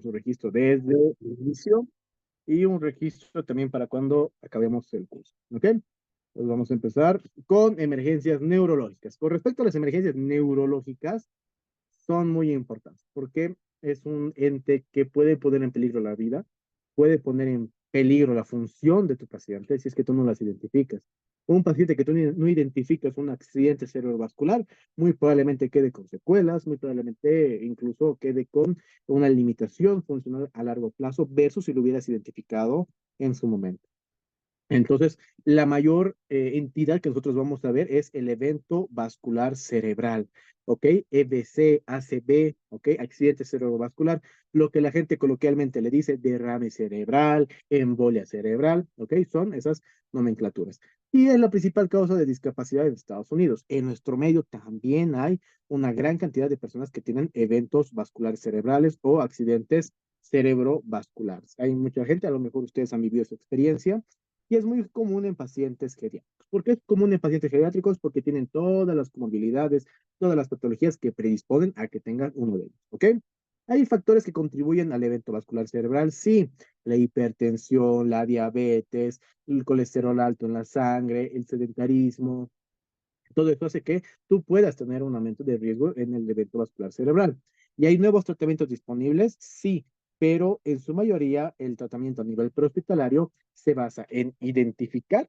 un registro desde el inicio y un registro también para cuando acabemos el curso. ¿Ok? Pues vamos a empezar con emergencias neurológicas. Con respecto a las emergencias neurológicas, son muy importantes porque es un ente que puede poner en peligro la vida, puede poner en peligro la función de tu paciente si es que tú no las identificas. Un paciente que tú no identificas un accidente cerebrovascular, muy probablemente quede con secuelas, muy probablemente incluso quede con una limitación funcional a largo plazo versus si lo hubieras identificado en su momento. Entonces, la mayor entidad que nosotros vamos a ver es el evento vascular cerebral, ¿ok? EBC, ACV, ¿ok? Accidente cerebrovascular, lo que la gente coloquialmente le dice derrame cerebral, embolia cerebral, ¿ok? Son esas nomenclaturas. Y es la principal causa de discapacidad en Estados Unidos. En nuestro medio también hay una gran cantidad de personas que tienen eventos vasculares cerebrales o accidentes cerebrovasculares. Hay mucha gente, a lo mejor ustedes han vivido esa experiencia y es muy común en pacientes geriátricos. ¿Por qué es común en pacientes geriátricos? Porque tienen todas las comorbilidades, todas las patologías que predisponen a que tengan uno de ellos, ¿ok? Hay factores que contribuyen al evento vascular cerebral, sí, la hipertensión, la diabetes, el colesterol alto en la sangre, el sedentarismo, todo eso hace que tú puedas tener un aumento de riesgo en el evento vascular cerebral. ¿Y hay nuevos tratamientos disponibles? Sí, pero en su mayoría el tratamiento a nivel prehospitalario se basa en identificar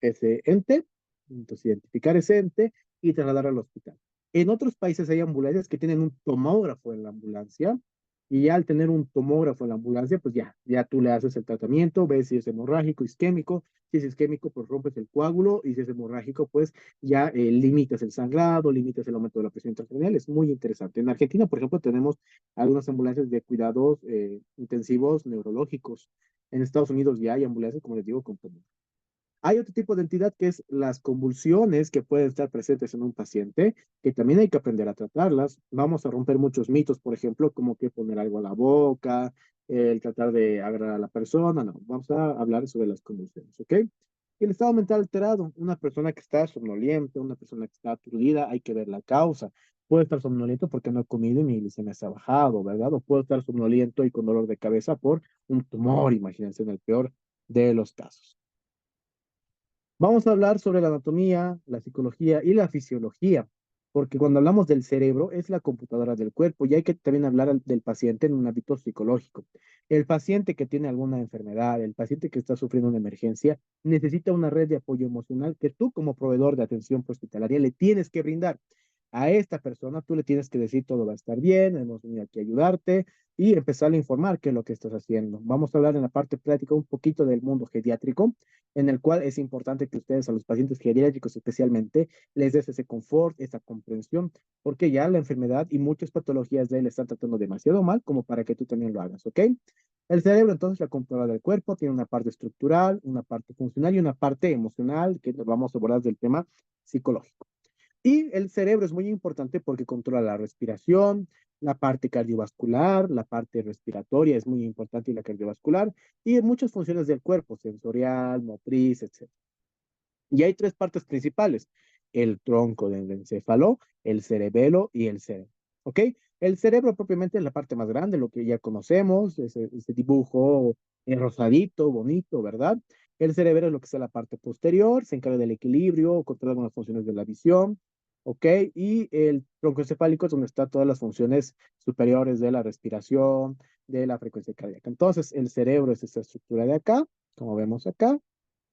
ese ente, entonces identificar ese ente y trasladar al hospital. En otros países hay ambulancias que tienen un tomógrafo en la ambulancia y ya al tener un tomógrafo en la ambulancia, pues ya tú le haces el tratamiento, ves si es hemorrágico, isquémico, si es isquémico, pues rompes el coágulo y si es hemorrágico, pues ya limitas el sangrado, limitas el aumento de la presión intracranial. Es muy interesante. En Argentina, por ejemplo, tenemos algunas ambulancias de cuidados intensivos neurológicos. En Estados Unidos ya hay ambulancias, como les digo, con tomógrafo. Hay otro tipo de entidad que es las convulsiones que pueden estar presentes en un paciente, que también hay que aprender a tratarlas. Vamos a romper muchos mitos, por ejemplo, como que poner algo a la boca, el tratar de agarrar a la persona. No, vamos a hablar sobre las convulsiones, ¿ok? El estado mental alterado, una persona que está somnoliente, una persona que está aturdida, hay que ver la causa. Puede estar somnoliento porque no ha comido y mi glicemia se ha bajado, ¿verdad? O puede estar somnoliento y con dolor de cabeza por un tumor, imagínense, en el peor de los casos. Vamos a hablar sobre la anatomía, la psicología y la fisiología, porque cuando hablamos del cerebro es la computadora del cuerpo y hay que también hablar del paciente en un ámbito psicológico. El paciente que tiene alguna enfermedad, el paciente que está sufriendo una emergencia, necesita una red de apoyo emocional que tú como proveedor de atención hospitalaria le tienes que brindar. A esta persona tú le tienes que decir todo va a estar bien, hemos venido aquí a ayudarte y empezar a informar qué es lo que estás haciendo. Vamos a hablar en la parte práctica un poquito del mundo geriátrico en el cual es importante que ustedes a los pacientes geriátricos especialmente les des ese confort, esa comprensión, porque ya la enfermedad y muchas patologías de él están tratando demasiado mal como para que tú también lo hagas, ¿ok? El cerebro, entonces, la computadora del cuerpo, tiene una parte estructural, una parte funcional y una parte emocional, que vamos a abordar del tema psicológico. Y el cerebro es muy importante porque controla la respiración, la parte cardiovascular, la parte respiratoria es muy importante y la cardiovascular, y muchas funciones del cuerpo, sensorial, motriz, etc. Y hay tres partes principales, el tronco del encéfalo, el cerebelo y el cerebro. ¿Ok? El cerebro propiamente es la parte más grande, lo que ya conocemos, ese dibujo rosadito, bonito, ¿verdad? El cerebro es lo que es la parte posterior, se encarga del equilibrio, controla algunas funciones de la visión, ¿ok? Y el tronco encefálico es donde están todas las funciones superiores de la respiración, de la frecuencia cardíaca. Entonces, el cerebro es esta estructura de acá, como vemos acá,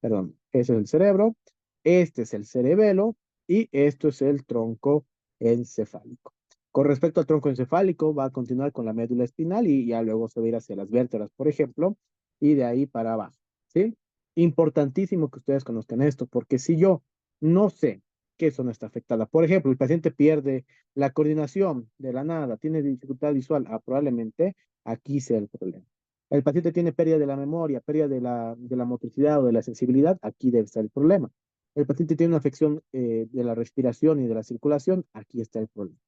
perdón, ese es el cerebro, este es el cerebelo y esto es el tronco encefálico. Con respecto al tronco encefálico, va a continuar con la médula espinal y ya luego se va a ir hacia las vértebras, por ejemplo, y de ahí para abajo, ¿sí? Importantísimo que ustedes conozcan esto, porque si yo no sé qué zona está afectada, por ejemplo, el paciente pierde la coordinación de la nada, tiene dificultad visual, probablemente aquí sea el problema. El paciente tiene pérdida de la memoria, pérdida de la motricidad o de la sensibilidad, aquí debe estar el problema. El paciente tiene una afección de la respiración y de la circulación, aquí está el problema.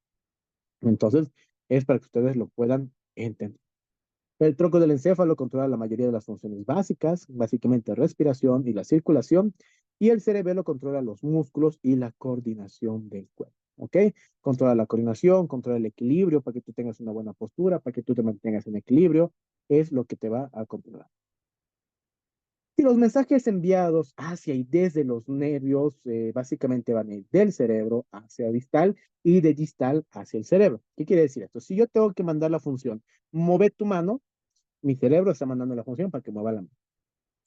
Entonces, es para que ustedes lo puedan entender. El tronco del encéfalo controla la mayoría de las funciones básicas, básicamente respiración y la circulación, y el cerebelo controla los músculos y la coordinación del cuerpo. ¿ok? Controla la coordinación, controla el equilibrio para que tú tengas una buena postura, para que tú te mantengas en equilibrio, es lo que te va a controlar. Y los mensajes enviados hacia y desde los nervios básicamente van a ir del cerebro hacia distal y de distal hacia el cerebro. ¿Qué quiere decir esto? Si yo tengo que mandar la función, mueve tu mano, mi cerebro está mandando la función para que mueva la mano.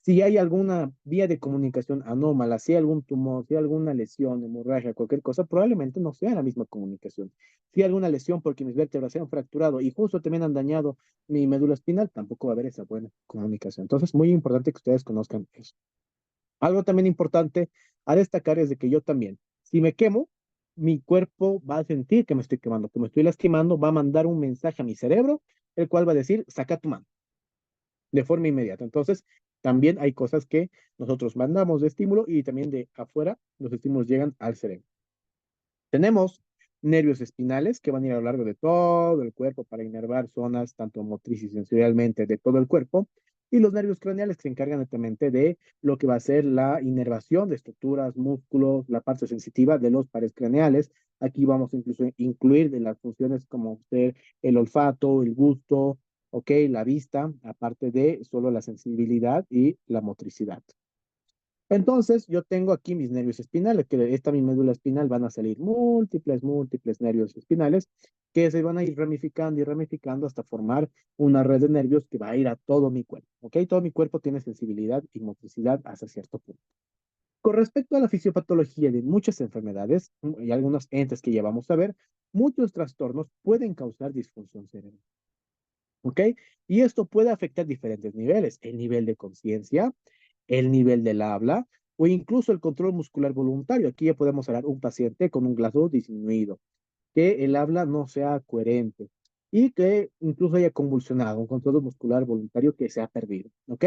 Si hay alguna vía de comunicación anómala, si hay algún tumor, si hay alguna lesión, hemorragia, cualquier cosa, probablemente no sea la misma comunicación. Si hay alguna lesión porque mis vértebras se han fracturado y justo también han dañado mi médula espinal, tampoco va a haber esa buena comunicación. Entonces, muy importante que ustedes conozcan eso. Algo también importante a destacar es de que yo también, si me quemo, mi cuerpo va a sentir que me estoy quemando, que me estoy lastimando, va a mandar un mensaje a mi cerebro, el cual va a decir, saca tu mano de forma inmediata. Entonces, también hay cosas que nosotros mandamos de estímulo y también de afuera los estímulos llegan al cerebro. Tenemos nervios espinales que van a ir a lo largo de todo el cuerpo para inervar zonas tanto motriz y sensorialmente de todo el cuerpo. Y los nervios craneales que se encargan netamente de lo que va a ser la inervación de estructuras, músculos, la parte sensitiva de los pares craneales. Aquí vamos incluso a incluir de las funciones como ser el olfato, el gusto, ok, la vista, aparte de solo la sensibilidad y la motricidad. Entonces, yo tengo aquí mis nervios espinales, que de esta mi médula espinal van a salir múltiples nervios espinales que se van a ir ramificando y ramificando hasta formar una red de nervios que va a ir a todo mi cuerpo, ¿ok? Todo mi cuerpo tiene sensibilidad y motricidad hasta cierto punto. Con respecto a la fisiopatología de muchas enfermedades y algunos entes que ya vamos a ver, muchos trastornos pueden causar disfunción cerebral. ¿Ok? Y esto puede afectar diferentes niveles, el nivel de conciencia, el nivel del habla o incluso el control muscular voluntario. Aquí ya podemos hablar un paciente con un glaso disminuido, que el habla no sea coherente y que incluso haya convulsionado, un control muscular voluntario que se ha perdido, ¿ok?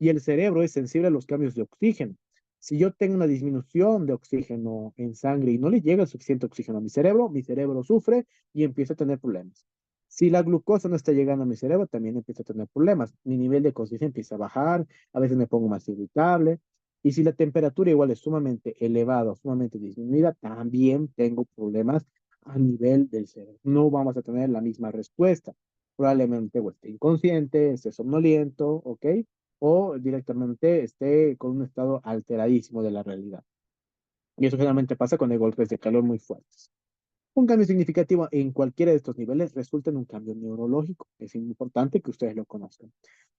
Y el cerebro es sensible a los cambios de oxígeno. Si yo tengo una disminución de oxígeno en sangre y no le llega el suficiente oxígeno a mi cerebro sufre y empieza a tener problemas. Si la glucosa no está llegando a mi cerebro, también empieza a tener problemas. Mi nivel de conciencia empieza a bajar, a veces me pongo más irritable. Y si la temperatura igual es sumamente elevada o sumamente disminuida, también tengo problemas a nivel del cerebro. No vamos a tener la misma respuesta. Probablemente o esté inconsciente, esté somnoliento, ¿ok? O directamente esté con un estado alteradísimo de la realidad. Y eso generalmente pasa cuando hay golpes de calor muy fuertes. Un cambio significativo en cualquiera de estos niveles resulta en un cambio neurológico. Es importante que ustedes lo conozcan.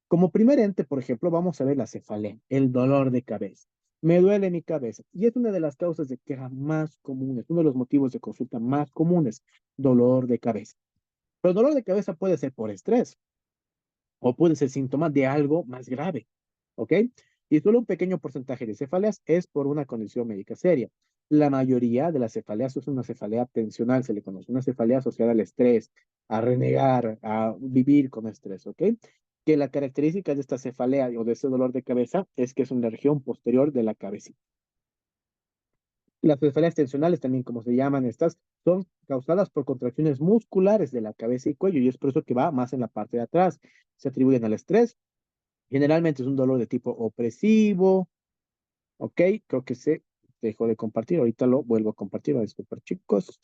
Como primer ente, por ejemplo, vamos a ver la cefalea, el dolor de cabeza. Me duele mi cabeza. Y es una de las causas de queja más comunes, uno de los motivos de consulta más comunes, dolor de cabeza. Pero el dolor de cabeza puede ser por estrés o puede ser síntoma de algo más grave, ¿ok? Y solo un pequeño porcentaje de cefaleas es por una condición médica seria. La mayoría de las cefaleas es una cefalea tensional, se le conoce, una cefalea asociada al estrés, a renegar, a vivir con estrés, ¿ok? Que la característica de esta cefalea o de ese dolor de cabeza es que es una región posterior de la cabecita. Las cefaleas tensionales, también como se llaman estas, son causadas por contracciones musculares de la cabeza y cuello y es por eso que va más en la parte de atrás. Se atribuyen al estrés. Generalmente es un dolor de tipo opresivo, ¿ok? Creo que se dejó de compartir. Ahorita lo vuelvo a compartir. A disculpar, chicos.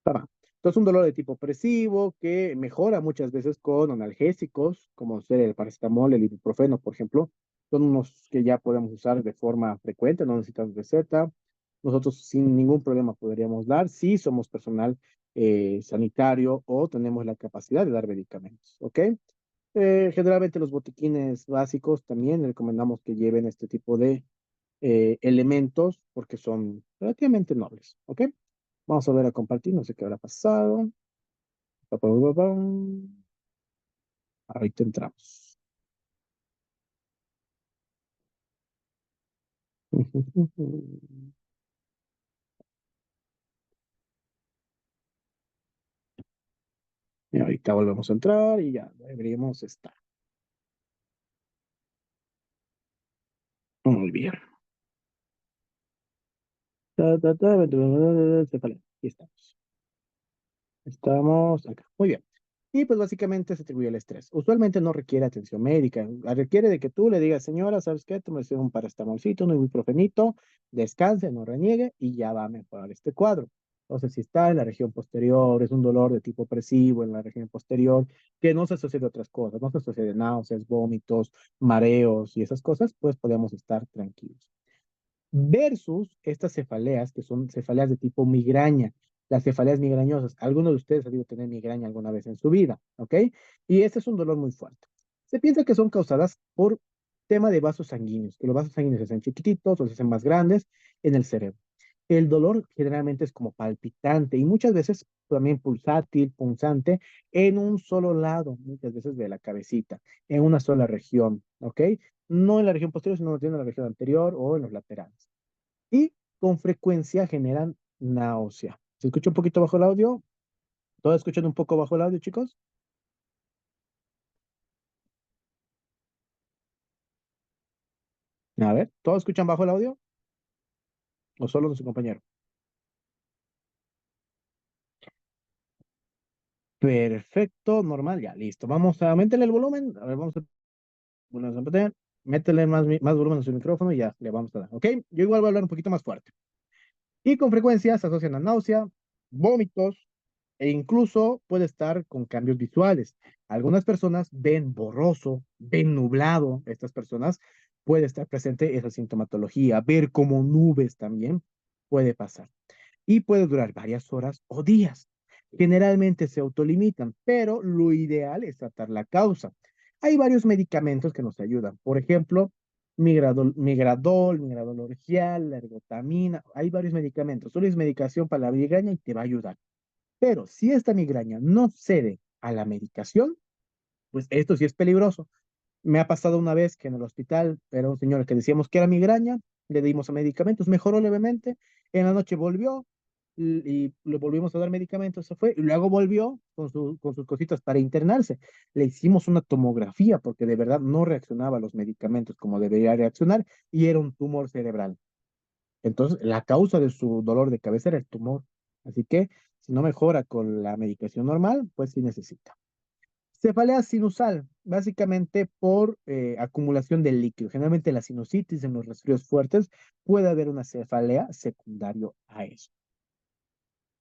Va. Entonces, un dolor de tipo opresivo que mejora muchas veces con analgésicos, como ser el paracetamol, el ibuprofeno, por ejemplo. Son unos que ya podemos usar de forma frecuente, no necesitan receta. Nosotros sin ningún problema podríamos dar si somos personal sanitario o tenemos la capacidad de dar medicamentos, ¿ok? Generalmente los botiquines básicos también recomendamos que lleven este tipo de elementos porque son relativamente nobles, ¿ok? Vamos a ver a compartir, no sé qué habrá pasado. Pa, pa, pa, pa. Ahorita entramos. Y ahorita volvemos a entrar y ya deberíamos estar. Muy bien. Se fue. Aquí estamos. Estamos acá. Muy bien. Y pues básicamente se atribuye al estrés. Usualmente no requiere atención médica, requiere de que tú le digas, señora, ¿sabes qué? Tómese un paracetamolcito, un ibuprofenito, descanse, no reniegue y ya va a mejorar este cuadro. Entonces, si está en la región posterior, es un dolor de tipo opresivo en la región posterior, que no se asocia de otras cosas, no se asocia de náuseas, vómitos, mareos y esas cosas, pues podemos estar tranquilos versus estas cefaleas, que son cefaleas de tipo migraña, las cefaleas migrañosas. Algunos de ustedes han debido tener migraña alguna vez en su vida, ¿ok? Y este es un dolor muy fuerte. Se piensa que son causadas por tema de vasos sanguíneos, que los vasos sanguíneos se hacen chiquititos o se hacen más grandes en el cerebro. El dolor generalmente es como palpitante y muchas veces también pulsátil, punzante, en un solo lado, muchas veces de la cabecita, en una sola región, ¿ok? No en la región posterior, sino en la región anterior o en los laterales. Y con frecuencia generan náusea. ¿Se escucha un poquito bajo el audio? ¿Todos escuchan un poco bajo el audio, chicos? A ver, ¿todos escuchan bajo el audio? ¿O solo nuestro compañero? Perfecto, normal, ya, listo. Vamos a meterle el volumen. A ver, vamos a meter. Métele más volumen a su micrófono y ya le vamos a dar. ¿Ok? Yo igual voy a hablar un poquito más fuerte. Y con frecuencia se asocian a náusea, vómitos e incluso puede estar con cambios visuales. Algunas personas ven borroso, ven nublado. Estas personas puede estar presente esa sintomatología. Ver como nubes también puede pasar. Y puede durar varias horas o días. Generalmente se autolimitan, pero lo ideal es tratar la causa. Hay varios medicamentos que nos ayudan. Por ejemplo, migradol orgial, ergotamina. Hay varios medicamentos. Solo es medicación para la migraña y te va a ayudar. Pero si esta migraña no cede a la medicación, pues esto sí es peligroso. Me ha pasado una vez que en el hospital era un señor que decíamos que era migraña, le dimos medicamentos, mejoró levemente, en la noche volvió y le volvimos a dar medicamentos, se fue, y luego volvió con sus cositas para internarse. Le hicimos una tomografía porque de verdad no reaccionaba a los medicamentos como debería reaccionar y era un tumor cerebral. Entonces, la causa de su dolor de cabeza era el tumor. Así que si no mejora con la medicación normal, pues sí necesita. Cefalea sinusal, básicamente por acumulación de líquido. Generalmente la sinusitis en los resfríos fuertes puede haber una cefalea secundario a eso.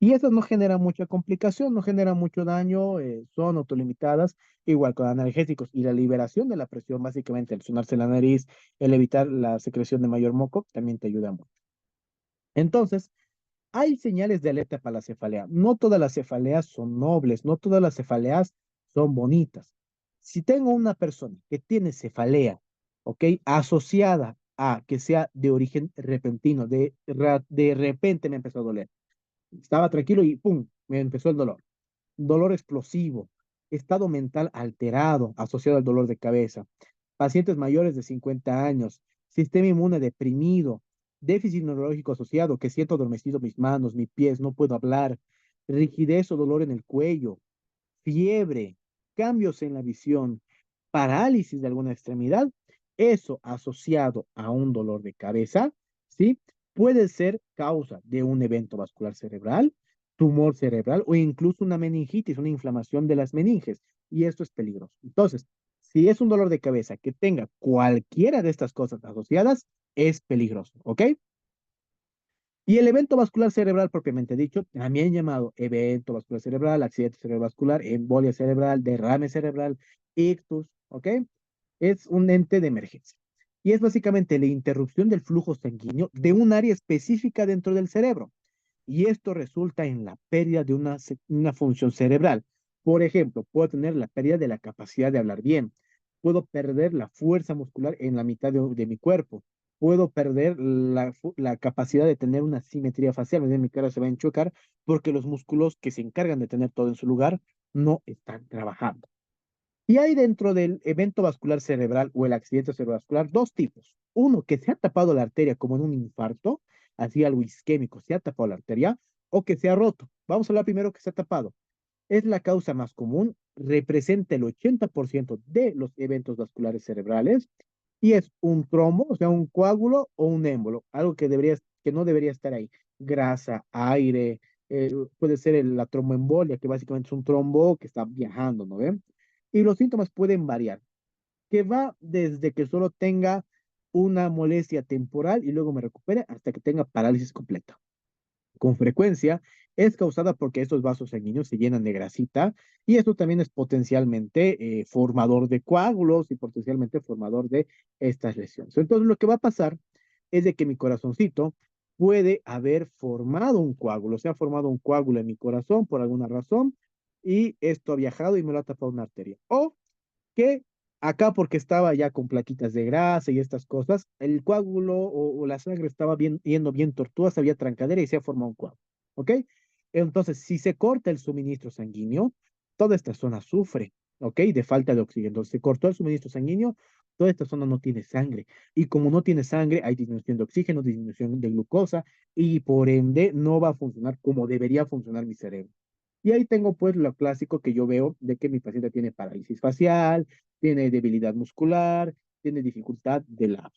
Y eso no genera mucha complicación, no genera mucho daño, son autolimitadas, igual con analgésicos y la liberación de la presión, básicamente el sonarse la nariz, el evitar la secreción de mayor moco, también te ayuda mucho. Entonces, hay señales de alerta para la cefalea. No todas las cefaleas son nobles, no todas las cefaleas son bonitas. Si tengo una persona que tiene cefalea, ¿ok? Asociada a que sea de origen repentino, de repente me empezó a doler. Estaba tranquilo y ¡pum! Me empezó el dolor. Dolor explosivo, estado mental alterado asociado al dolor de cabeza, pacientes mayores de 50 años, sistema inmune deprimido, déficit neurológico asociado, que siento adormecido mis manos, mis pies, no puedo hablar, rigidez o dolor en el cuello, fiebre, cambios en la visión, parálisis de alguna extremidad, eso asociado a un dolor de cabeza, ¿sí? Puede ser causa de un evento vascular cerebral, tumor cerebral o incluso una meningitis, una inflamación de las meninges. Y esto es peligroso. Entonces, si es un dolor de cabeza que tenga cualquiera de estas cosas asociadas, es peligroso, ¿ok? Y el evento vascular cerebral propiamente dicho, también llamado evento vascular cerebral, accidente cerebrovascular, embolia cerebral, derrame cerebral, ictus, ¿ok? Es un ente de emergencia. Y es básicamente la interrupción del flujo sanguíneo de un área específica dentro del cerebro. Y esto resulta en la pérdida de una función cerebral. Por ejemplo, puedo tener la pérdida de la capacidad de hablar bien. Puedo perder la fuerza muscular en la mitad de mi cuerpo. Puedo perder la capacidad de tener una simetría facial. Mi cara se va a enchocar porque los músculos que se encargan de tener todo en su lugar no están trabajando. Y hay dentro del evento vascular cerebral o el accidente cerebrovascular dos tipos. Uno, que se ha tapado la arteria como en un infarto, así algo isquémico, se ha tapado la arteria, o que se ha roto. Vamos a hablar primero que se ha tapado. Es la causa más común, representa el 80% de los eventos vasculares cerebrales y es un trombo, o sea, un coágulo o un émbolo, algo que no debería estar ahí. Grasa, aire, puede ser la tromboembolia, que básicamente es un trombo que está viajando, ¿no ven? Y los síntomas pueden variar, que va desde que solo tenga una molestia temporal y luego me recupere hasta que tenga parálisis completa. Con frecuencia es causada porque estos vasos sanguíneos se llenan de grasita y esto también es potencialmente formador de coágulos y potencialmente formador de estas lesiones. Entonces lo que va a pasar es de que mi corazoncito puede haber formado un coágulo, se ha formado un coágulo en mi corazón por alguna razón y esto ha viajado y me lo ha tapado una arteria. O que acá porque estaba ya con plaquitas de grasa y estas cosas, el coágulo o la sangre estaba bien, yendo bien tortuosa, había trancadera y se ha formado un coágulo, ¿ok? Entonces, si se corta el suministro sanguíneo, toda esta zona sufre, ¿ok? De falta de oxígeno. Entonces, se cortó el suministro sanguíneo, toda esta zona no tiene sangre. Y como no tiene sangre, hay disminución de oxígeno, disminución de glucosa y por ende no va a funcionar como debería funcionar mi cerebro. Y ahí tengo pues lo clásico que yo veo de que mi paciente tiene parálisis facial, tiene debilidad muscular, tiene dificultad del habla.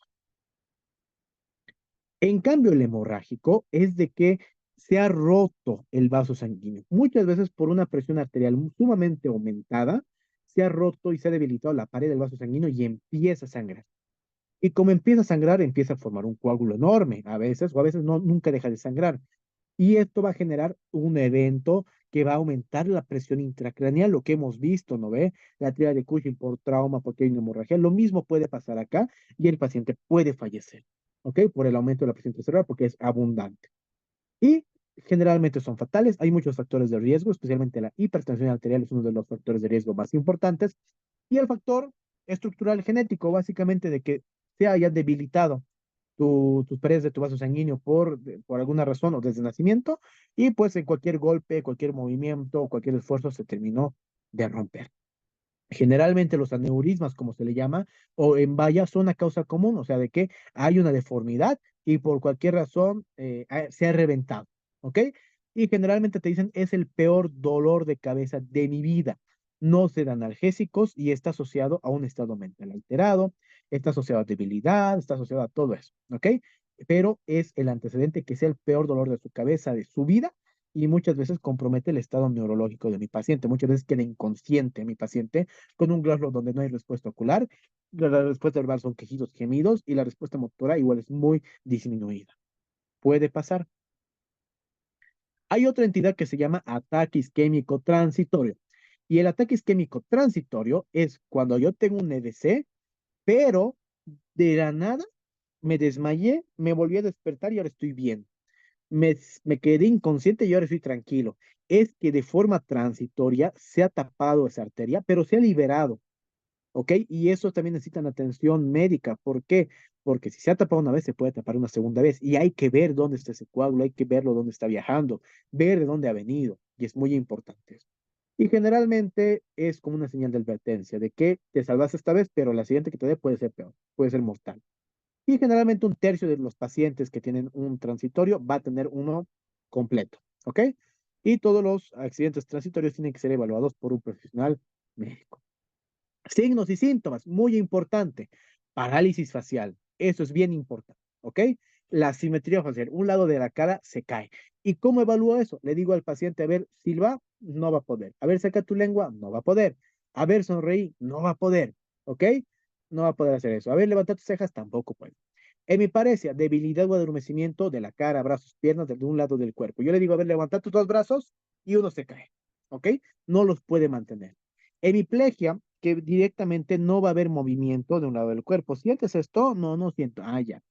En cambio, el hemorrágico es de que se ha roto el vaso sanguíneo. Muchas veces por una presión arterial sumamente aumentada, se ha roto y se ha debilitado la pared del vaso sanguíneo y empieza a sangrar. Y como empieza a sangrar, empieza a formar un coágulo enorme, a veces, o a veces no, nunca deja de sangrar. Y esto va a generar un evento que va a aumentar la presión intracraneal, lo que hemos visto, ¿no ve? La tríada de Cushing por trauma, porque hay una hemorragia. Lo mismo puede pasar acá y el paciente puede fallecer, ¿ok? Por el aumento de la presión cerebral, porque es abundante. Y generalmente son fatales. Hay muchos factores de riesgo, especialmente la hipertensión arterial es uno de los factores de riesgo más importantes. Y el factor estructural genético, básicamente de que se haya debilitado tus paredes de tu vaso sanguíneo por alguna razón o desde nacimiento, y pues en cualquier golpe, cualquier movimiento, cualquier esfuerzo se terminó de romper. Generalmente los aneurismas, como se le llama, o en valla, son a causa común, o sea, de que hay una deformidad y por cualquier razón se ha reventado, ¿ok? Y generalmente te dicen, es el peor dolor de cabeza de mi vida. No se dan analgésicos y está asociado a un estado mental alterado, está asociado a debilidad, está asociado a todo eso, ¿ok? Pero es el antecedente que sea el peor dolor de su cabeza de su vida y muchas veces compromete el estado neurológico de mi paciente. Muchas veces queda inconsciente mi paciente con un gloslo donde no hay respuesta ocular. La respuesta verbal son quejidos, gemidos y la respuesta motora igual es muy disminuida. Puede pasar. Hay otra entidad que se llama ataque isquémico transitorio. Y el ataque isquémico transitorio es cuando yo tengo un EDC, pero de la nada me desmayé, me volví a despertar y ahora estoy bien. Me quedé inconsciente y ahora estoy tranquilo. Es que de forma transitoria se ha tapado esa arteria, pero se ha liberado. ¿Ok? Y eso también necesitan atención médica. ¿Por qué? Porque si se ha tapado una vez, se puede tapar una segunda vez. Y hay que ver dónde está ese coágulo, hay que verlo dónde está viajando, ver de dónde ha venido. Y es muy importante eso. Y generalmente es como una señal de advertencia de que te salvaste esta vez, pero la siguiente que te dé puede ser peor, puede ser mortal. Y generalmente un tercio de los pacientes que tienen un transitorio va a tener uno completo. ¿Ok? Y todos los accidentes transitorios tienen que ser evaluados por un profesional médico. Signos y síntomas, muy importante. Parálisis facial, eso es bien importante, ¿ok? La simetría facial, un lado de la cara se cae. ¿Y cómo evalúo eso? Le digo al paciente, a ver, silba, no va a poder. A ver, saca tu lengua, no va a poder. A ver, sonreí, no va a poder, ¿ok? No va a poder hacer eso. A ver, levanta tus cejas, tampoco puede. Hemiparesia, debilidad o adormecimiento de la cara, brazos, piernas, de un lado del cuerpo. Yo le digo, a ver, levanta tus dos brazos y uno se cae, ¿ok? No los puede mantener. Hemiplegia, que directamente no va a haber movimiento de un lado del cuerpo. ¿Sientes esto? No, no siento. Ah, ya.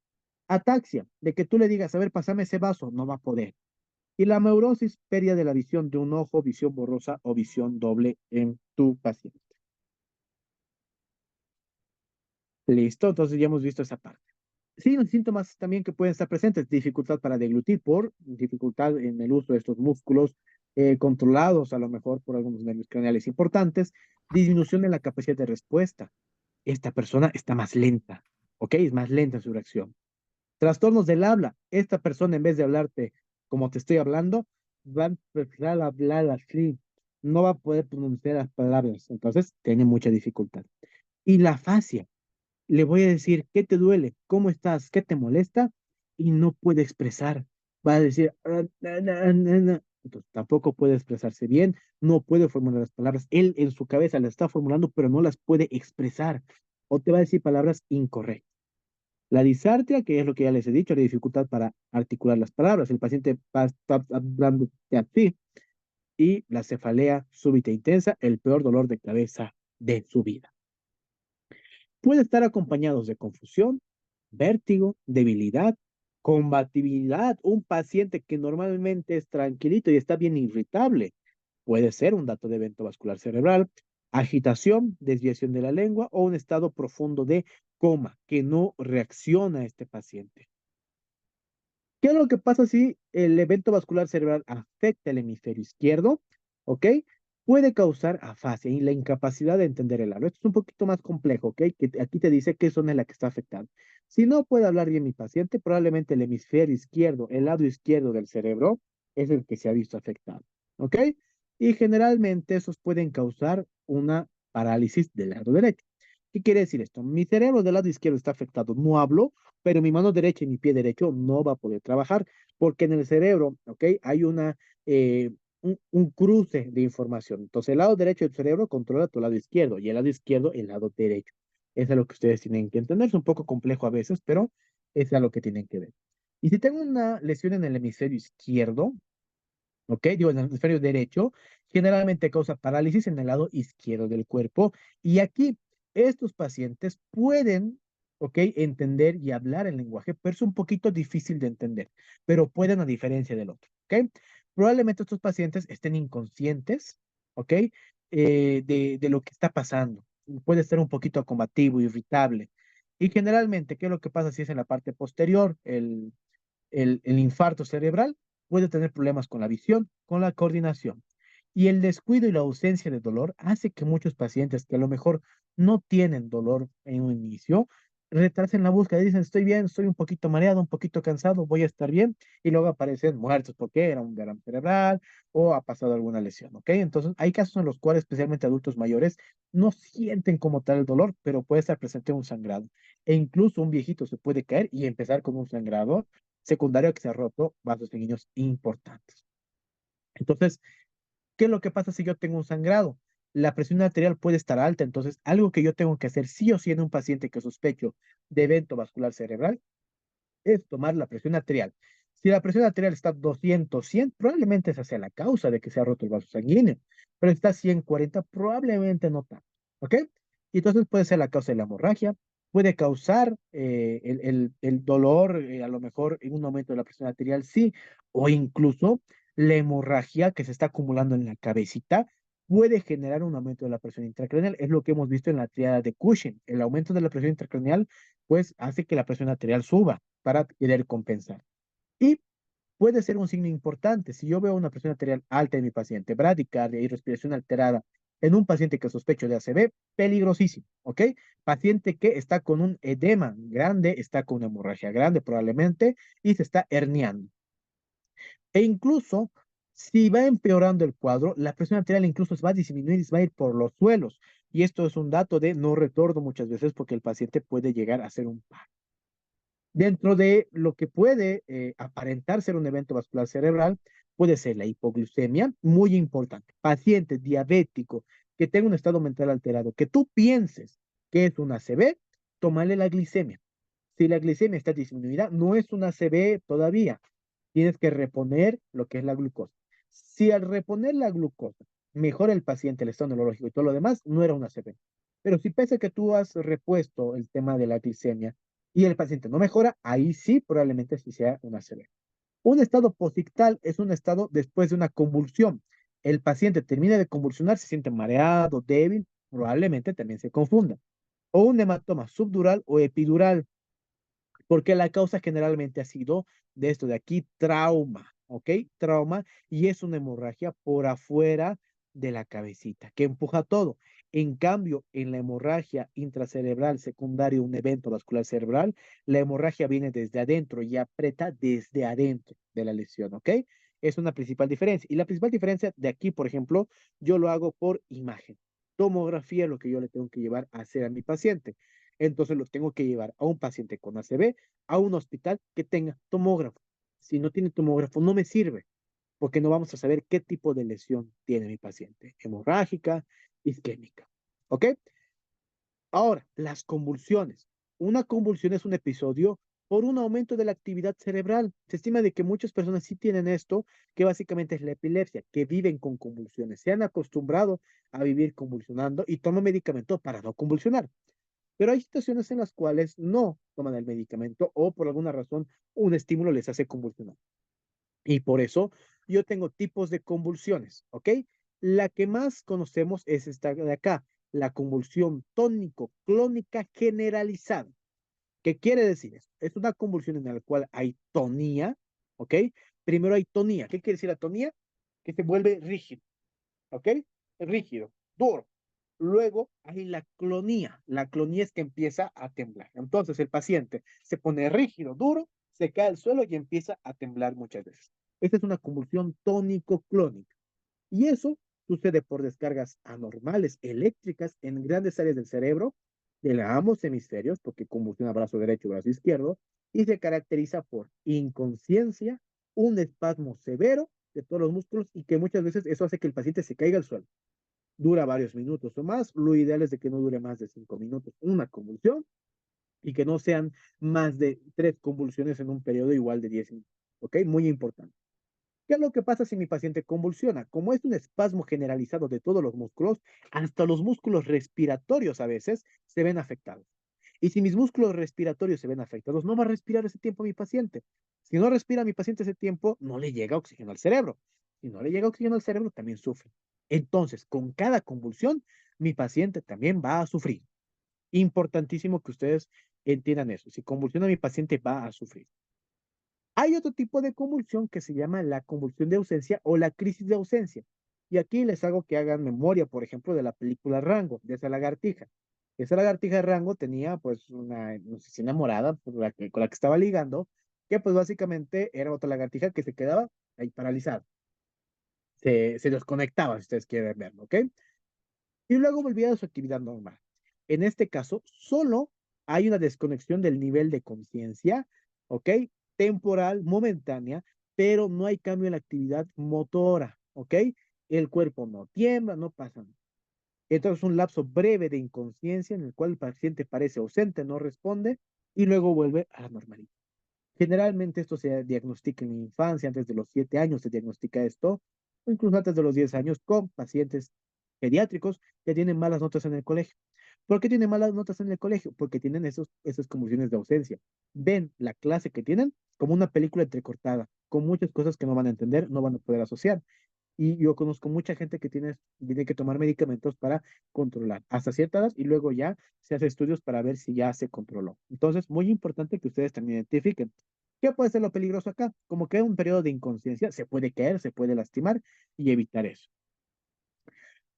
Ataxia, de que tú le digas, a ver, pásame ese vaso, no va a poder. Y la neurosis, pérdida de la visión de un ojo, visión borrosa o visión doble en tu paciente. Listo, entonces ya hemos visto esa parte. Sí, los síntomas también que pueden estar presentes, dificultad para deglutir por dificultad en el uso de estos músculos controlados a lo mejor por algunos nervios craneales importantes, disminución en la capacidad de respuesta. Esta persona está más lenta, ¿ok? Es más lenta en su reacción. Trastornos del habla. Esta persona en vez de hablarte como te estoy hablando, va a empezar a hablar así. No va a poder pronunciar las palabras, entonces tiene mucha dificultad. Y la fascia le voy a decir, ¿qué te duele? ¿Cómo estás? ¿Qué te molesta? Y no puede expresar. Va a decir, "Ah, na, na, na, na". Entonces, tampoco puede expresarse bien, no puede formular las palabras. Él en su cabeza las está formulando, pero no las puede expresar. O te va a decir palabras incorrectas. La disartria, que es lo que ya les he dicho, la dificultad para articular las palabras. El paciente va a estar hablando así. Y la cefalea súbita e intensa, el peor dolor de cabeza de su vida. Puede estar acompañados de confusión, vértigo, debilidad, combatividad. Un paciente que normalmente es tranquilito y está bien irritable puede ser un dato de evento vascular cerebral, agitación, desviación de la lengua o un estado profundo de coma que no reacciona a este paciente. ¿Qué es lo que pasa si el evento vascular cerebral afecta el hemisferio izquierdo? ¿Ok? Puede causar afasia y la incapacidad de entender el habla. Esto es un poquito más complejo, ¿ok? Que aquí te dice qué zona es la que está afectada. Si no puede hablar bien mi paciente, probablemente el hemisferio izquierdo, el lado izquierdo del cerebro, es el que se ha visto afectado, ¿ok? Y generalmente esos pueden causar una parálisis del lado derecho. ¿Qué quiere decir esto? Mi cerebro del lado izquierdo está afectado, no hablo, pero mi mano derecha y mi pie derecho no va a poder trabajar, porque en el cerebro, ¿ok? Hay un cruce de información. Entonces, el lado derecho del cerebro controla tu lado izquierdo y el lado izquierdo el lado derecho. Eso es lo que ustedes tienen que entender. Es un poco complejo a veces, pero eso es lo que tienen que ver. Y si tengo una lesión en el hemisferio izquierdo, ¿ok? Digo, en el hemisferio derecho, generalmente causa parálisis en el lado izquierdo del cuerpo. Y aquí, estos pacientes pueden, ¿ok? Entender y hablar el lenguaje, pero es un poquito difícil de entender, pero pueden a diferencia del otro, ¿ok? Probablemente estos pacientes estén inconscientes, ¿ok? De lo que está pasando. Puede ser un poquito combativo, irritable. Y generalmente, ¿qué es lo que pasa si es en la parte posterior? El infarto cerebral puede tener problemas con la visión, con la coordinación. Y el descuido y la ausencia de dolor hace que muchos pacientes que a lo mejor no tienen dolor en un inicio, retrasen la búsqueda y dicen, estoy bien, estoy un poquito mareado, un poquito cansado, voy a estar bien, y luego aparecen muertos porque era un derrame cerebral o ha pasado alguna lesión, ¿ok? Entonces, hay casos en los cuales, especialmente adultos mayores, no sienten como tal el dolor, pero puede estar presente un sangrado. E incluso un viejito se puede caer y empezar con un sangrado secundario que se ha roto vasos sanguíneos importantes. Entonces, ¿qué es lo que pasa si yo tengo un sangrado? La presión arterial puede estar alta, entonces algo que yo tengo que hacer sí o sí en un paciente que sospecho de evento vascular cerebral es tomar la presión arterial. Si la presión arterial está 200, 100, probablemente esa sea la causa de que se ha roto el vaso sanguíneo, pero si está 140, probablemente no tanto, ¿ok? Y entonces puede ser la causa de la hemorragia, puede causar el dolor, a lo mejor en un aumento de la presión arterial, sí, o incluso la hemorragia que se está acumulando en la cabecita puede generar un aumento de la presión intracraneal. Es lo que hemos visto en la triada de Cushing. El aumento de la presión intracraneal pues hace que la presión arterial suba para querer compensar. Y puede ser un signo importante. Si yo veo una presión arterial alta en mi paciente, bradicardia y respiración alterada en un paciente que sospecho de ACV, peligrosísimo, ¿ok? Paciente que está con un edema grande, está con una hemorragia grande probablemente y se está herniando. E incluso, si va empeorando el cuadro, la presión arterial incluso se va a disminuir y se va a ir por los suelos. Y esto es un dato de no retorno muchas veces porque el paciente puede llegar a ser un paro. Dentro de lo que puede aparentar ser un evento vascular cerebral, puede ser la hipoglucemia, muy importante. Paciente diabético que tenga un estado mental alterado, que tú pienses que es una ACV, tómale la glicemia. Si la glicemia está disminuida, no es una ACV todavía. Tienes que reponer lo que es la glucosa. Si al reponer la glucosa mejora el paciente el estado neurológico y todo lo demás, no era una ACV. Pero si pese a que tú has repuesto el tema de la glicemia, y el paciente no mejora, ahí sí probablemente sí sea una ACV. Un estado posictal es un estado después de una convulsión. El paciente termina de convulsionar, se siente mareado, débil, probablemente también se confunda. O un hematoma subdural o epidural, porque la causa generalmente ha sido de esto de aquí, trauma, ¿ok? Trauma, y es una hemorragia por afuera de la cabecita, que empuja todo. En cambio, en la hemorragia intracerebral secundaria, un evento vascular cerebral, la hemorragia viene desde adentro y aprieta desde adentro de la lesión, ¿ok? Es una principal diferencia. Y la principal diferencia de aquí, por ejemplo, yo lo hago por imagen. Tomografía es lo que yo le tengo que llevar a hacer a mi paciente. Entonces lo tengo que llevar a un paciente con ACV a un hospital que tenga tomógrafo. Si no tiene tomógrafo, no me sirve, porque no vamos a saber qué tipo de lesión tiene mi paciente, hemorrágica, isquémica. ¿Ok? Ahora, las convulsiones. Una convulsión es un episodio por un aumento de la actividad cerebral. Se estima de que muchas personas sí tienen esto, que básicamente es la epilepsia, que viven con convulsiones. Se han acostumbrado a vivir convulsionando y toman medicamento para no convulsionar. Pero hay situaciones en las cuales no toman el medicamento o por alguna razón un estímulo les hace convulsionar. Y por eso yo tengo tipos de convulsiones, ¿ok? La que más conocemos es esta de acá, la convulsión tónico-clónica generalizada. ¿Qué quiere decir eso? Es una convulsión en la cual hay tonía, ¿ok? Primero hay tonía. ¿Qué quiere decir la tonía? Que se vuelve rígido, ¿ok? Rígido, duro. Luego hay la clonía. La clonía es que empieza a temblar. Entonces el paciente se pone rígido, duro, se cae al suelo y empieza a temblar muchas veces. Esta es una convulsión tónico-clónica. Y eso sucede por descargas anormales eléctricas en grandes áreas del cerebro de ambos hemisferios, porque convulsiona brazo derecho y brazo izquierdo, y se caracteriza por inconsciencia, un espasmo severo de todos los músculos y que muchas veces eso hace que el paciente se caiga al suelo. Dura varios minutos o más. Lo ideal es de que no dure más de 5 minutos una convulsión y que no sean más de 3 convulsiones en un periodo igual de 10 minutos. ¿Ok? Muy importante. ¿Qué es lo que pasa si mi paciente convulsiona? Como es un espasmo generalizado de todos los músculos, hasta los músculos respiratorios a veces se ven afectados. Y si mis músculos respiratorios se ven afectados, no va a respirar ese tiempo mi paciente. Si no respira mi paciente ese tiempo, no le llega oxígeno al cerebro. Si no le llega oxígeno al cerebro, también sufre. Entonces, con cada convulsión, mi paciente también va a sufrir. Importantísimo que ustedes entiendan eso. Si convulsiona mi paciente, va a sufrir. Hay otro tipo de convulsión que se llama la convulsión de ausencia o la crisis de ausencia. Y aquí les hago que hagan memoria, por ejemplo, de la película Rango, de esa lagartija. Esa lagartija de Rango tenía pues una, no sé si enamorada con la que estaba ligando, que pues básicamente era otra lagartija que se quedaba ahí paralizada. Se desconectaba, si ustedes quieren verlo, ¿ok? Y luego volvía a su actividad normal. En este caso, solo hay una desconexión del nivel de conciencia, ¿ok? Temporal, momentánea, pero no hay cambio en la actividad motora, ¿ok? El cuerpo no tiembla, no pasa nada. Entonces, un lapso breve de inconsciencia en el cual el paciente parece ausente, no responde y luego vuelve a la normalidad. Generalmente esto se diagnostica en la infancia, antes de los 7 años se diagnostica esto, o incluso antes de los 10 años con pacientes pediátricos que tienen malas notas en el colegio. ¿Por qué tienen malas notas en el colegio? Porque tienen esas convulsiones de ausencia. Ven la clase que tienen como una película entrecortada, con muchas cosas que no van a entender, no van a poder asociar. Y yo conozco mucha gente que tiene que tomar medicamentos para controlar hasta cierta edad y luego ya se hace estudios para ver si ya se controló. Entonces, muy importante que ustedes también identifiquen. ¿Qué puede ser lo peligroso acá? Como que un periodo de inconsciencia, se puede caer, se puede lastimar y evitar eso.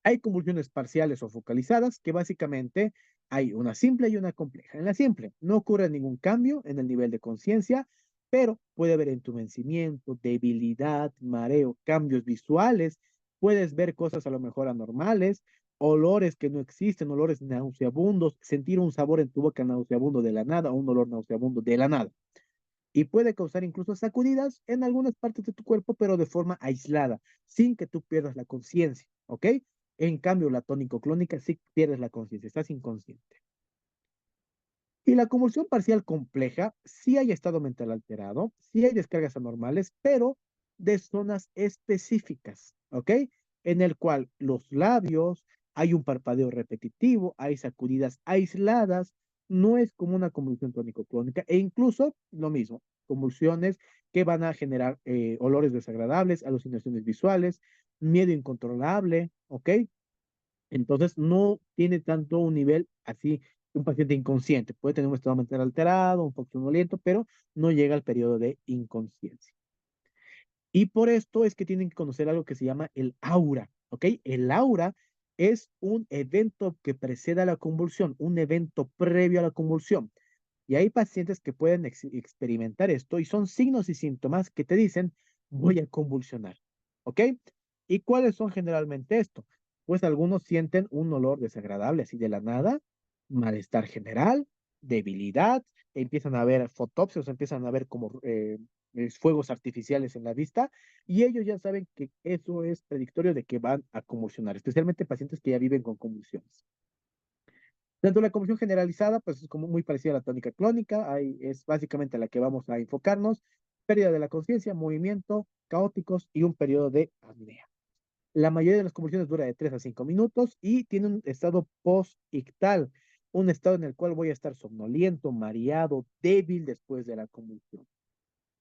Hay convulsiones parciales o focalizadas, que básicamente hay una simple y una compleja. En la simple no ocurre ningún cambio en el nivel de conciencia, pero puede haber entumecimiento, debilidad, mareo, cambios visuales. Puedes ver cosas a lo mejor anormales, olores que no existen, olores nauseabundos, sentir un sabor en tu boca nauseabundo de la nada o un olor nauseabundo de la nada. Y puede causar incluso sacudidas en algunas partes de tu cuerpo, pero de forma aislada, sin que tú pierdas la conciencia, ¿ok? En cambio, la tónico-clónica sí pierdes la conciencia, estás inconsciente. Y la convulsión parcial compleja, sí hay estado mental alterado, sí hay descargas anormales, pero de zonas específicas, ¿ok? En el cual los labios, hay un parpadeo repetitivo, hay sacudidas aisladas, no es como una convulsión tónico-clónica, e incluso lo mismo, convulsiones que van a generar olores desagradables, alucinaciones visuales, miedo incontrolable, ¿ok? Entonces no tiene tanto un nivel así un paciente inconsciente. Puede tener un estado mental alterado, un poco somnoliento, pero no llega al periodo de inconsciencia. Y por esto es que tienen que conocer algo que se llama el aura, ¿ok? El aura es un evento que precede a la convulsión, un evento previo a la convulsión. Y hay pacientes que pueden experimentar esto y son signos y síntomas que te dicen, voy a convulsionar, ¿ok? ¿Y cuáles son generalmente esto? Pues algunos sienten un olor desagradable así de la nada, malestar general, debilidad, empiezan a ver fotopsias, empiezan a ver como fuegos artificiales en la vista, y ellos ya saben que eso es predictorio de que van a convulsionar, especialmente pacientes que ya viven con convulsiones. Dentro de la convulsión generalizada, pues es como muy parecida a la tónica clónica, ahí es básicamente a la que vamos a enfocarnos, pérdida de la conciencia, movimiento, caóticos y un periodo de apnea. La mayoría de las convulsiones dura de 3 a 5 minutos y tiene un estado post-ictal, un estado en el cual voy a estar somnoliento, mareado, débil después de la convulsión.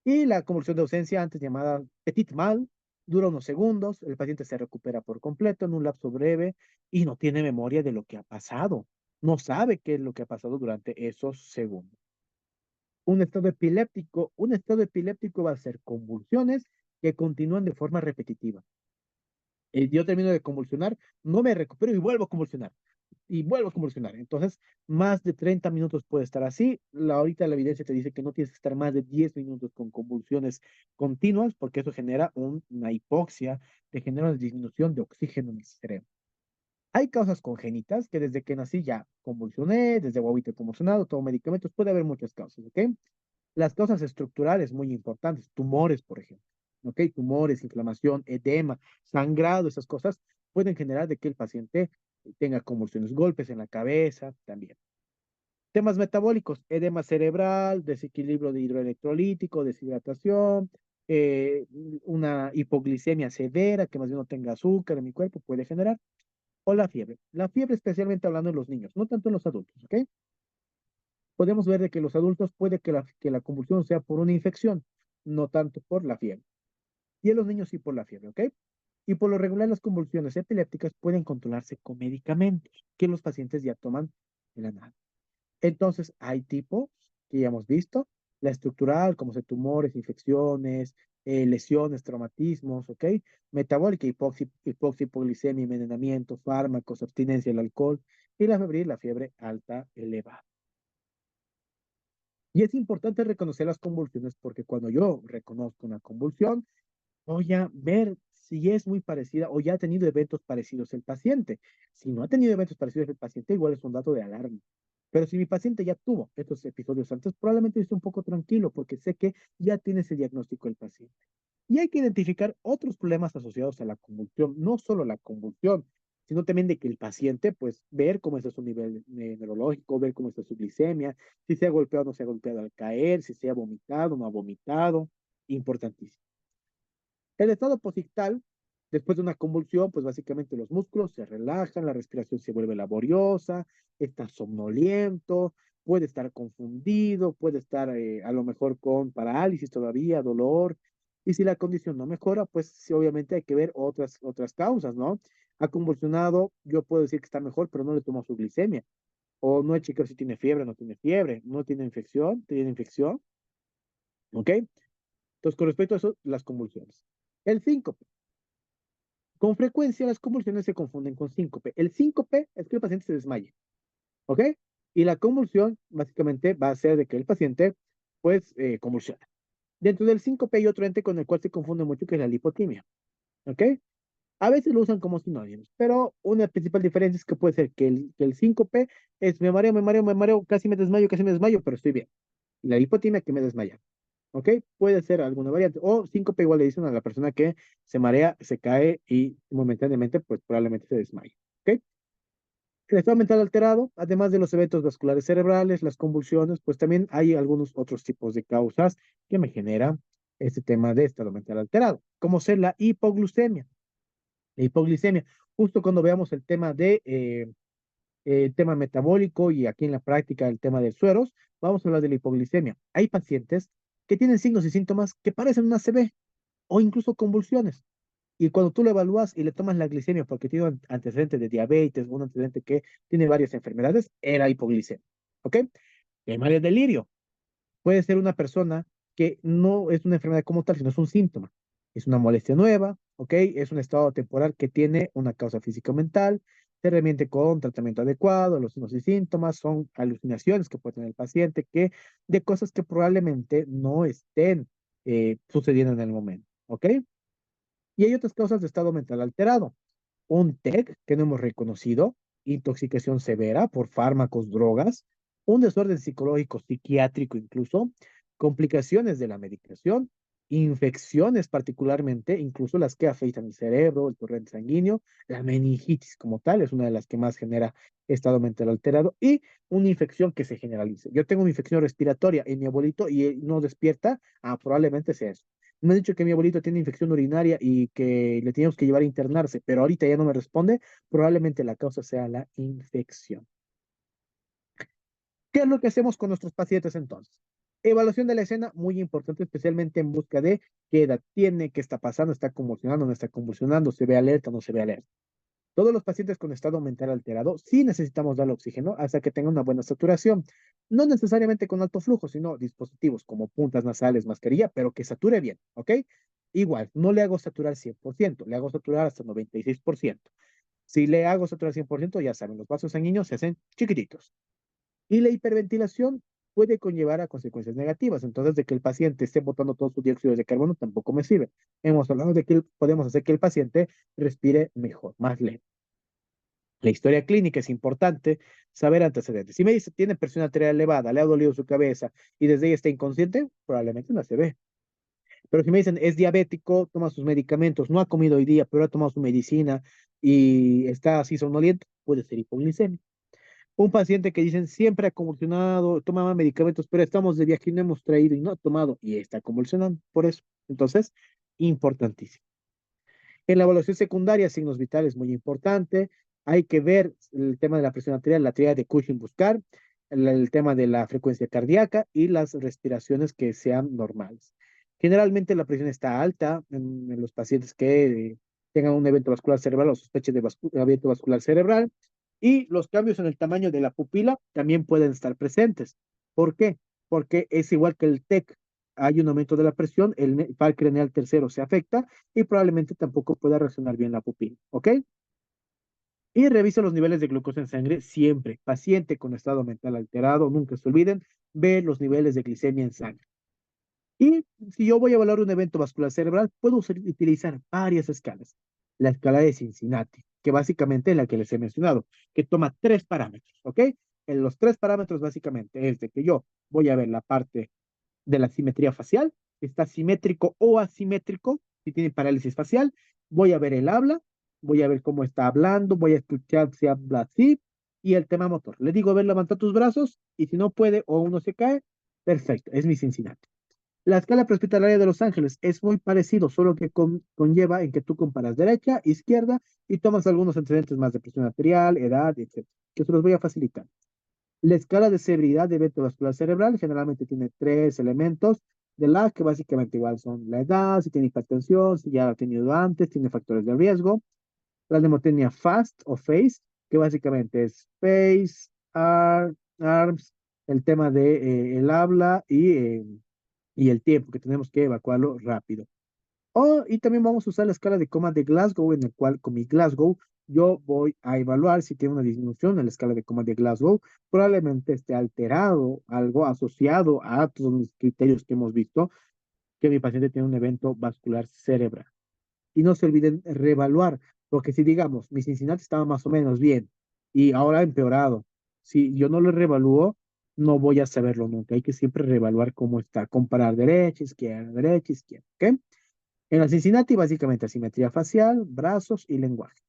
Y la convulsión de ausencia, antes llamada petit mal, dura unos segundos, el paciente se recupera por completo en un lapso breve y no tiene memoria de lo que ha pasado. No sabe qué es lo que ha pasado durante esos segundos. Un estado epiléptico va a ser convulsiones que continúan de forma repetitiva. Yo termino de convulsionar, no me recupero y vuelvo a convulsionar. Y vuelvo a convulsionar. Entonces, más de 30 minutos puede estar así. Ahorita la evidencia te dice que no tienes que estar más de 10 minutos con convulsiones continuas porque eso genera una hipoxia, te genera una disminución de oxígeno en el cerebro. Hay causas congénitas que desde que nací ya convulsioné, desde guaguito he convulsionado, tomo medicamentos, puede haber muchas causas, ¿ok? Las causas estructurales muy importantes, tumores, por ejemplo, ¿ok? Tumores, inflamación, edema, sangrado, esas cosas pueden generar de que el paciente tenga convulsiones, golpes en la cabeza también. Temas metabólicos, edema cerebral, desequilibrio de hidroelectrolítico, deshidratación, una hipoglicemia severa, que más bien no tenga azúcar en mi cuerpo, puede generar, o la fiebre. La fiebre especialmente hablando en los niños, no tanto en los adultos, ¿ok? Podemos ver de que los adultos puede que la convulsión sea por una infección, no tanto por la fiebre. Y en los niños sí por la fiebre, ¿ok? Y por lo regular las convulsiones epilépticas pueden controlarse con medicamentos que los pacientes ya toman de la nada. Entonces, hay tipos que ya hemos visto, la estructural, como se tumores, infecciones, lesiones, traumatismos, ¿ok? Metabólica, hipoxia, hipoglicemia, envenenamiento, fármacos, abstinencia al alcohol, y la febril, la fiebre alta elevada. Y es importante reconocer las convulsiones porque cuando yo reconozco una convulsión, voy a ver si es muy parecida o ya ha tenido eventos parecidos el paciente. Si no ha tenido eventos parecidos el paciente, igual es un dato de alarma. Pero si mi paciente ya tuvo estos episodios antes, probablemente estoy un poco tranquilo porque sé que ya tiene ese diagnóstico el paciente. Y hay que identificar otros problemas asociados a la convulsión, no solo la convulsión, sino también de que el paciente, pues, ver cómo está su nivel neurológico, ver cómo está su glicemia, si se ha golpeado o no se ha golpeado al caer, si se ha vomitado o no ha vomitado, importantísimo. El estado posictal, después de una convulsión, pues básicamente los músculos se relajan, la respiración se vuelve laboriosa, está somnoliento, puede estar confundido, puede estar a lo mejor con parálisis todavía, dolor. Y si la condición no mejora, pues sí, obviamente hay que ver otras causas, ¿no? Ha convulsionado, yo puedo decir que está mejor, pero no le tomo su glicemia. O no he chequeado si tiene fiebre, no tiene fiebre, no tiene infección, ¿ok? Entonces, con respecto a eso, las convulsiones. El síncope. Con frecuencia las convulsiones se confunden con síncope. El síncope es que el paciente se desmaye, ¿ok? Y la convulsión básicamente va a ser de que el paciente, pues, convulsiona. Dentro del síncope hay otro ente con el cual se confunde mucho, que es la lipotimia, ¿ok? A veces lo usan como sinónimos, pero una principal diferencia es que puede ser que el síncope es me mareo, casi me desmayo, pero estoy bien. Y la lipotimia que me desmaya. ¿Ok? Puede ser alguna variante. O síncope igual le dicen a la persona que se marea, se cae y momentáneamente, pues probablemente se desmaye. ¿Ok? El estado mental alterado, además de los eventos vasculares cerebrales, las convulsiones, pues también hay algunos otros tipos de causas que me generan este tema de estado mental alterado, como ser la hipoglucemia. La hipoglicemia, justo cuando veamos el tema metabólico y aquí en la práctica el tema de sueros, vamos a hablar de la hipoglicemia. Hay pacientes que tienen signos y síntomas que parecen una ACV o incluso convulsiones. Y cuando tú lo evalúas y le tomas la glicemia porque tiene un antecedente de diabetes, un antecedente que tiene varias enfermedades, era hipoglicemia. ¿Ok? Tema de delirio. Puede ser una persona que no es una enfermedad como tal, sino es un síntoma. Es una molestia nueva, ¿ok? Es un estado temporal que tiene una causa física o mental, se remiente con tratamiento adecuado, los signos y síntomas son alucinaciones que puede tener el paciente, que de cosas que probablemente no estén sucediendo en el momento, ¿ok? Y hay otras causas de estado mental alterado. Un TEC que no hemos reconocido, intoxicación severa por fármacos, drogas, un desorden psicológico, psiquiátrico incluso, complicaciones de la medicación infecciones particularmente, incluso las que afectan el cerebro, el torrente sanguíneo, la meningitis como tal es una de las que más genera estado mental alterado y una infección que se generalice. Yo tengo una infección respiratoria en mi abuelito y él no despierta, probablemente sea eso. Me han dicho que mi abuelito tiene infección urinaria y que le tenemos que llevar a internarse, pero ahorita ya no me responde, probablemente la causa sea la infección. ¿Qué es lo que hacemos con nuestros pacientes entonces? Evaluación de la escena, muy importante, especialmente en busca de qué edad tiene, qué está pasando, está convulsionando, no está convulsionando, se ve alerta, no se ve alerta. Todos los pacientes con estado mental alterado sí necesitamos darle oxígeno hasta que tengan una buena saturación. No necesariamente con alto flujo, sino dispositivos como puntas nasales, mascarilla, pero que sature bien, ¿ok? Igual, no le hago saturar 100%, le hago saturar hasta 96%. Si le hago saturar 100%, ya saben, los vasos sanguíneos se hacen chiquititos. Y la hiperventilación puede conllevar a consecuencias negativas. Entonces, de que el paciente esté botando todo su dióxido de carbono tampoco me sirve. Hemos hablado de que podemos hacer que el paciente respire mejor, más lento. La historia clínica es importante, saber antecedentes. Si me dice tiene presión arterial elevada, le ha dolido su cabeza y desde ahí está inconsciente, probablemente no se ve. Pero si me dicen es diabético, toma sus medicamentos, no ha comido hoy día, pero ha tomado su medicina y está así somnoliento, puede ser hipoglicemia. Un paciente que dicen siempre ha convulsionado, tomaba medicamentos, pero estamos de viaje y no hemos traído y no ha tomado y está convulsionando por eso. Entonces, importantísimo. En la evaluación secundaria, signos vitales muy importante. Hay que ver el tema de la presión arterial, la tríada de Cushing buscar, el tema de la frecuencia cardíaca y las respiraciones que sean normales. Generalmente la presión está alta en los pacientes que tengan un evento vascular cerebral o sospeche de evento vascular cerebral. Y los cambios en el tamaño de la pupila también pueden estar presentes. ¿Por qué? Porque es igual que el TEC. Hay un aumento de la presión, el par craneal tercero se afecta y probablemente tampoco pueda reaccionar bien la pupila. ¿Ok? Y revisa los niveles de glucosa en sangre siempre. Paciente con estado mental alterado, nunca se olviden, ve los niveles de glicemia en sangre. Y si yo voy a evaluar un evento vascular cerebral, puedo utilizar varias escalas. La escala de Cincinnati, que básicamente es la que les he mencionado, que toma tres parámetros, ¿ok? En los tres parámetros básicamente es de que yo voy a ver la parte de la simetría facial, si está simétrico o asimétrico, si tiene parálisis facial, voy a ver el habla, voy a ver cómo está hablando, voy a escuchar si habla así, y el tema motor. Le digo, a ver, levanta tus brazos, y si no puede o uno se cae, perfecto, es mi Cincinnati. La escala prehospitalaria de Los Ángeles es muy parecido, solo que conlleva en que tú comparas derecha, izquierda y tomas algunos antecedentes más de presión arterial, edad, etc. Que se los voy a facilitar. La escala de severidad de evento vascular cerebral generalmente tiene tres elementos de la que básicamente igual son la edad, si tiene hipertensión, si ya lo ha tenido antes, tiene factores de riesgo. La mnemotecnia FAST o FACE, que básicamente es face, arms, el tema de el habla y el tiempo que tenemos que evacuarlo rápido. Y también vamos a usar la escala de coma de Glasgow, en el cual con mi Glasgow yo voy a evaluar si tiene una disminución en la escala de coma de Glasgow. Probablemente esté alterado, algo asociado a todos los criterios que hemos visto, que mi paciente tiene un evento vascular cerebral. Y no se olviden reevaluar, porque si digamos, mi Cincinnati estaba más o menos bien y ahora ha empeorado, si yo no lo reevalúo, no voy a saberlo nunca. Hay que siempre reevaluar cómo está, comparar derecha, izquierda, ¿ok? En la Cincinnati, básicamente asimetría facial, brazos y lenguaje.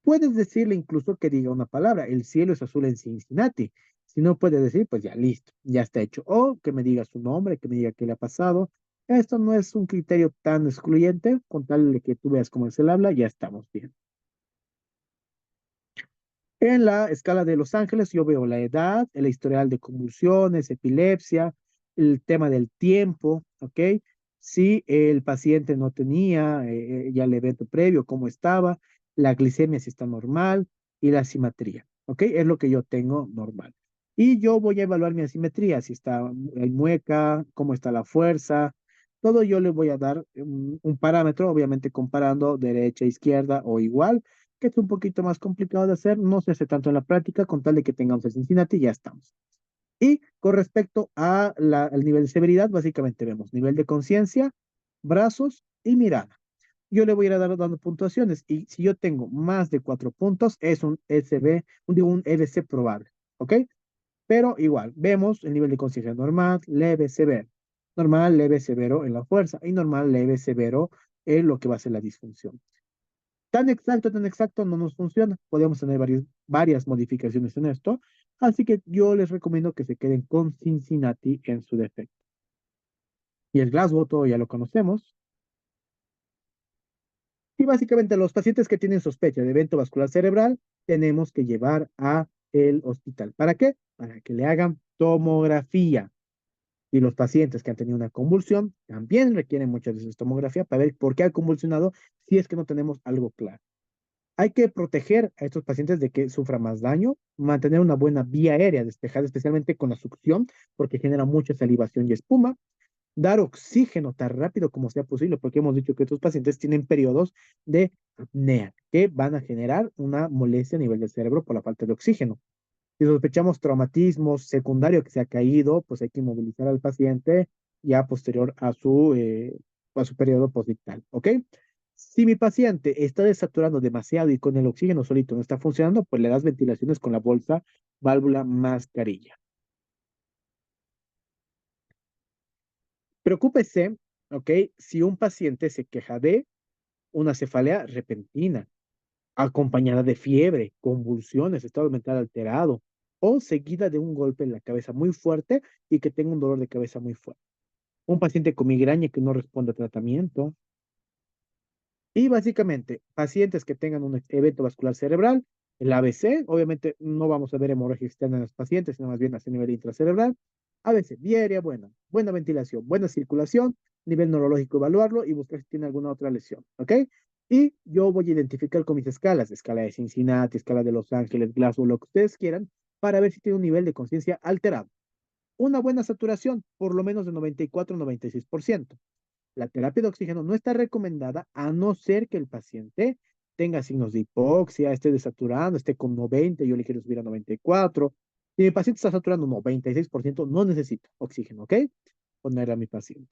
Puedes decirle incluso que diga una palabra, el cielo es azul en Cincinnati. Si no puede decir, pues ya listo, ya está hecho. O que me diga su nombre, que me diga qué le ha pasado. Esto no es un criterio tan excluyente, con tal de que tú veas cómo es el habla, ya estamos bien. En la escala de Los Ángeles, yo veo la edad, el historial de convulsiones, epilepsia, el tema del tiempo, ¿ok? Si el paciente no tenía ya el evento previo, cómo estaba, la glicemia si está normal y la asimetría, ¿ok? Es lo que yo tengo normal. Y yo voy a evaluar mi asimetría, si está hay mueca, cómo está la fuerza, todo yo le voy a dar un parámetro, obviamente comparando derecha, izquierda o igual que es un poquito más complicado de hacer, no se hace tanto en la práctica, con tal de que tengamos el Cincinnati, ya estamos. Y con respecto al nivel de severidad, básicamente vemos nivel de conciencia, brazos y mirada. Yo le voy a ir dando puntuaciones y si yo tengo más de 4 puntos, es un SB, un EBC probable, ¿ok? Pero igual, vemos el nivel de conciencia normal, leve, severo. Normal, leve, severo en la fuerza y normal, leve, severo en lo que va a ser la disfunción. Tan exacto no nos funciona. Podemos tener varias modificaciones en esto. Así que yo les recomiendo que se queden con Cincinnati en su defecto. Y el Glasgow, todo ya lo conocemos. Y básicamente los pacientes que tienen sospecha de evento vascular cerebral, tenemos que llevar a el hospital. ¿Para qué? Para que le hagan tomografía. Y los pacientes que han tenido una convulsión también requieren muchas veces tomografía para ver por qué ha convulsionado si es que no tenemos algo claro. Hay que proteger a estos pacientes de que sufra más daño, mantener una buena vía aérea despejada, especialmente con la succión, porque genera mucha salivación y espuma. Dar oxígeno tan rápido como sea posible, porque hemos dicho que estos pacientes tienen periodos de apnea que van a generar una molestia a nivel del cerebro por la falta de oxígeno. Si sospechamos traumatismo secundario que se ha caído, pues hay que inmovilizar al paciente ya posterior a su periodo postictal, ¿ok? Si mi paciente está desaturando demasiado y con el oxígeno solito no está funcionando, pues le das ventilaciones con la bolsa, válvula, mascarilla. Preocúpese, ¿ok? Si un paciente se queja de una cefalea repentina, acompañada de fiebre, convulsiones, estado mental alterado, o seguida de un golpe en la cabeza muy fuerte y que tenga un dolor de cabeza muy fuerte. Un paciente con migraña que no responde a tratamiento. Y básicamente, pacientes que tengan un evento vascular cerebral, el ABC, obviamente no vamos a ver hemorragia externa en los pacientes, sino más bien a nivel intracerebral. ABC, vía aérea buena, buena ventilación, buena circulación, nivel neurológico evaluarlo y buscar si tiene alguna otra lesión, ¿ok? Y yo voy a identificar con mis escalas, escala de Cincinnati, escala de Los Ángeles, Glasgow, lo que ustedes quieran, para ver si tiene un nivel de conciencia alterado. Una buena saturación, por lo menos de 94-96%. La terapia de oxígeno no está recomendada a no ser que el paciente tenga signos de hipoxia, esté desaturando, esté con 90, yo le quiero subir a 94. Si mi paciente está saturando 96%, no necesito oxígeno, ¿ok? Poner a mi paciente.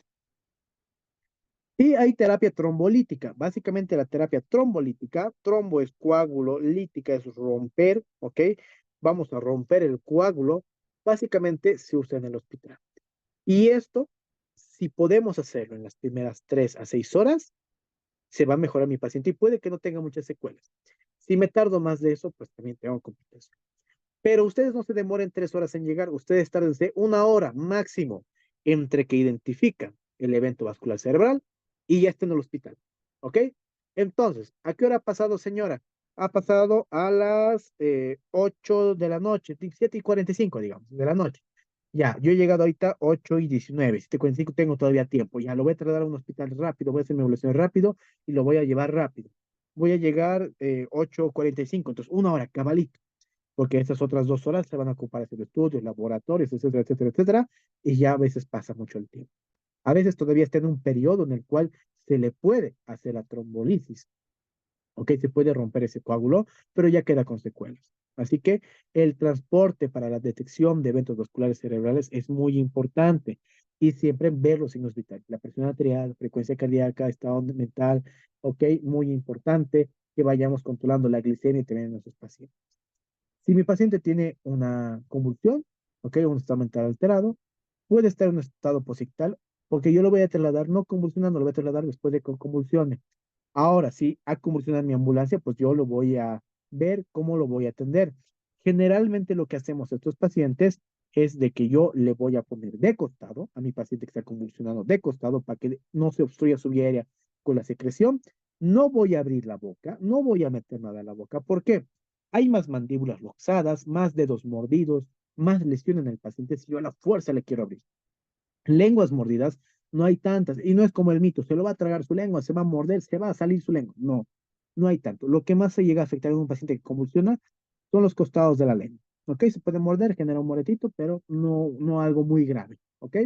Y hay terapia trombolítica. Básicamente la terapia trombolítica, trombo es coágulo, lítica es romper, ¿ok? Vamos a romper el coágulo. Básicamente se usa en el hospital. Y esto, si podemos hacerlo en las primeras 3 a 6 horas, se va a mejorar mi paciente y puede que no tenga muchas secuelas. Si me tardo más de eso, pues también tengo complicaciones. Pero ustedes no se demoren 3 horas en llegar, ustedes tardense 1 hora máximo entre que identifican el evento vascular cerebral y ya estén en el hospital. ¿Ok? Entonces, ¿a qué hora ha pasado, señora? Ha pasado a las 8 de la noche, 7:45, digamos, de la noche. Ya, yo he llegado ahorita 8:19, 7:45, tengo todavía tiempo. Ya lo voy a trasladar a un hospital rápido, voy a hacer mi evaluación rápido y lo voy a llevar rápido. Voy a llegar 8:45, entonces 1 hora, cabalito, porque estas otras 2 horas se van a ocupar hacer estudios, laboratorios, etcétera, etcétera, etcétera, y ya a veces pasa mucho el tiempo. A veces todavía está en un periodo en el cual se le puede hacer la trombolisis, ¿ok? Se puede romper ese coágulo, pero ya queda con secuelas. Así que el transporte para la detección de eventos vasculares cerebrales es muy importante y siempre ver los signos vitales, la presión arterial, frecuencia cardíaca, estado mental, ¿ok? Muy importante que vayamos controlando la glicemia también en nuestros pacientes. Si mi paciente tiene una convulsión, ¿ok? Un estado mental alterado, puede estar en un estado posictal, porque yo lo voy a trasladar no convulsionando, lo voy a trasladar después de que convulsione. Ahora, si ha convulsionado mi ambulancia, pues yo lo voy a ver cómo lo voy a atender. Generalmente lo que hacemos a estos pacientes es de que yo le voy a poner de costado a mi paciente que está convulsionado de costado para que no se obstruya su vía aérea con la secreción. No voy a abrir la boca, no voy a meter nada en la boca. ¿Por qué? Hay más mandíbulas luxadas, más dedos mordidos, más lesión en el paciente si yo a la fuerza le quiero abrir. Lenguas mordidas no hay tantas, y no es como el mito, se lo va a tragar su lengua, se va a morder, se va a salir su lengua. No, no hay tanto. Lo que más se llega a afectar en un paciente que convulsiona son los costados de la lengua. ¿Ok? Se puede morder, genera un moretito, pero no algo muy grave. ¿Ok?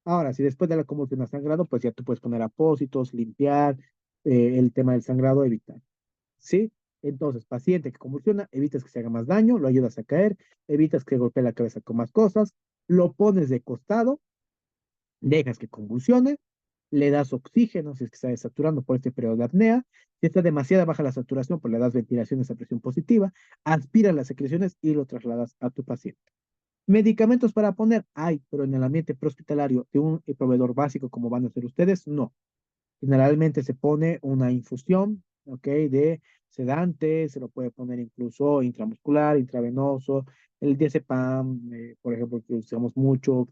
Ahora, si después de la convulsión ha sangrado, pues ya tú puedes poner apósitos, limpiar, el tema del sangrado, evitar. ¿Sí? Entonces, paciente que convulsiona, evitas que se haga más daño, lo ayudas a caer, evitas que golpee la cabeza con más cosas, lo pones de costado, dejas que convulsione, le das oxígeno si es que está desaturando por este periodo de apnea, si está demasiado baja la saturación, pues le das ventilación a presión positiva, aspiras las secreciones y lo trasladas a tu paciente. Medicamentos para poner, hay, pero en el ambiente prehospitalario de un proveedor básico como van a ser ustedes, no. Generalmente se pone una infusión, ¿ok? De sedante, se lo puede poner incluso intramuscular, intravenoso, el diazepam, por ejemplo, que usamos mucho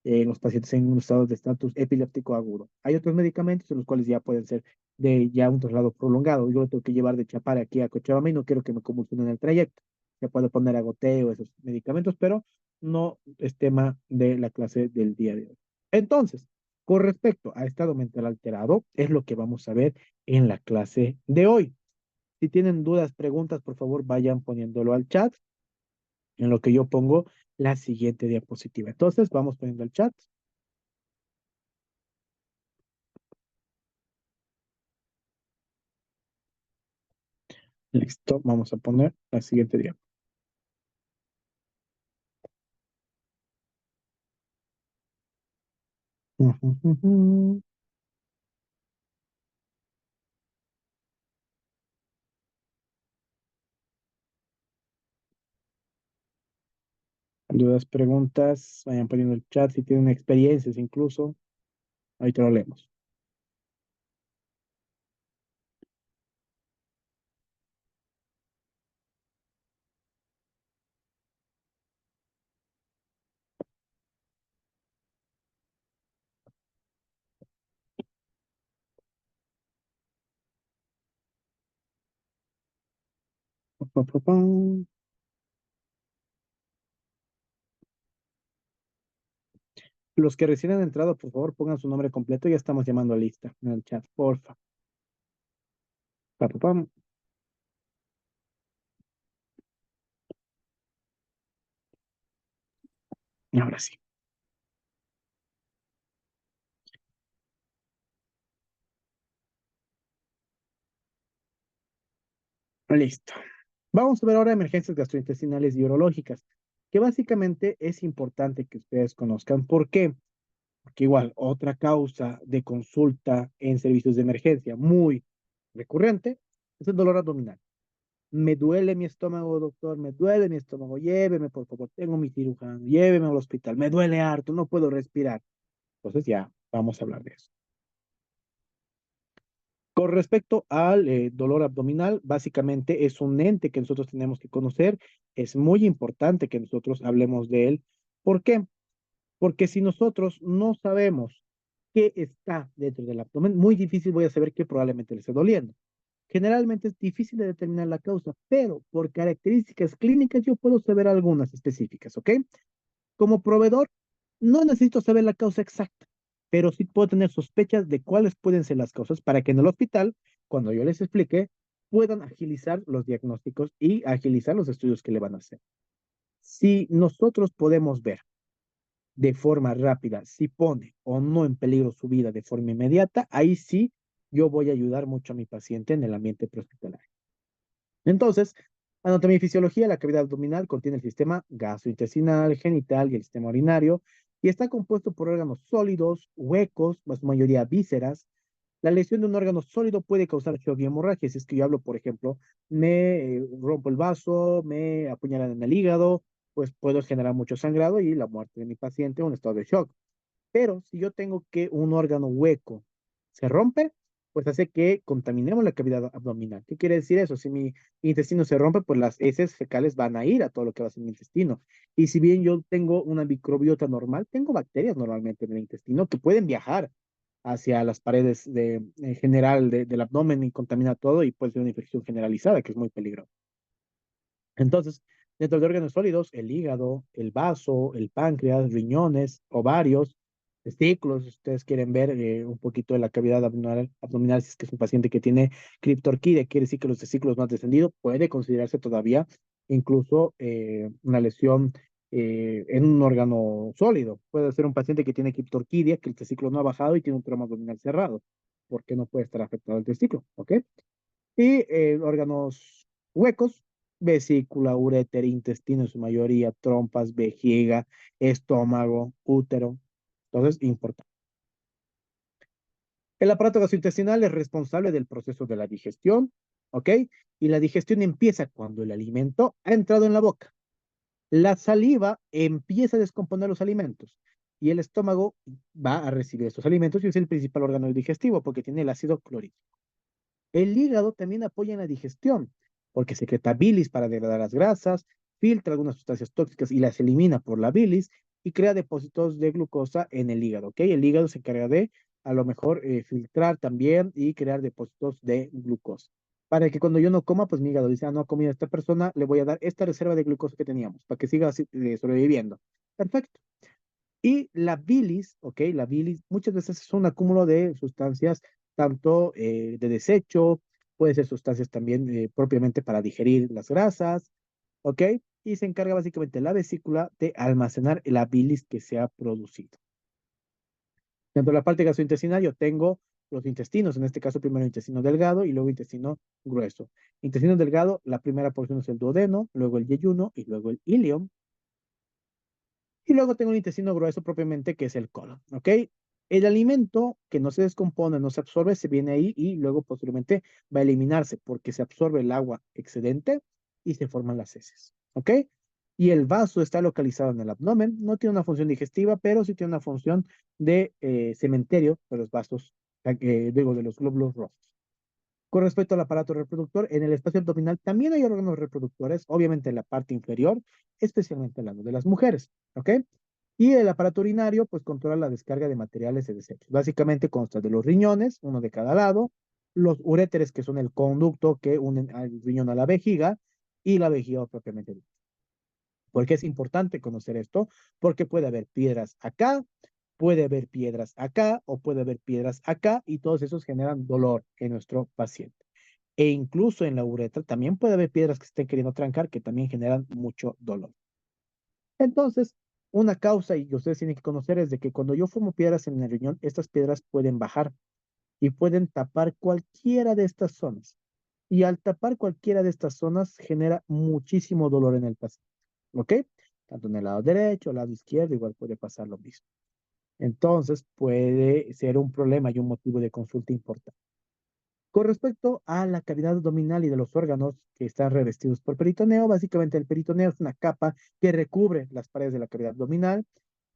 en los pacientes en un estado de estatus epiléptico agudo. Hay otros medicamentos en los cuales ya pueden ser de ya un traslado prolongado. Yo lo tengo que llevar de Chapare aquí a Cochabamba y no quiero que me convulsionen el trayecto. Se puede poner a goteo esos medicamentos, pero no es tema de la clase del día de hoy. Entonces, con respecto a estado mental alterado, es lo que vamos a ver en la clase de hoy. Si tienen dudas, preguntas, por favor, vayan poniéndolo al chat, en lo que yo pongo la siguiente diapositiva. Entonces, vamos poniendo el chat. Listo, vamos a poner la siguiente diapositiva. Dudas, preguntas, vayan poniendo el chat si tienen experiencias incluso. Ahí te lo leemos. Pa, pa, pam. Los que recién han entrado, por favor, pongan su nombre completo. Ya estamos llamando a lista en el chat, porfa. Pa, pa, pam. Ahora sí. Listo. Vamos a ver ahora emergencias gastrointestinales y urológicas, que básicamente es importante que ustedes conozcan. ¿Por qué? Porque igual, otra causa de consulta en servicios de emergencia muy recurrente es el dolor abdominal. Me duele mi estómago, doctor, me duele mi estómago, lléveme, por favor, tengo mi cirujano, lléveme al hospital, me duele harto, no puedo respirar. Entonces ya, vamos a hablar de eso. Con respecto al dolor abdominal, básicamente es un ente que nosotros tenemos que conocer. Es muy importante que nosotros hablemos de él. ¿Por qué? Porque si nosotros no sabemos qué está dentro del abdomen, muy difícil voy a saber qué probablemente le esté doliendo. Generalmente es difícil de determinar la causa, pero por características clínicas yo puedo saber algunas específicas, ¿ok? Como proveedor, no necesito saber la causa exacta, pero sí puedo tener sospechas de cuáles pueden ser las causas para que en el hospital, cuando yo les explique, puedan agilizar los diagnósticos y agilizar los estudios que le van a hacer. Si nosotros podemos ver de forma rápida si pone o no en peligro su vida de forma inmediata, ahí sí yo voy a ayudar mucho a mi paciente en el ambiente prehospitalario. Entonces, anatomía y fisiología, la cavidad abdominal contiene el sistema gastrointestinal, genital y el sistema urinario, y está compuesto por órganos sólidos, huecos, en su mayoría vísceras. La lesión de un órgano sólido puede causar shock y hemorragia. Si es que yo hablo, por ejemplo, me rompo el vaso, me apuñalan en el hígado, pues puedo generar mucho sangrado y la muerte de mi paciente, un estado de shock. Pero si yo tengo que un órgano hueco se rompe, pues hace que contaminemos la cavidad abdominal. ¿Qué quiere decir eso? Si mi intestino se rompe, pues las heces fecales van a ir a todo lo que va a ser mi intestino. Y si bien yo tengo una microbiota normal, tengo bacterias normalmente en el intestino que pueden viajar hacia las paredes en general del abdomen y contaminar todo y puede ser una infección generalizada que es muy peligrosa. Entonces, dentro de órganos sólidos, el hígado, el vaso, el páncreas, riñones, ovarios, testículos, si ustedes quieren ver un poquito de la cavidad abdominal, si es que es un paciente que tiene criptorquidia, quiere decir que los testículos no han descendido, puede considerarse todavía incluso una lesión en un órgano sólido. Puede ser un paciente que tiene criptorquidia, que el testículo no ha bajado y tiene un trauma abdominal cerrado, porque no puede estar afectado el testículo, ¿ok? Y órganos huecos, vesícula, uréter, intestino en su mayoría, trompas, vejiga, estómago, útero. Entonces, importante. El aparato gastrointestinal es responsable del proceso de la digestión, ¿ok? Y la digestión empieza cuando el alimento ha entrado en la boca. La saliva empieza a descomponer los alimentos y el estómago va a recibir estos alimentos y es el principal órgano digestivo porque tiene el ácido clorhídrico. El hígado también apoya en la digestión porque secreta bilis para degradar las grasas, filtra algunas sustancias tóxicas y las elimina por la bilis y crea depósitos de glucosa en el hígado, ¿ok? El hígado se encarga de a lo mejor filtrar también y crear depósitos de glucosa. Para que cuando yo no coma, pues mi hígado dice, ah, no ha comido esta persona, le voy a dar esta reserva de glucosa que teníamos para que siga sobreviviendo. Perfecto. Y la bilis, ¿ok? La bilis muchas veces es un acúmulo de sustancias, tanto de desecho, puede ser sustancias también propiamente para digerir las grasas, ¿ok? Y se encarga básicamente la vesícula de almacenar la bilis que se ha producido. Dentro de la parte gastrointestinal yo tengo los intestinos, en este caso primero intestino delgado y luego intestino grueso. Intestino delgado, la primera porción es el duodeno, luego el yeyuno y luego el ilion. Y luego tengo el intestino grueso propiamente, que es el colon, ¿ok? El alimento que no se descompone, no se absorbe, se viene ahí y luego posteriormente va a eliminarse porque se absorbe el agua excedente y se forman las heces, ¿ok? Y el vaso está localizado en el abdomen, no tiene una función digestiva, pero sí tiene una función de cementerio de los vasos, digo, de los glóbulos rojos. Con respecto al aparato reproductor, en el espacio abdominal también hay órganos reproductores, obviamente en la parte inferior, especialmente hablando de las mujeres, ¿ok? Y el aparato urinario, pues controla la descarga de materiales de desechos. Básicamente consta de los riñones, uno de cada lado, los uréteres, que son el conducto que unen al riñón a la vejiga, y la vejiga propiamente dicha. ¿Por qué es importante conocer esto? Porque puede haber piedras acá, puede haber piedras acá o puede haber piedras acá y todos esos generan dolor en nuestro paciente. E incluso en la uretra también puede haber piedras que estén queriendo trancar que también generan mucho dolor. Entonces, una causa y que ustedes tienen que conocer es de que cuando yo formo piedras en el riñón, estas piedras pueden bajar y pueden tapar cualquiera de estas zonas. Y al tapar cualquiera de estas zonas genera muchísimo dolor en el paciente. ¿Ok? Tanto en el lado derecho, el lado izquierdo, igual puede pasar lo mismo. Entonces puede ser un problema y un motivo de consulta importante. Con respecto a la cavidad abdominal y de los órganos que están revestidos por peritoneo, básicamente el peritoneo es una capa que recubre las paredes de la cavidad abdominal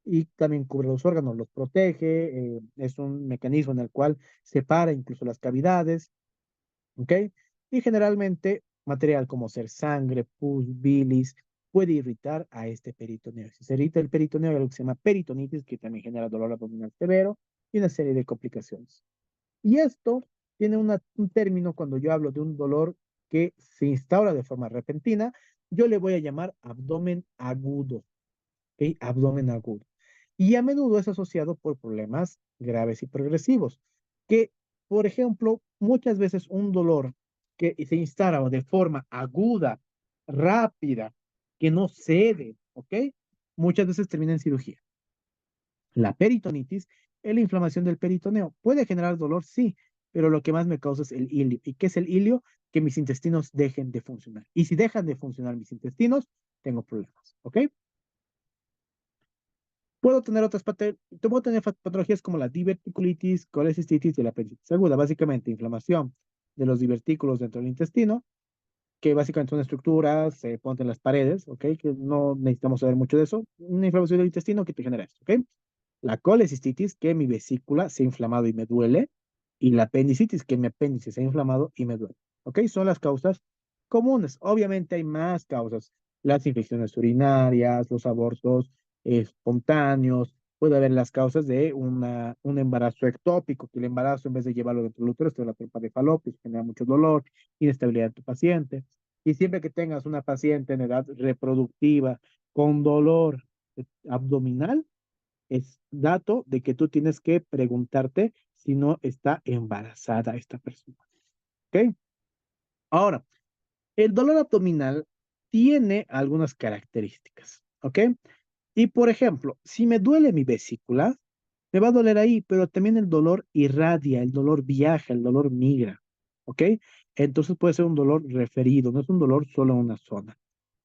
y también cubre los órganos, los protege, es un mecanismo en el cual separa incluso las cavidades, ¿ok? Y generalmente material como ser sangre, pus, bilis, puede irritar a este peritoneo. Si se irrita el peritoneo, hay algo que se llama peritonitis, que también genera dolor abdominal severo y una serie de complicaciones. Y esto tiene un término cuando yo hablo de un dolor que se instaura de forma repentina, yo le voy a llamar abdomen agudo, ¿ok? Abdomen agudo. Y a menudo es asociado por problemas graves y progresivos, que, por ejemplo, muchas veces un dolor que se instala de forma aguda, rápida, que no cede, ¿ok? Muchas veces termina en cirugía. La peritonitis es la inflamación del peritoneo. ¿Puede generar dolor? Sí, pero lo que más me causa es el ilio. ¿Y qué es el ilio? Que mis intestinos dejen de funcionar. Y si dejan de funcionar mis intestinos, tengo problemas, ¿ok? Puedo tener puedo tener patologías como la diverticulitis, colecistitis y la apendicitis aguda, básicamente inflamación de los divertículos dentro del intestino, que básicamente son estructuras, se ponen en las paredes, ¿ok? Que no necesitamos saber mucho de eso. Una inflamación del intestino que te genera esto, ¿ok? La colecistitis, que mi vesícula se ha inflamado y me duele, y la apendicitis, que mi apéndice se ha inflamado y me duele. ¿Ok? Son las causas comunes. Obviamente hay más causas, las infecciones urinarias, los abortos espontáneos, puede haber las causas de un embarazo ectópico, que el embarazo en vez de llevarlo dentro del útero, está en la trompa de falopio, genera mucho dolor, inestabilidad en tu paciente. Y siempre que tengas una paciente en edad reproductiva con dolor abdominal, es dato de que tú tienes que preguntarte si no está embarazada esta persona. ¿Ok? Ahora, el dolor abdominal tiene algunas características. ¿Ok? Y por ejemplo, si me duele mi vesícula, me va a doler ahí, pero también el dolor irradia, el dolor viaja, el dolor migra. ¿Ok? Entonces puede ser un dolor referido, no es un dolor solo en una zona.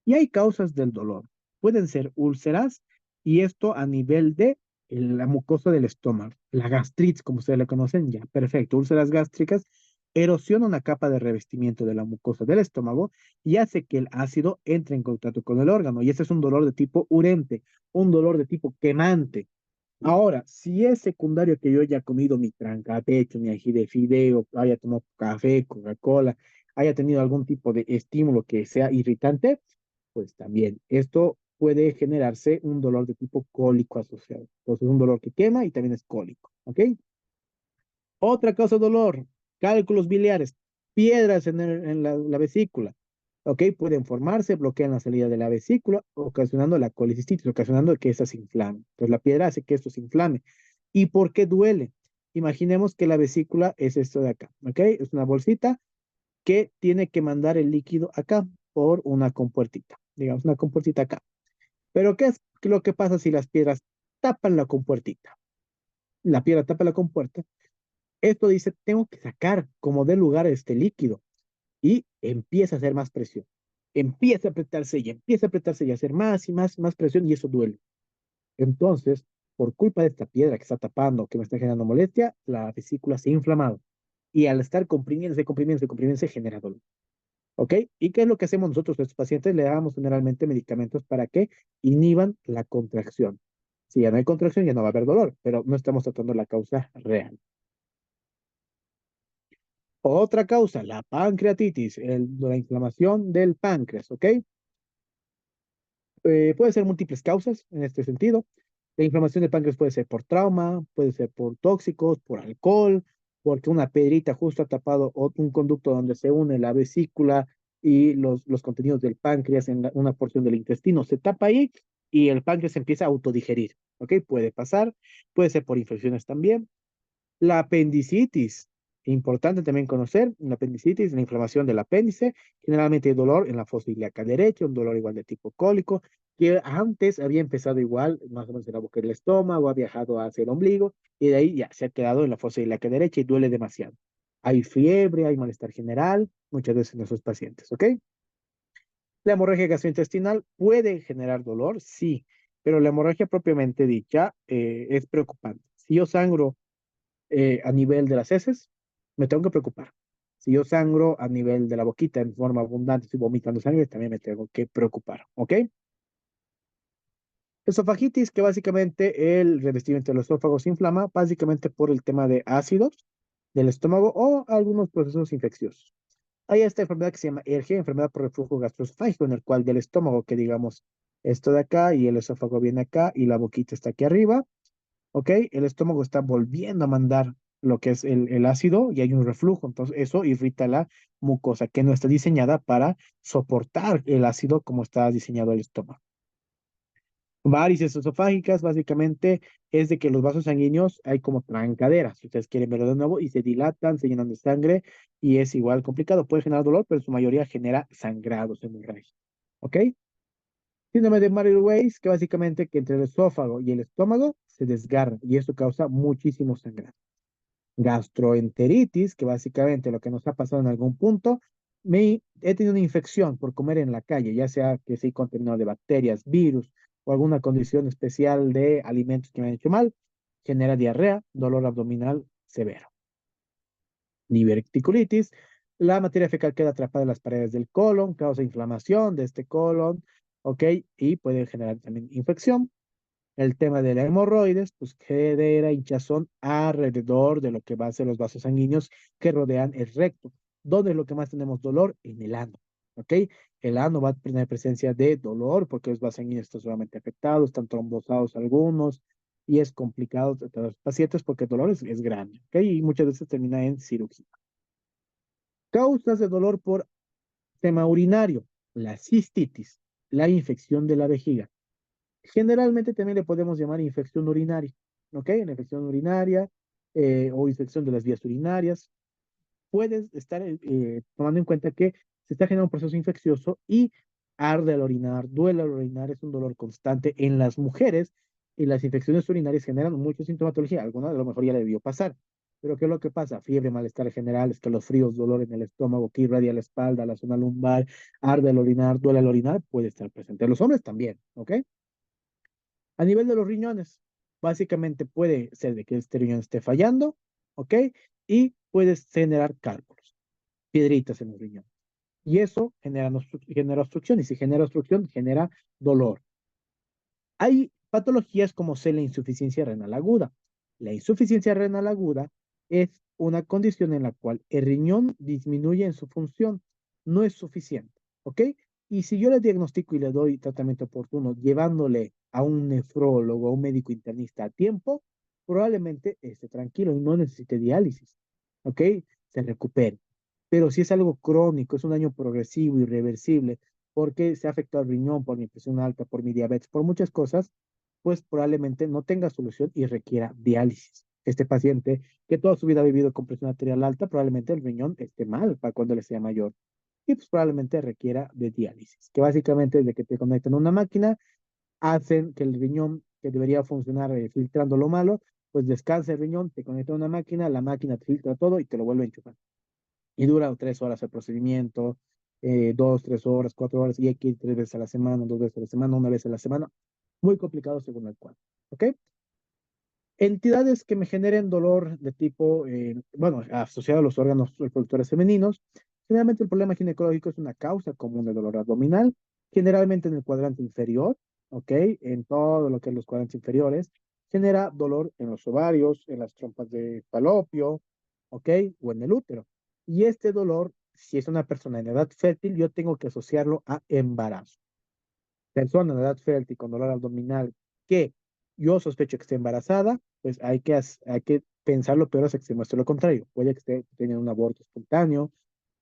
Y hay causas del dolor. Pueden ser úlceras y esto a nivel de la mucosa del estómago. La gastritis, como ustedes la conocen, ya, perfecto. Úlceras gástricas erosiona una capa de revestimiento de la mucosa del estómago y hace que el ácido entre en contacto con el órgano. Y ese es un dolor de tipo urente, un dolor de tipo quemante. Ahora, si es secundario que yo haya comido mi trancapecho, mi ají de fideo, haya tomado café, Coca-Cola, haya tenido algún tipo de estímulo que sea irritante, pues también esto puede generarse un dolor de tipo cólico asociado. Entonces, un dolor que quema y también es cólico, ¿ok? Otra causa de dolor, cálculos biliares, piedras en la vesícula, ¿ok? Pueden formarse, bloquean la salida de la vesícula, ocasionando la colicistitis, ocasionando que esta se inflame. Entonces, la piedra hace que esto se inflame. ¿Y por qué duele? Imaginemos que la vesícula es esto de acá, ¿ok? Es una bolsita que tiene que mandar el líquido acá por una compuertita, digamos, una compuertita acá. Pero ¿qué es lo que pasa si las piedras tapan la compuertita? La piedra tapa la compuerta. Esto dice, tengo que sacar como de lugar este líquido y empieza a hacer más presión. Empieza a apretarse y a hacer más y más, más presión y eso duele. Entonces, por culpa de esta piedra que está tapando, que me está generando molestia, la vesícula se ha inflamado y al estar comprimiéndose, genera dolor. ¿Ok? ¿Y qué es lo que hacemos nosotros a estos pacientes? Le damos generalmente medicamentos para que inhiban la contracción. Si ya no hay contracción, ya no va a haber dolor, pero no estamos tratando la causa real. Otra causa, la pancreatitis, la inflamación del páncreas, ¿ok? Puede ser múltiples causas en este sentido. La inflamación del páncreas puede ser por trauma, puede ser por tóxicos, por alcohol, porque una piedrita justo ha tapado un conducto donde se une la vesícula y los contenidos del páncreas en una porción del intestino. Se tapa ahí y el páncreas empieza a autodigerir, ¿ok? Puede pasar, puede ser por infecciones también. La apendicitis, importante también conocer, la apendicitis, la inflamación del apéndice, generalmente hay dolor en la fosa ilíaca derecha, un dolor igual de tipo cólico, que antes había empezado igual, más o menos en la boca del estómago, ha viajado hacia el ombligo, y de ahí ya se ha quedado en la fosa ilíaca derecha y duele demasiado. Hay fiebre, hay malestar general, muchas veces en esos pacientes, ¿ok? La hemorragia gastrointestinal puede generar dolor, sí, pero la hemorragia propiamente dicha es preocupante. Si yo sangro a nivel de las heces, me tengo que preocupar. Si yo sangro a nivel de la boquita en forma abundante, estoy vomitando sangre, también me tengo que preocupar, ¿ok? Esofagitis, que básicamente el revestimiento del esófago se inflama, básicamente por el tema de ácidos del estómago o algunos procesos infecciosos. Hay esta enfermedad que se llama ERGE, enfermedad por reflujo gastroesofágico, en el cual del estómago, que digamos, esto de acá y el esófago viene acá y la boquita está aquí arriba, ¿ok? El estómago está volviendo a mandar lo que es el ácido y hay un reflujo, entonces eso irrita la mucosa que no está diseñada para soportar el ácido como está diseñado el estómago. Varices esofágicas básicamente es de que los vasos sanguíneos hay como trancaderas, si ustedes quieren verlo de nuevo, y se dilatan, se llenan de sangre y es igual complicado, puede generar dolor, pero en su mayoría genera sangrados, hemorragia, ¿ok? Síndrome de Marie-Weiss, que básicamente que entre el esófago y el estómago se desgarra y eso causa muchísimo sangrado. Gastroenteritis, que básicamente lo que nos ha pasado en algún punto, he tenido una infección por comer en la calle, ya sea que sea contaminado de bacterias, virus o alguna condición especial de alimentos que me han hecho mal, genera diarrea, dolor abdominal severo. Diverticulitis, la materia fecal queda atrapada en las paredes del colon, causa inflamación de este colon, ¿ok? Y puede generar también infección. El tema de la hemorroides, pues genera hinchazón alrededor de lo que va a ser los vasos sanguíneos que rodean el recto. ¿Dónde es lo que más tenemos dolor? En el ano, ¿ok? El ano va a tener presencia de dolor porque los vasos sanguíneos están solamente afectados, están trombosados algunos, y es complicado tratar a los pacientes porque el dolor es grande, ¿ok? Y muchas veces termina en cirugía. Causas de dolor por tema urinario, la cistitis, la infección de la vejiga. Generalmente también le podemos llamar infección urinaria, ¿ok? La infección urinaria o infección de las vías urinarias. Puedes estar tomando en cuenta que se está generando un proceso infeccioso y arde al orinar, duele al orinar, es un dolor constante en las mujeres y las infecciones urinarias generan mucha sintomatología. Alguna a lo mejor ya le debió pasar. Pero ¿qué es lo que pasa? Fiebre, malestar general, escalofríos, dolor en el estómago que irradia la espalda, la zona lumbar, arde al orinar, duele al orinar, puede estar presente. En los hombres también, ¿ok? A nivel de los riñones, básicamente puede ser de que este riñón esté fallando, ¿ok? Y puedes generar cálculos. piedritas en el riñón. Y eso genera obstrucción, y si genera obstrucción, genera dolor. Hay patologías como ser la insuficiencia renal aguda. La insuficiencia renal aguda es una condición en la cual el riñón disminuye en su función, no es suficiente, ¿ok? Y si yo le diagnostico y le doy tratamiento oportuno, llevándole a un nefrólogo, a un médico internista a tiempo, probablemente esté tranquilo y no necesite diálisis, ¿ok? Se recupere. Pero si es algo crónico, es un daño progresivo, irreversible, porque se ha afectado al riñón por mi presión alta, por mi diabetes, por muchas cosas, pues probablemente no tenga solución y requiera diálisis. Este paciente que toda su vida ha vivido con presión arterial alta, probablemente el riñón esté mal para cuando le sea mayor y pues probablemente requiera de diálisis, que básicamente es de que te conectan a una máquina, hacen que el riñón que debería funcionar filtrando lo malo, pues descansa el riñón, te conecta a una máquina, la máquina te filtra todo y te lo vuelve a enchufar. Y dura 3 horas el procedimiento, 2, 3 horas, 4 horas, y hay que ir 3 veces a la semana, 2 veces a la semana, una vez a la semana. Muy complicado según el cual. ¿Ok? Entidades que me generen dolor de tipo, bueno, asociado a los órganos reproductores femeninos. Generalmente el problema ginecológico es una causa común de dolor abdominal, generalmente en el cuadrante inferior, ¿ok? En todo lo que es los cuadrantes inferiores. Genera dolor en los ovarios, en las trompas de falopio, ¿ok? O en el útero. Y este dolor, si es una persona en edad fértil, yo tengo que asociarlo a embarazo. Persona en edad fértil con dolor abdominal que yo sospecho que esté embarazada, pues hay que pensar lo peor hasta que se muestre lo contrario. Puede que esté teniendo un aborto espontáneo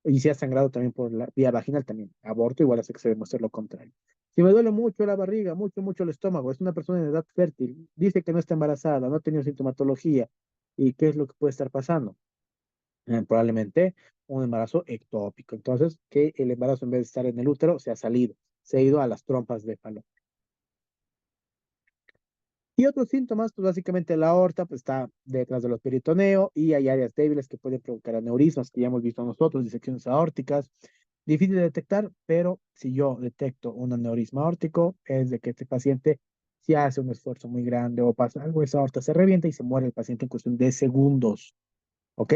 y si ha sangrado también por la vía vaginal también. Aborto igual hace que se demuestre lo contrario. Si me duele mucho la barriga, mucho el estómago, es una persona en edad fértil, dice que no está embarazada, no ha tenido sintomatología, ¿y qué es lo que puede estar pasando? Probablemente un embarazo ectópico. Entonces, que el embarazo en vez de estar en el útero se ha salido, se ha ido a las trompas de falopio. Y otros síntomas, pues básicamente la aorta pues, está detrás de los peritoneo y hay áreas débiles que pueden provocar aneurismas que ya hemos visto nosotros, disecciones aórticas. Difícil de detectar, pero si yo detecto un aneurisma aórtico, es de que este paciente si hace un esfuerzo muy grande o pasa algo, esa aorta se revienta y se muere el paciente en cuestión de segundos. ¿Ok?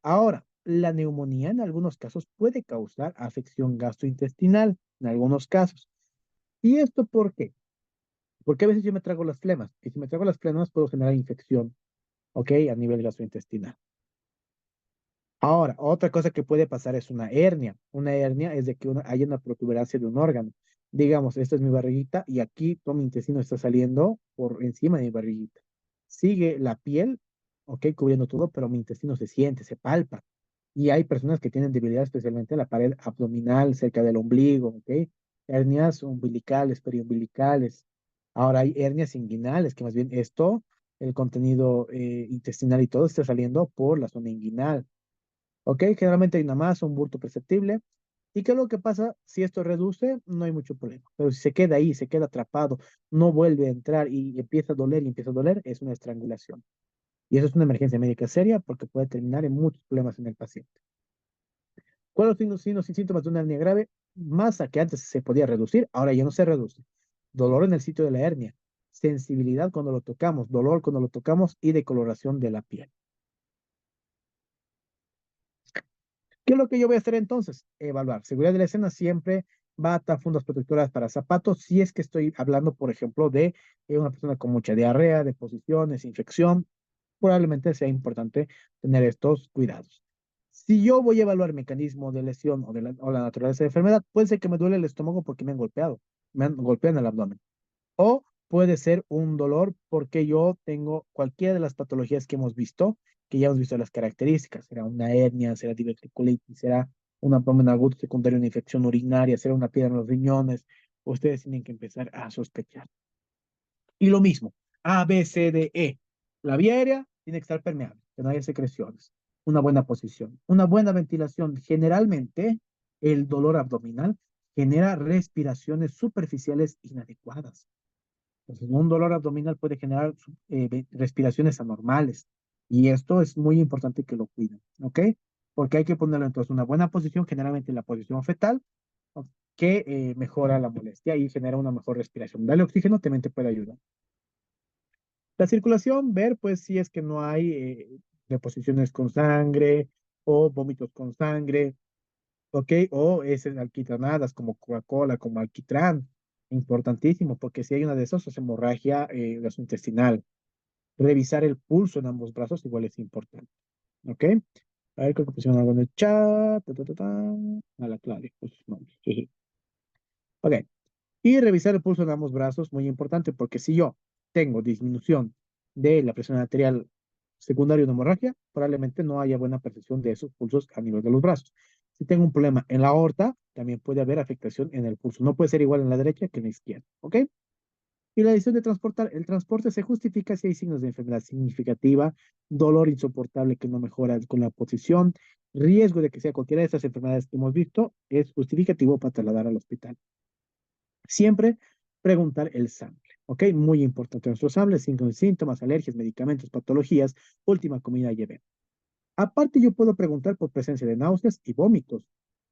Ahora, la neumonía en algunos casos puede causar afección gastrointestinal, en algunos casos. ¿Y esto por qué? Porque a veces yo me trago las flemas, y si me trago las flemas puedo generar infección, ¿ok? A nivel gastrointestinal. Ahora, otra cosa que puede pasar es una hernia. Una hernia es de que haya una protuberancia de un órgano. Digamos, esta es mi barriguita y aquí todo mi intestino está saliendo por encima de mi barriguita. Sigue la piel, ¿ok? Cubriendo todo, pero mi intestino se siente, se palpa. Y hay personas que tienen debilidad especialmente en la pared abdominal, cerca del ombligo, ¿ok? Hernias umbilicales, periumbilicales. Ahora hay hernias inguinales, que más bien esto, el contenido intestinal y todo está saliendo por la zona inguinal. ¿Ok? Generalmente hay una masa, un bulto perceptible. ¿Y qué es lo que pasa? Si esto reduce, no hay mucho problema. Pero si se queda ahí, se queda atrapado, no vuelve a entrar y empieza a doler y empieza a doler, es una estrangulación. Y eso es una emergencia médica seria porque puede terminar en muchos problemas en el paciente. ¿Cuáles son los signos y síntomas de una hernia grave? Masa que antes se podía reducir, ahora ya no se reduce. Dolor en el sitio de la hernia, sensibilidad cuando lo tocamos, dolor cuando lo tocamos y decoloración de la piel. ¿Qué es lo que yo voy a hacer entonces? Evaluar. Seguridad de la escena siempre, bata, fundas protectoras para zapatos. Si es que estoy hablando, por ejemplo, de una persona con mucha diarrea, deposiciones, infección, probablemente sea importante tener estos cuidados. Si yo voy a evaluar mecanismo de lesión o la naturaleza de enfermedad, puede ser que me duele el estómago porque me han golpeado, me han golpeado en el abdomen. O puede ser un dolor porque yo tengo cualquiera de las patologías que hemos visto, que ya hemos visto las características. Será una hernia, será diverticulitis, será un abdomen agudo secundario, una infección urinaria, será una piedra en los riñones. Ustedes tienen que empezar a sospechar. Y lo mismo, A, B, C, D, E. La vía aérea tiene que estar permeable, que no haya secreciones. Una buena posición, una buena ventilación. Generalmente, el dolor abdominal genera respiraciones superficiales inadecuadas. Entonces, un dolor abdominal puede generar respiraciones anormales y esto es muy importante que lo cuiden, ¿ok? Porque hay que ponerlo entonces en una buena posición, generalmente en la posición fetal, ¿no? Que mejora la molestia y genera una mejor respiración. Darle oxígeno también te puede ayudar. La circulación, ver pues si es que no hay deposiciones con sangre o vómitos con sangre. ¿ok? O esas alquitranadas como Coca-Cola, como alquitrán, importantísimo, porque si hay una de esas es hemorragia gastrointestinal. Revisar el pulso en ambos brazos igual es importante, ¿ok? A ver, creo que pusieron algo en el chat. A la Claudia, pues no. Jeje. Ok. Y revisar el pulso en ambos brazos, muy importante, porque si yo tengo disminución de la presión arterial secundaria de hemorragia, probablemente no haya buena percepción de esos pulsos a nivel de los brazos. Si tengo un problema en la aorta, también puede haber afectación en el pulso. No puede ser igual en la derecha que en la izquierda, ¿ok? Y la decisión de transportar, el transporte se justifica si hay signos de enfermedad significativa, dolor insoportable que no mejora con la posición, riesgo de que sea cualquiera de estas enfermedades que hemos visto, es justificativo para trasladar al hospital. Siempre preguntar el sample, ¿ok? Muy importante nuestro sample, síntomas, alergias, medicamentos, patologías, última comida y evento. Aparte, yo puedo preguntar por presencia de náuseas y vómitos,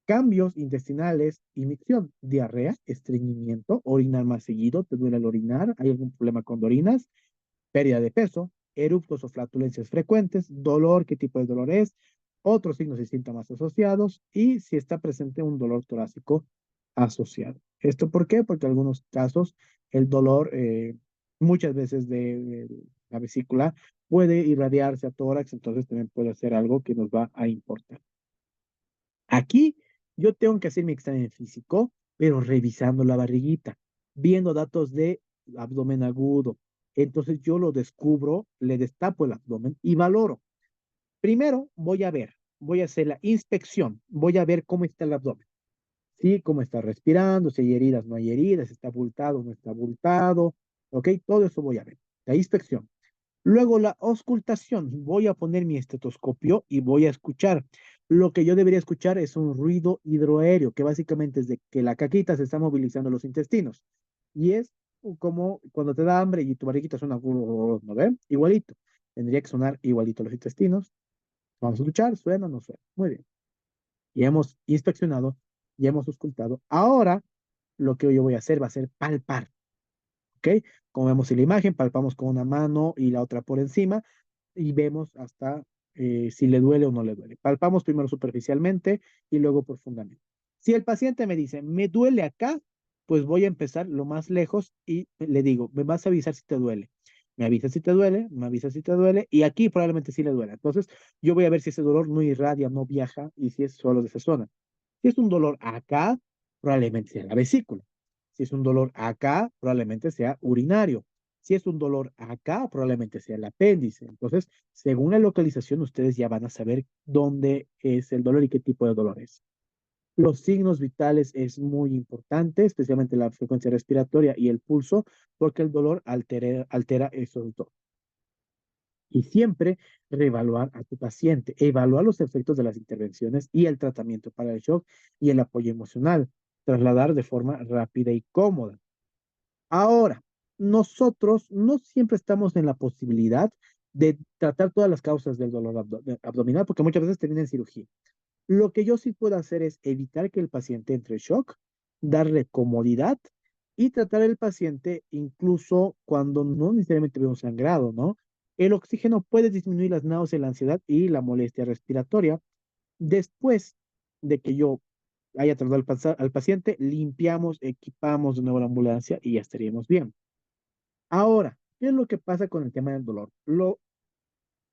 cambios intestinales y micción, diarrea, estreñimiento, orinar más seguido, te duele el orinar, hay algún problema con orinas, pérdida de peso, eruptos o flatulencias frecuentes, dolor, qué tipo de dolor es, otros signos y síntomas asociados y si está presente un dolor torácico asociado. ¿Esto por qué? Porque en algunos casos el dolor, muchas veces de la vesícula, puede irradiarse a tórax, entonces también puede ser algo que nos va a importar. Aquí yo tengo que hacer mi examen físico, pero revisando la barriguita, viendo datos de abdomen agudo. Entonces yo lo descubro, le destapo el abdomen y valoro. Primero voy a hacer la inspección, voy a ver cómo está el abdomen. Sí, cómo está respirando, si hay heridas, no hay heridas, está abultado, no está abultado. Ok, todo eso voy a ver. La inspección. Luego la auscultación. Voy a poner mi estetoscopio y voy a escuchar. Lo que yo debería escuchar es un ruido hidroaéreo, que básicamente es de que la caquita se está movilizando los intestinos. Y es como cuando te da hambre y tu barriguita suena, ¿no ve? Igualito. Tendría que sonar igualito los intestinos. Vamos a escuchar, suena, no suena. Muy bien. Ya hemos inspeccionado, ya hemos auscultado. Ahora lo que yo voy a hacer va a ser palpar. ¿Ok? Como vemos en la imagen, palpamos con una mano y la otra por encima y vemos hasta si le duele o no le duele. Palpamos primero superficialmente y luego profundamente. Si el paciente me dice, me duele acá, pues voy a empezar lo más lejos y le digo, me vas a avisar si te duele. Me avisas si te duele, me avisas si te duele, y aquí probablemente sí le duele. Entonces, yo voy a ver si ese dolor no irradia, no viaja, y si es solo de esa zona. Si es un dolor acá, probablemente sea la vesícula. Si es un dolor acá, probablemente sea urinario. Si es un dolor acá, probablemente sea el apéndice. Entonces, según la localización, ustedes ya van a saber dónde es el dolor y qué tipo de dolor es. Los signos vitales es muy importante, especialmente la frecuencia respiratoria y el pulso, porque el dolor altera esos dos. Y siempre reevaluar a tu paciente, evaluar los efectos de las intervenciones y el tratamiento para el shock y el apoyo emocional, trasladar de forma rápida y cómoda. Ahora, nosotros no siempre estamos en la posibilidad de tratar todas las causas del dolor abdominal porque muchas veces termina en cirugía. Lo que yo sí puedo hacer es evitar que el paciente entre en shock, darle comodidad y tratar al paciente incluso cuando no necesariamente vemos sangrado, ¿no? El oxígeno puede disminuir las náuseas, la ansiedad y la molestia respiratoria. Después de que yo haya tratado al paciente, limpiamos, equipamos de nuevo la ambulancia y ya estaríamos bien. Ahora, ¿qué es lo que pasa con el tema del dolor? ¿Lo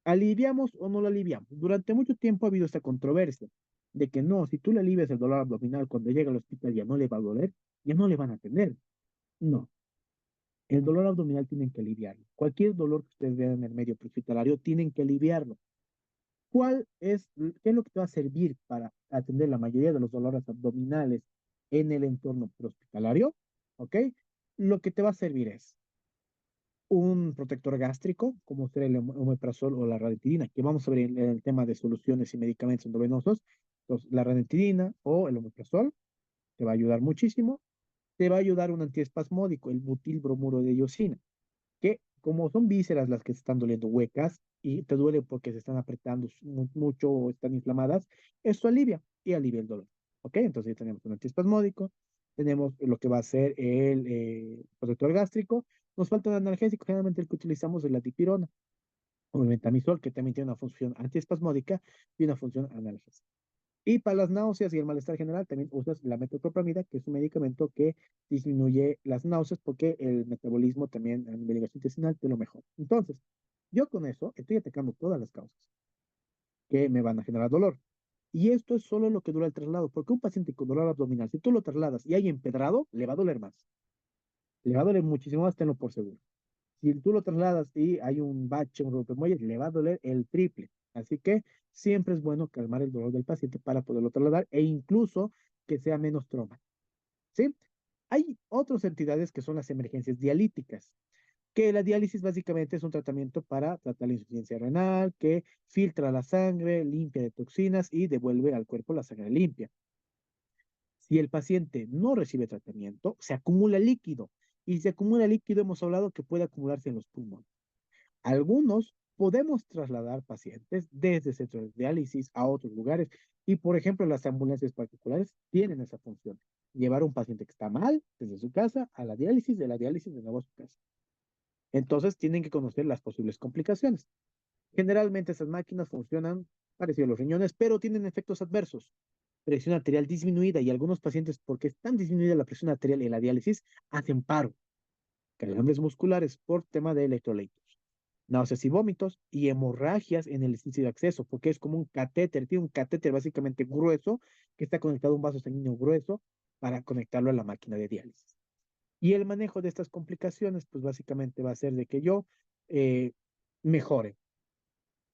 aliviamos o no lo aliviamos? Durante mucho tiempo ha habido esta controversia de que no, si tú le alivias el dolor abdominal cuando llega al hospital ya no le va a doler, ya no le van a atender. No, el dolor abdominal tienen que aliviarlo. Cualquier dolor que ustedes vean en el medio hospitalario tienen que aliviarlo. ¿Qué es lo que te va a servir para atender la mayoría de los dolores abdominales en el entorno prehospitalario? ¿Ok? Lo que te va a servir es un protector gástrico, como será el omeprazol o la ranitidina, que vamos a ver en el tema de soluciones y medicamentos endovenosos. Entonces, la ranitidina o el omeprazol te va a ayudar muchísimo. Te va a ayudar un antiespasmódico, el butilbromuro de iosina, que como son vísceras las que se están doliendo huecas y te duele porque se están apretando mucho o están inflamadas, eso alivia y alivia el dolor. ¿Ok? Entonces ya tenemos un antiespasmódico, tenemos lo que va a ser el protector gástrico, nos falta un analgésico, generalmente el que utilizamos es la dipirona o el metamizol, que también tiene una función antiespasmódica y una función analgésica. Y para las náuseas y el malestar general también usas la metoclopramida, que es un medicamento que disminuye las náuseas porque el metabolismo también a nivel gastrointestinal te lo mejora. Entonces, yo con eso estoy atacando todas las causas que me van a generar dolor. Y esto es solo lo que dura el traslado, porque un paciente con dolor abdominal, si tú lo trasladas y hay empedrado, le va a doler más. Le va a doler muchísimo más, tenlo por seguro. Si tú lo trasladas y hay un bache, un rompemuelles, le va a doler el triple. Así que siempre es bueno calmar el dolor del paciente para poderlo trasladar e incluso que sea menos trauma. ¿Sí? Hay otras entidades que son las emergencias dialíticas, que la diálisis básicamente es un tratamiento para tratar la insuficiencia renal, que filtra la sangre, limpia de toxinas y devuelve al cuerpo la sangre limpia. Si el paciente no recibe tratamiento, se acumula líquido. Y si se acumula líquido, hemos hablado que puede acumularse en los pulmones. Algunos podemos trasladar pacientes desde centros de diálisis a otros lugares y, por ejemplo, las ambulancias particulares tienen esa función. Llevar a un paciente que está mal desde su casa a la diálisis, de la diálisis de nuevo a su casa. Entonces, tienen que conocer las posibles complicaciones. Generalmente, esas máquinas funcionan parecido a los riñones, pero tienen efectos adversos. Presión arterial disminuida y algunos pacientes, porque están disminuida la presión arterial en la diálisis, hacen paro. Calambres musculares por tema de electrolitos, náuseas y vómitos y hemorragias en el sitio de acceso, porque es como un catéter, tiene un catéter básicamente grueso que está conectado a un vaso sanguíneo grueso para conectarlo a la máquina de diálisis. Y el manejo de estas complicaciones, pues básicamente va a ser de que yo mejore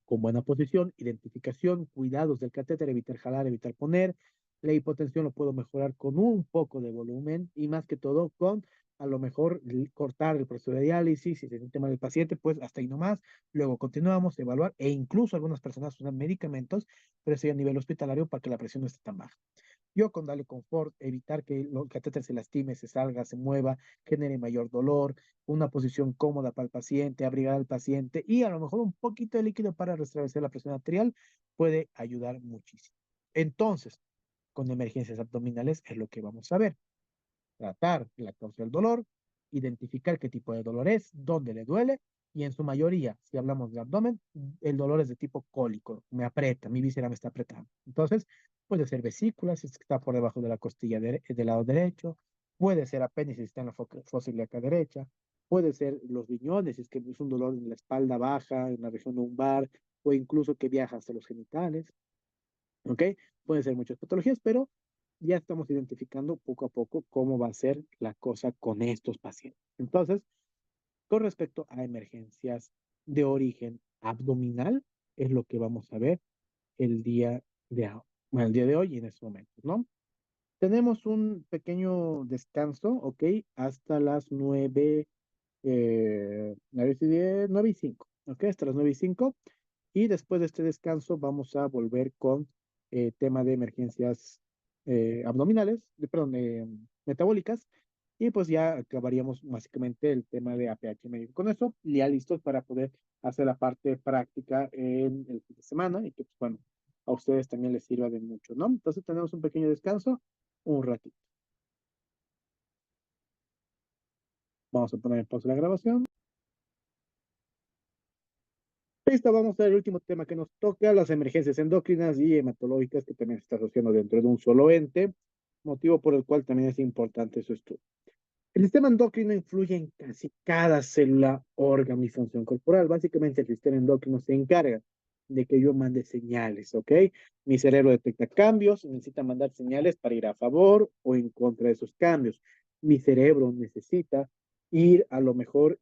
con buena posición, identificación, cuidados del catéter, evitar jalar, evitar poner. La hipotensión lo puedo mejorar con un poco de volumen y más que todo con a lo mejor cortar el proceso de diálisis, si se siente mal el paciente, pues hasta ahí nomás, luego continuamos, evaluar e incluso algunas personas usan medicamentos, pero eso ya a nivel hospitalario para que la presión no esté tan baja. Yo con darle confort, evitar que el catéter se lastime, se salga, se mueva, genere mayor dolor, una posición cómoda para el paciente, abrigar al paciente y a lo mejor un poquito de líquido para restablecer la presión arterial puede ayudar muchísimo. Entonces, con emergencias abdominales es lo que vamos a ver. Tratar la causa del dolor, identificar qué tipo de dolor es, dónde le duele y en su mayoría, si hablamos de abdomen, el dolor es de tipo cólico, me aprieta, mi víscera me está apretando. Entonces, puede ser vesícula si está por debajo de la costilla del lado derecho, puede ser apéndice si está en la fosa ilíaca derecha, puede ser los riñones si es que es un dolor en la espalda baja, en la región lumbar o incluso que viaja hasta los genitales. ¿Ok? Pueden ser muchas patologías, pero ya estamos identificando poco a poco cómo va a ser la cosa con estos pacientes. Entonces, con respecto a emergencias de origen abdominal, es lo que vamos a ver el día el día de hoy y en estos momentos, ¿no? Tenemos un pequeño descanso, ¿ok? Hasta las 9, 9 y 10, 9 y 5, ¿ok? Hasta las 9 y 5. Y después de este descanso vamos a volver con tema de emergencias abdominales, perdón, metabólicas. Y pues ya acabaríamos básicamente el tema de APH médico. Con eso, ya listos para poder hacer la parte práctica en el fin de semana y que, pues, bueno, a ustedes también les sirva de mucho, ¿no? Entonces tenemos un pequeño descanso, un ratito. Vamos a poner en pausa la grabación. Listo, vamos a ver el último tema que nos toca, las emergencias endocrinas y hematológicas que también se está asociando dentro de un solo ente, motivo por el cual también es importante su estudio. El sistema endocrino influye en casi cada célula, órgano y función corporal. Básicamente el sistema endocrino se encarga de que yo mande señales, ¿ok? Mi cerebro detecta cambios, necesita mandar señales para ir a favor o en contra de esos cambios. Mi cerebro necesita ir a lo mejor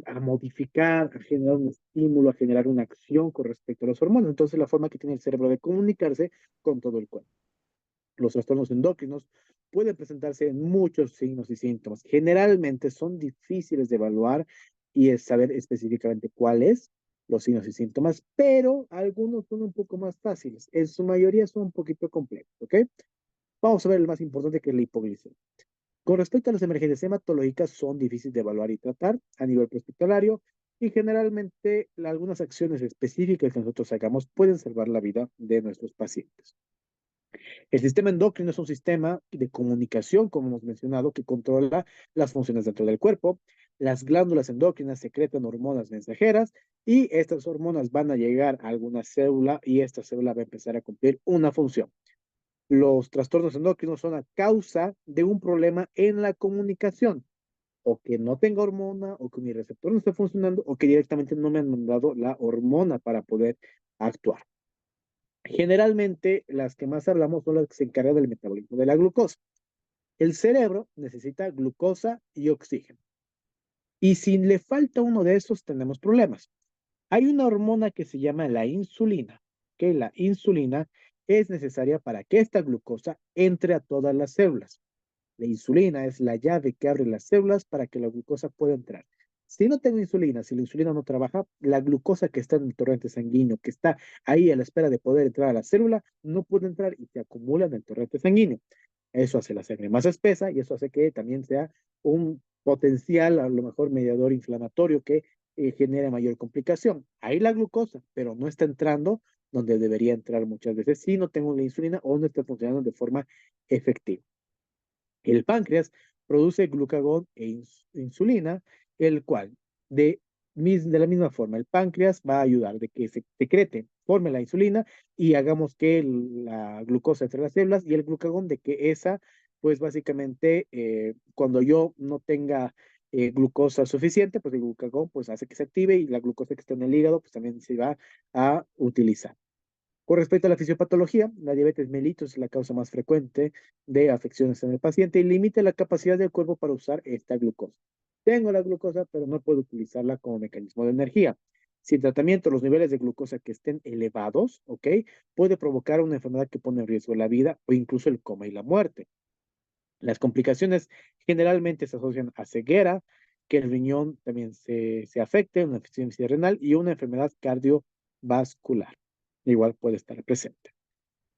a modificar, a generar un estímulo, a generar una acción con respecto a los hormonas. Entonces, la forma que tiene el cerebro de comunicarse con todo el cuerpo. Los trastornos endocrinos pueden presentarse en muchos signos y síntomas. Generalmente son difíciles de evaluar y es saber específicamente cuáles los signos y síntomas, pero algunos son un poco más fáciles. En su mayoría son un poquito complejos, ¿ok? Vamos a ver el más importante que es la hipoglicemia. Con respecto a las emergencias hematológicas, son difíciles de evaluar y tratar a nivel hospitalario y generalmente algunas acciones específicas que nosotros hagamos pueden salvar la vida de nuestros pacientes. El sistema endocrino es un sistema de comunicación, como hemos mencionado, que controla las funciones dentro del cuerpo. Las glándulas endocrinas secretan hormonas mensajeras y estas hormonas van a llegar a alguna célula y esta célula va a empezar a cumplir una función. los trastornos endocrinos son a causa de un problema en la comunicación, o que no tenga hormona, o que mi receptor no esté funcionando, o que directamente no me han mandado la hormona para poder actuar. Generalmente, las que más hablamos son las que se encargan del metabolismo de la glucosa. El cerebro necesita glucosa y oxígeno. Y si le falta uno de esos, tenemos problemas. Hay una hormona que se llama la insulina, que la insulina es necesaria para que esta glucosa entre a todas las células. La insulina es la llave que abre las células para que la glucosa pueda entrar. Si no tengo insulina, si la insulina no trabaja, la glucosa que está en el torrente sanguíneo, que está ahí a la espera de poder entrar a la célula, no puede entrar y se acumula en el torrente sanguíneo. Eso hace la sangre más espesa y eso hace que también sea un potencial, a lo mejor, mediador inflamatorio que genere mayor complicación. Ahí la glucosa, pero no está entrando donde debería entrar muchas veces si no tengo la insulina o no está funcionando de forma efectiva. El páncreas produce glucagón e insulina, el cual, de la misma forma, el páncreas va a ayudar de que se secrete, forme la insulina y hagamos que la glucosa entre las células y el glucagón de que esa, pues básicamente, cuando yo no tenga glucosa suficiente, pues el glucagón pues hace que se active y la glucosa que está en el hígado pues también se va a utilizar. Con respecto a la fisiopatología, la diabetes mellitus es la causa más frecuente de afecciones en el paciente y limita la capacidad del cuerpo para usar esta glucosa. Tengo la glucosa, pero no puedo utilizarla como mecanismo de energía. Sin tratamiento, los niveles de glucosa que estén elevados, ¿ok? Puede provocar una enfermedad que pone en riesgo la vida o incluso el coma y la muerte. Las complicaciones generalmente se asocian a ceguera, que el riñón también se afecte, una insuficiencia renal y una enfermedad cardiovascular. Igual puede estar presente.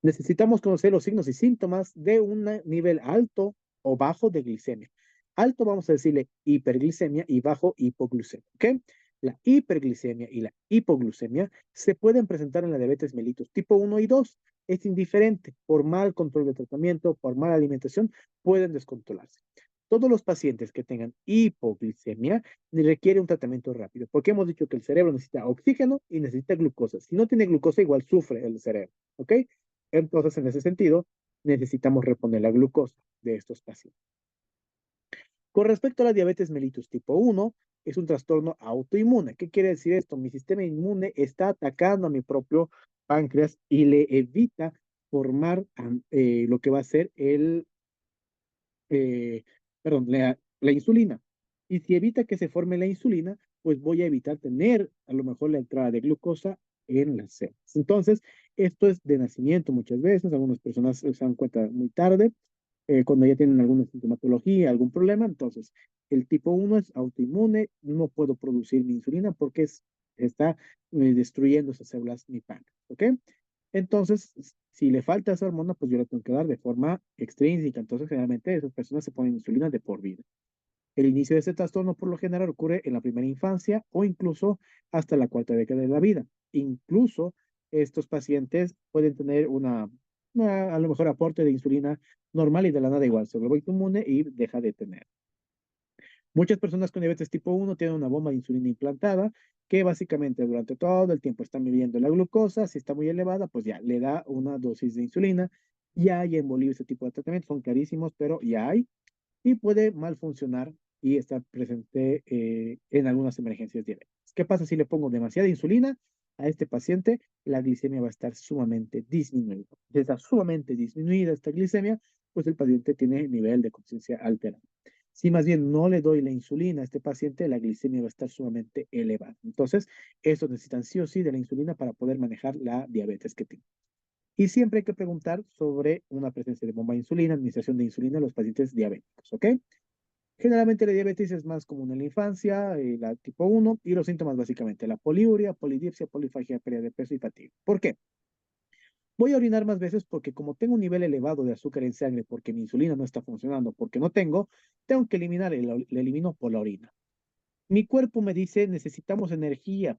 Necesitamos conocer los signos y síntomas de un nivel alto o bajo de glicemia. Alto vamos a decirle hiperglicemia y bajo hipoglucemia, ¿ok? La hiperglicemia y la hipoglucemia se pueden presentar en la diabetes mellitus tipo 1 y 2. Es indiferente, por mal control de tratamiento, por mala alimentación, pueden descontrolarse. Todos los pacientes que tengan hipoglicemia requieren un tratamiento rápido, porque hemos dicho que el cerebro necesita oxígeno y necesita glucosa. Si no tiene glucosa, igual sufre el cerebro, ¿ok? Entonces, en ese sentido, necesitamos reponer la glucosa de estos pacientes. Con respecto a la diabetes mellitus tipo 1, es un trastorno autoinmune. ¿Qué quiere decir esto? Mi sistema inmune está atacando a mi propio páncreas y le evita formar lo que va a ser eh, la insulina. Y si evita que se forme la insulina, pues voy a evitar tener a lo mejor la entrada de glucosa en las células. Entonces, esto es de nacimiento muchas veces, algunas personas se dan cuenta muy tarde, cuando ya tienen alguna sintomatología, algún problema. Entonces, el tipo 1 es autoinmune, no puedo producir mi insulina porque está destruyendo esas células mi páncreas, ¿ok? Entonces, si le falta esa hormona, pues yo la tengo que dar de forma extrínseca. Entonces, generalmente esas personas se ponen insulina de por vida. El inicio de este trastorno por lo general ocurre en la primera infancia o incluso hasta la cuarta década de la vida. Incluso estos pacientes pueden tener a lo mejor aporte de insulina normal y de la nada igual se vuelve inmune y deja de tener. Muchas personas con diabetes tipo 1 tienen una bomba de insulina implantada que básicamente durante todo el tiempo está midiendo la glucosa. Si está muy elevada, pues ya le da una dosis de insulina. Ya hay en Bolivia ese tipo de tratamientos, son carísimos, pero ya hay y puede mal funcionar y estar presente en algunas emergencias diabéticas. ¿Qué pasa si le pongo demasiada insulina a este paciente? La glicemia va a estar sumamente disminuida. Si está sumamente disminuida esta glicemia, pues el paciente tiene nivel de conciencia alterado. Si más bien no le doy la insulina a este paciente, la glicemia va a estar sumamente elevada. Entonces, estos necesitan sí o sí de la insulina para poder manejar la diabetes que tienen. Y siempre hay que preguntar sobre una presencia de bomba de insulina, administración de insulina a los pacientes diabéticos, ¿ok? Generalmente la diabetes es más común en la infancia, la tipo 1, y los síntomas básicamente la poliuria, polidipsia, polifagia, pérdida de peso y fatiga. ¿Por qué? Voy a orinar más veces porque como tengo un nivel elevado de azúcar en sangre, porque mi insulina no está funcionando, porque no tengo que eliminar, la elimino por la orina. Mi cuerpo me dice, necesitamos energía.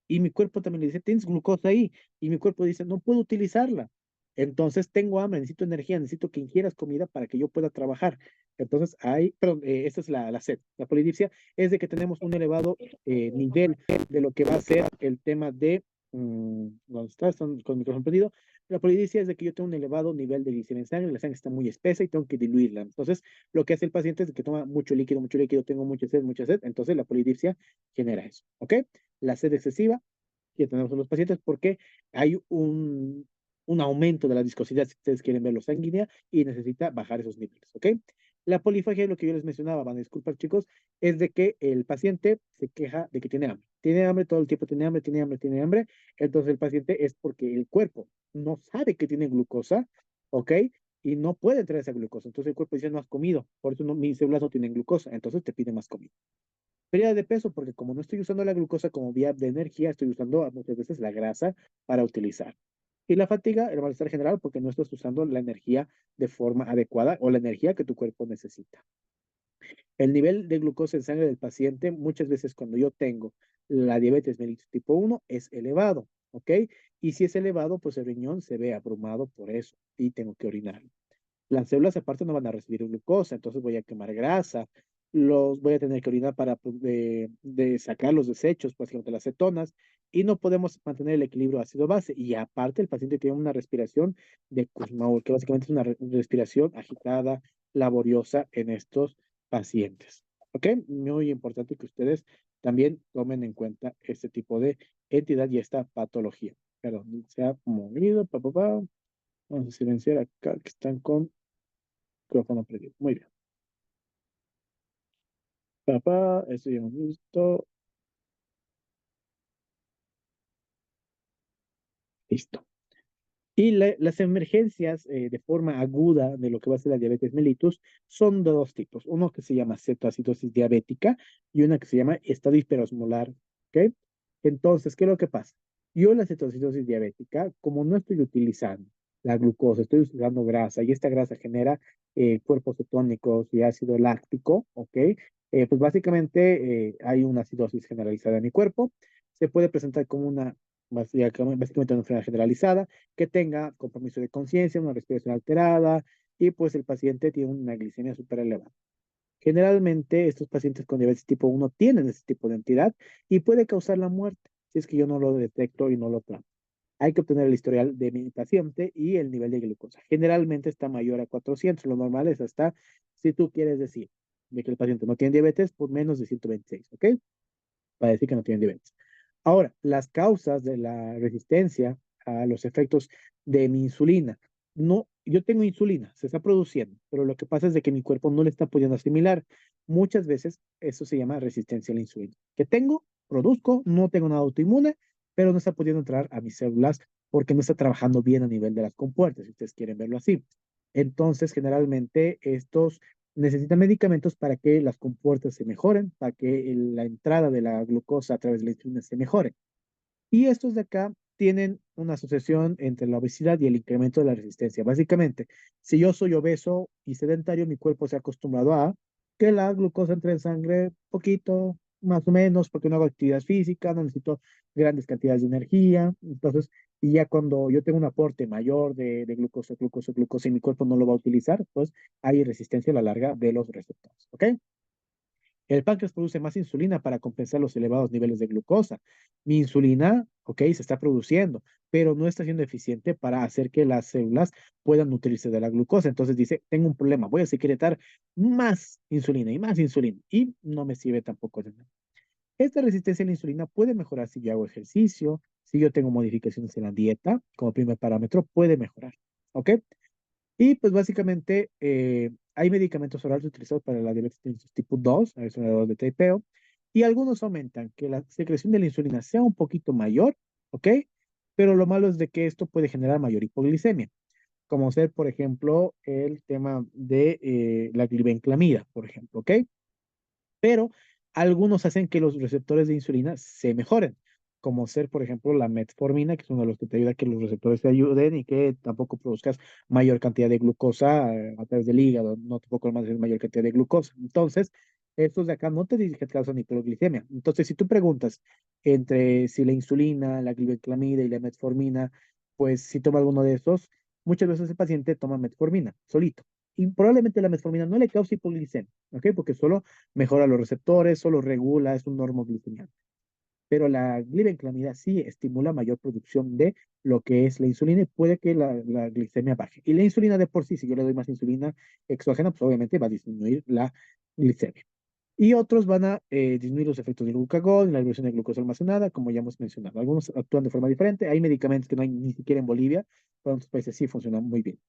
Y mi cuerpo también le dice, tienes glucosa ahí. Y mi cuerpo dice, no puedo utilizarla. Entonces tengo hambre, necesito energía, necesito que ingieras comida para que yo pueda trabajar. Entonces perdón, esta es la sed. La polidipsia es de que tenemos un elevado nivel de lo que va a ser el tema de, ¿dónde está? Están con el micrófono prendido. La polidipsia es de que yo tengo un elevado nivel de glicemia en sangre, la sangre está muy espesa y tengo que diluirla. Entonces, lo que hace el paciente es que toma mucho líquido, tengo mucha sed, entonces la polidipsia genera eso, ¿ok? La sed excesiva que tenemos en los pacientes porque hay un aumento de la viscosidad, si ustedes quieren verlo sanguínea, y necesita bajar esos niveles, ¿ok? La polifagia, lo que yo les mencionaba, van a disculpar chicos, es de que el paciente se queja de que tiene hambre todo el tiempo, tiene hambre, entonces el paciente es porque el cuerpo no sabe que tiene glucosa, ¿ok? Y no puede entrar esa glucosa, entonces el cuerpo dice no has comido, por eso no, mis células no tienen glucosa, entonces te pide más comida. Pérdida de peso, porque como no estoy usando la glucosa como vía de energía, estoy usando muchas veces la grasa para utilizar. Y la fatiga, el malestar general, porque no estás usando la energía de forma adecuada o la energía que tu cuerpo necesita. El nivel de glucosa en sangre del paciente, muchas veces cuando yo tengo la diabetes mellitus tipo 1, es elevado, ¿ok? Y si es elevado, pues el riñón se ve abrumado por eso y tengo que orinar. Las células aparte no van a recibir glucosa, entonces voy a quemar grasa, los voy a tener que orinar para de sacar los desechos, básicamente las cetonas, y no podemos mantener el equilibrio ácido-base. Y aparte el paciente tiene una respiración de Kussmaul, que básicamente es una respiración agitada, laboriosa en estos pacientes. ¿Ok? Muy importante que ustedes también tomen en cuenta este tipo de entidad y esta patología. Perdón, se ha movido, Vamos a silenciar acá que están con micrófono prendido. Muy bien. Esto ya hemos visto. Listo. Y las emergencias de forma aguda de lo que va a ser la diabetes mellitus son de dos tipos. Uno que se llama cetoacidosis diabética y una que se llama estado hiperosmolar. ¿Ok? Entonces, ¿qué es lo que pasa? Yo la cetoacidosis diabética, como no estoy utilizando la glucosa, estoy utilizando grasa y esta grasa genera cuerpos cetónicos y ácido láctico, ¿ok? Pues básicamente hay una acidosis generalizada en mi cuerpo. Se puede presentar como básicamente una enfermedad generalizada que tenga compromiso de conciencia, una respiración alterada y pues el paciente tiene una glicemia súper elevada. Generalmente estos pacientes con diabetes tipo 1 tienen ese tipo de entidad y puede causar la muerte si es que yo no lo detecto y no lo trato. Hay que obtener el historial de mi paciente y el nivel de glucosa. Generalmente está mayor a 400, lo normal es hasta, si tú quieres decir de que el paciente no tiene diabetes, por menos de 126, ¿ok? Para decir que no tiene diabetes. Ahora, las causas de la resistencia a los efectos de mi insulina. No, yo tengo insulina, se está produciendo, pero lo que pasa es de que mi cuerpo no le está pudiendo asimilar. Muchas veces eso se llama resistencia a la insulina. Que tengo, produzco, no tengo nada autoinmune, pero no está pudiendo entrar a mis células porque no está trabajando bien a nivel de las compuertas, si ustedes quieren verlo así. Entonces, generalmente estos necesitan medicamentos para que las compuertas se mejoren, para que la entrada de la glucosa a través de la insulina se mejore. Y estos de acá tienen una asociación entre la obesidad y el incremento de la resistencia. Básicamente, si yo soy obeso y sedentario, mi cuerpo se ha acostumbrado a que la glucosa entre en sangre poquito, más o menos, porque no hago actividad física, no necesito grandes cantidades de energía. Entonces, y ya cuando yo tengo un aporte mayor de glucosa y mi cuerpo no lo va a utilizar, pues hay resistencia a la larga de los receptores. ¿Ok? El páncreas produce más insulina para compensar los elevados niveles de glucosa. Mi insulina, ok, se está produciendo, pero no está siendo eficiente para hacer que las células puedan nutrirse de la glucosa. Entonces dice, tengo un problema, voy a secretar más insulina y no me sirve tampoco de nada. Esta resistencia a la insulina puede mejorar si yo hago ejercicio, si yo tengo modificaciones en la dieta, como primer parámetro, puede mejorar. ¿Ok? Y pues básicamente hay medicamentos orales utilizados para la diabetes mellitus tipo 2, a veces de typeo, y algunos aumentan que la secreción de la insulina sea un poquito mayor, ¿ok? Pero lo malo es de que esto puede generar mayor hipoglicemia, como ser, por ejemplo, el tema de la glibenclamida, por ejemplo, ¿ok? Pero algunos hacen que los receptores de insulina se mejoren, como ser, por ejemplo, la metformina, que es uno de los que te ayuda a que los receptores se ayuden y que tampoco produzcas mayor cantidad de glucosa a través del hígado, no tampoco más mayor cantidad de glucosa. Entonces, estos de acá no te dicen que causan hiperglicemia. Entonces, si tú preguntas entre si la insulina, la glibenclamida y la metformina, pues si toma alguno de esos, muchas veces el paciente toma metformina solito. Y probablemente la metformina no le cause hipoglicemia, ¿ok? Porque solo mejora los receptores, solo regula, es un normoglicemiante. Pero la glibenclamida sí estimula mayor producción de lo que es la insulina y puede que la glicemia baje. Y la insulina de por sí, si yo le doy más insulina exógena, pues obviamente va a disminuir la glicemia. Y otros van a disminuir los efectos del glucagón, la liberación de glucosa almacenada, como ya hemos mencionado. Algunos actúan de forma diferente. Hay medicamentos que no hay ni siquiera en Bolivia, pero en otros países sí funcionan muy bien.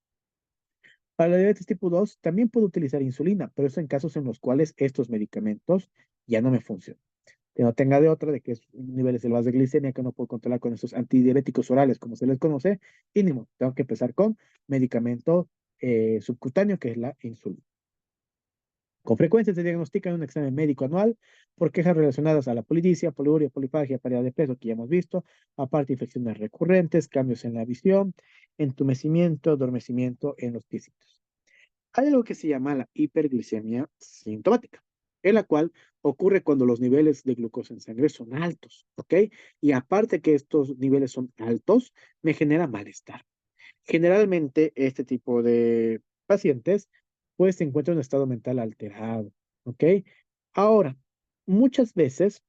Para la diabetes tipo 2 también puedo utilizar insulina, pero eso en casos en los cuales estos medicamentos ya no me funcionan. Que no tenga de otra, de que es niveles elevados de glicemia que no puedo controlar con estos antidiabéticos orales, como se les conoce, y ni modo, tengo que empezar con medicamento subcutáneo, que es la insulina. Con frecuencia se diagnostica en un examen médico anual por quejas relacionadas a la polidicea, poliuria, polifagia, pérdida de peso, que ya hemos visto, aparte infecciones recurrentes, cambios en la visión, entumecimiento, adormecimiento en los piecitos. Hay algo que se llama la hiperglicemia sintomática, en la cual ocurre cuando los niveles de glucosa en sangre son altos, ¿ok? Y aparte que estos niveles son altos, me genera malestar. Generalmente este tipo de pacientes pues se encuentran en un estado mental alterado, ¿ok? Ahora, muchas veces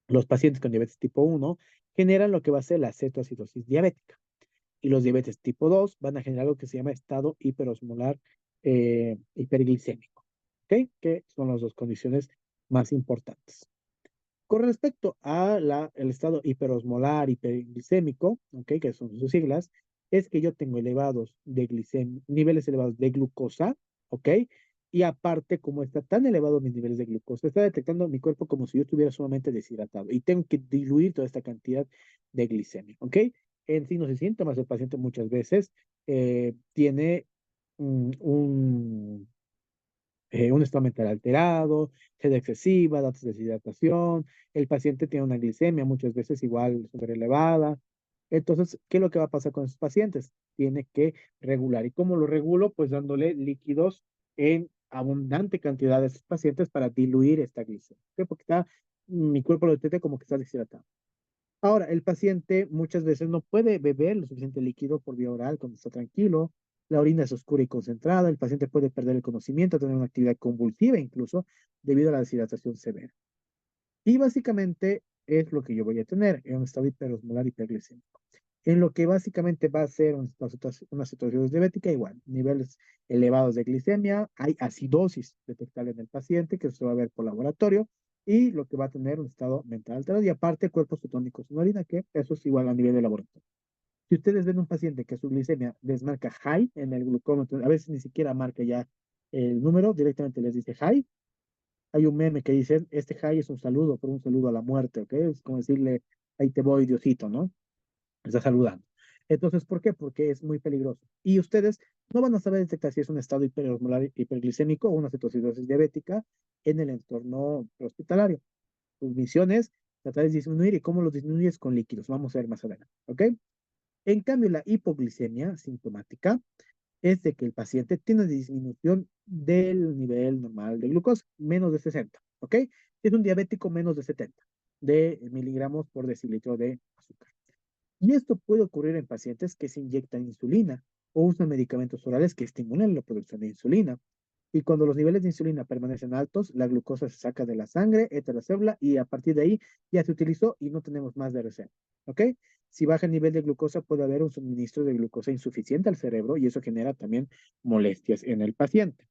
los pacientes con diabetes tipo 1 generan lo que va a ser la cetoacidosis diabética y los diabetes tipo 2 van a generar lo que se llama estado hiperosmolar hiperglicémico, ¿ok? Que son las dos condiciones más importantes. Con respecto a el estado hiperosmolar hiperglicémico, ¿ok? Que son sus siglas, es que yo tengo niveles elevados de glucosa, ¿ok? Y aparte, como está tan elevado mis niveles de glucosa, está detectando mi cuerpo como si yo estuviera sumamente deshidratado y tengo que diluir toda esta cantidad de glicemia, ¿ok? En signos y síntomas, el paciente muchas veces tiene un estado mental alterado, sed excesiva, datos de deshidratación, el paciente tiene una glicemia muchas veces igual súper elevada. Entonces, ¿qué es lo que va a pasar con esos pacientes? Tiene que regular. ¿Y cómo lo regulo? Pues dándole líquidos en abundante cantidad a esos pacientes para diluir esta glicemia. ¿Ok? Porque mi cuerpo lo detecta como que está deshidratado. Ahora, el paciente muchas veces no puede beber lo suficiente líquido por vía oral cuando está tranquilo. La orina es oscura y concentrada. El paciente puede perder el conocimiento, tener una actividad convulsiva incluso debido a la deshidratación severa. Y básicamente es lo que yo voy a tener en un estado hiperosmolar hiperglicémico. En lo que básicamente va a ser una situación diabética, igual, niveles elevados de glicemia, hay acidosis detectable en el paciente, que se va a ver por laboratorio, y lo que va a tener un estado mental alterado, y aparte cuerpos cetónicos en orina, que eso es igual a nivel de laboratorio. Si ustedes ven un paciente que su glicemia les marca high en el glucómetro, a veces ni siquiera marca ya el número, directamente les dice high, hay un meme que dice, este high es un saludo, pero un saludo a la muerte, ¿ok? Es como decirle, ahí te voy, Diosito, ¿no? Está saludando. Entonces, ¿por qué? Porque es muy peligroso. Y ustedes no van a saber detectar si es un estado hiperosmolar hiperglicémico o una cetoacidosis diabética en el entorno hospitalario. Sus misiones, tratar de disminuir y cómo lo disminuyes con líquidos. Vamos a ver más adelante, ¿ok? En cambio, la hipoglicemia sintomática es de que el paciente tiene disminución del nivel normal de glucosa, menos de 60, ¿ok? Es un diabético menos de 70 de miligramos por decilitro de azúcar. Y esto puede ocurrir en pacientes que se inyectan insulina o usan medicamentos orales que estimulan la producción de insulina. Y cuando los niveles de insulina permanecen altos, la glucosa se saca de la sangre, entra a la célula y a partir de ahí ya se utilizó y no tenemos más de reserva. ¿Ok? Si baja el nivel de glucosa, puede haber un suministro de glucosa insuficiente al cerebro y eso genera también molestias en el paciente.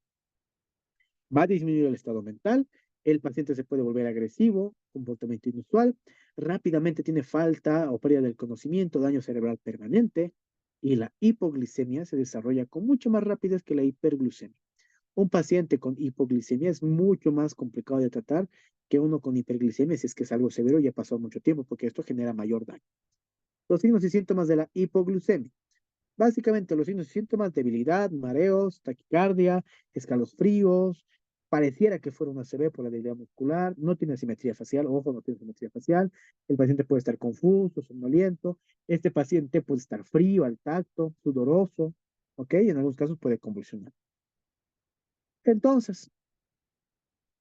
Va a disminuir el estado mental, el paciente se puede volver agresivo, comportamiento inusual, rápidamente tiene falta o pérdida del conocimiento, daño cerebral permanente y la hipoglicemia se desarrolla con mucho más rapidez que la hiperglucemia. Un paciente con hipoglicemia es mucho más complicado de tratar que uno con hiperglicemia si es que es algo severo y ya pasó mucho tiempo, porque esto genera mayor daño. Los signos y síntomas de la hipoglucemia. Básicamente los signos y síntomas, debilidad, mareos, taquicardia, escalofríos, pareciera que fuera una ACV por la debilidad muscular, no tiene simetría facial, ojo, no tiene simetría facial, el paciente puede estar confuso, somnoliento, este paciente puede estar frío al tacto, sudoroso, ¿ok? Y en algunos casos puede convulsionar. Entonces,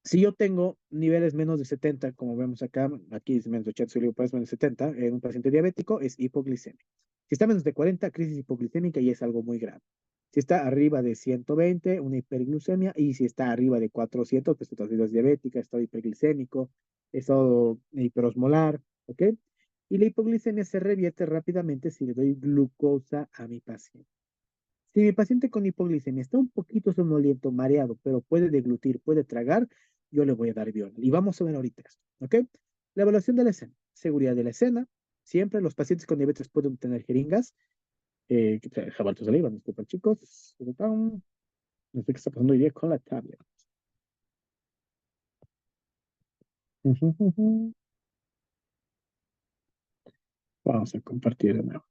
si yo tengo niveles menos de 70, como vemos acá, aquí dice menos de 80, si menos de 70, en un paciente diabético es hipoglicemia. Si está menos de 40, crisis hipoglicémica y es algo muy grave. Si está arriba de 120, una hiperglucemia, y si está arriba de 400, pues cetoacidosis diabética, estado hiperglicémico, estado hiperosmolar, ¿ok? Y la hipoglicemia se revierte rápidamente si le doy glucosa a mi paciente. Si mi paciente con hipoglicemia está un poquito somnoliento, mareado, pero puede deglutir, puede tragar, yo le voy a dar Vional. Y vamos a ver ahorita esto, ¿ok? La evaluación de la escena. Seguridad de la escena. Siempre los pacientes con diabetes pueden tener jeringas. Jabar tu saliva, disculpa, chicos. No sé qué está pasando hoy día con la tablet. Vamos a compartir de nuevo.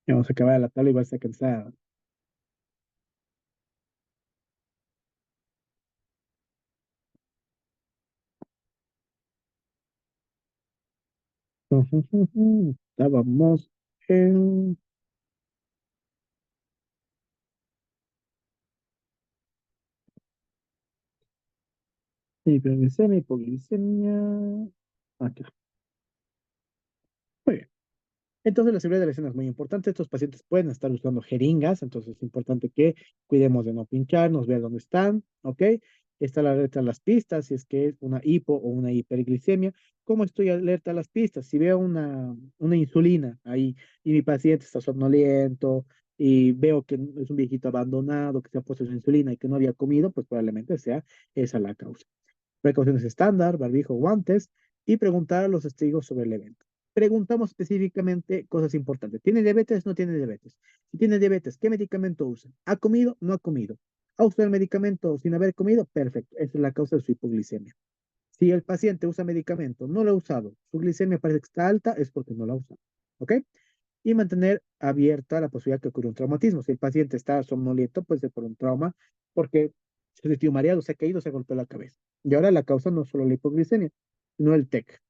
Ya vamos a acabar la tabla y va a estar cansada. Estábamos en hiperglicemia, hipoglicemia. Aquí. Muy bien. Entonces, la seguridad de la escena es muy importante. Estos pacientes pueden estar usando jeringas, entonces es importante que cuidemos de no pincharnos, ver dónde están, ¿ok? Está la alerta a las pistas, si es que es una hipo o una hiperglicemia. ¿Cómo estoy alerta a las pistas? Si veo una insulina ahí y mi paciente está somnoliento y veo que es un viejito abandonado, que se ha puesto su insulina y que no había comido, pues probablemente sea esa la causa. Precauciones estándar, barbijo, guantes y preguntar a los testigos sobre el evento. Preguntamos específicamente cosas importantes. ¿Tiene diabetes? ¿No tiene diabetes? Si tiene diabetes, ¿qué medicamento usa? ¿Ha comido? ¿No ha comido? ¿Ha usado el medicamento sin haber comido? Perfecto. Esa es la causa de su hipoglicemia. Si el paciente usa medicamento, no lo ha usado, su glicemia parece que está alta, es porque no lo ha usado. ¿Ok? Y mantener abierta la posibilidad que ocurra un traumatismo. Si el paciente está somnoliento, puede ser por un trauma, porque se sintió mareado, se ha caído, se golpeó la cabeza. Y ahora la causa no es solo la hipoglicemia, sino el TEC.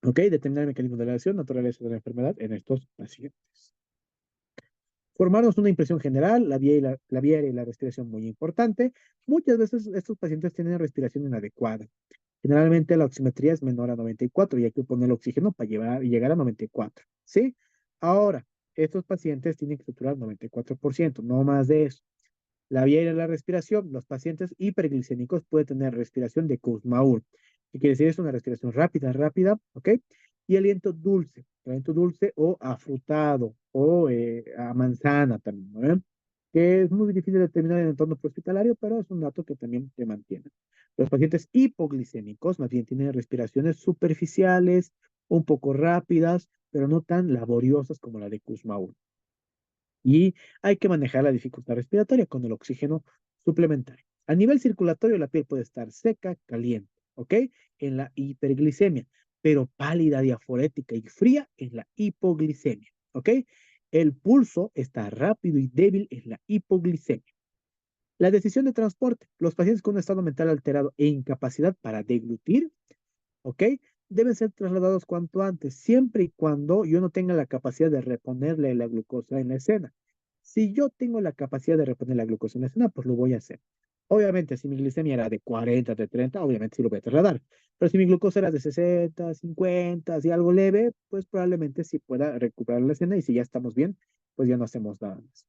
¿Ok? Determinar el mecanismo de la lesión, naturaleza de la enfermedad en estos pacientes. Formarnos una impresión general, la vía aérea y la respiración muy importante. Muchas veces estos pacientes tienen respiración inadecuada. Generalmente la oximetría es menor a 94 y hay que poner el oxígeno para llegar a 94, ¿sí? Ahora, estos pacientes tienen que saturar 94%, no más de eso. La vía aérea de la respiración, los pacientes hiperglicémicos pueden tener respiración de Kussmaul, que quiere decir es una respiración rápida, rápida, ¿ok? Y aliento dulce o afrutado o a manzana también, ¿no? Que es muy difícil de determinar en el entorno hospitalario, pero es un dato que también te mantiene. Los pacientes hipoglicémicos más bien tienen respiraciones superficiales, un poco rápidas, pero no tan laboriosas como la de Kussmaul. Y hay que manejar la dificultad respiratoria con el oxígeno suplementario. A nivel circulatorio, la piel puede estar seca, caliente, ¿ok? En la hiperglicemia, pero pálida, diaforética y fría en la hipoglicemia, ¿ok? El pulso está rápido y débil en la hipoglicemia. La decisión de transporte. Los pacientes con un estado mental alterado e incapacidad para deglutir, ¿ok? Deben ser trasladados cuanto antes, siempre y cuando yo no tenga la capacidad de reponerle la glucosa en la escena. Si yo tengo la capacidad de reponer la glucosa en la escena, pues lo voy a hacer. Obviamente, si mi glicemia era de 40, de 30, obviamente sí lo voy a trasladar. Pero si mi glucosa era de 60, 50, si algo leve, pues probablemente sí pueda recuperar la escena y si ya estamos bien, pues ya no hacemos nada más.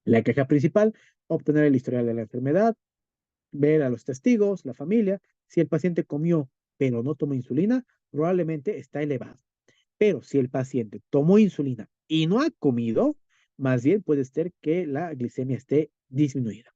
La queja principal, obtener el historial de la enfermedad, ver a los testigos, la familia. Si el paciente comió pero no tomó insulina, probablemente está elevado. Pero si el paciente tomó insulina y no ha comido, más bien puede ser que la glicemia esté disminuida.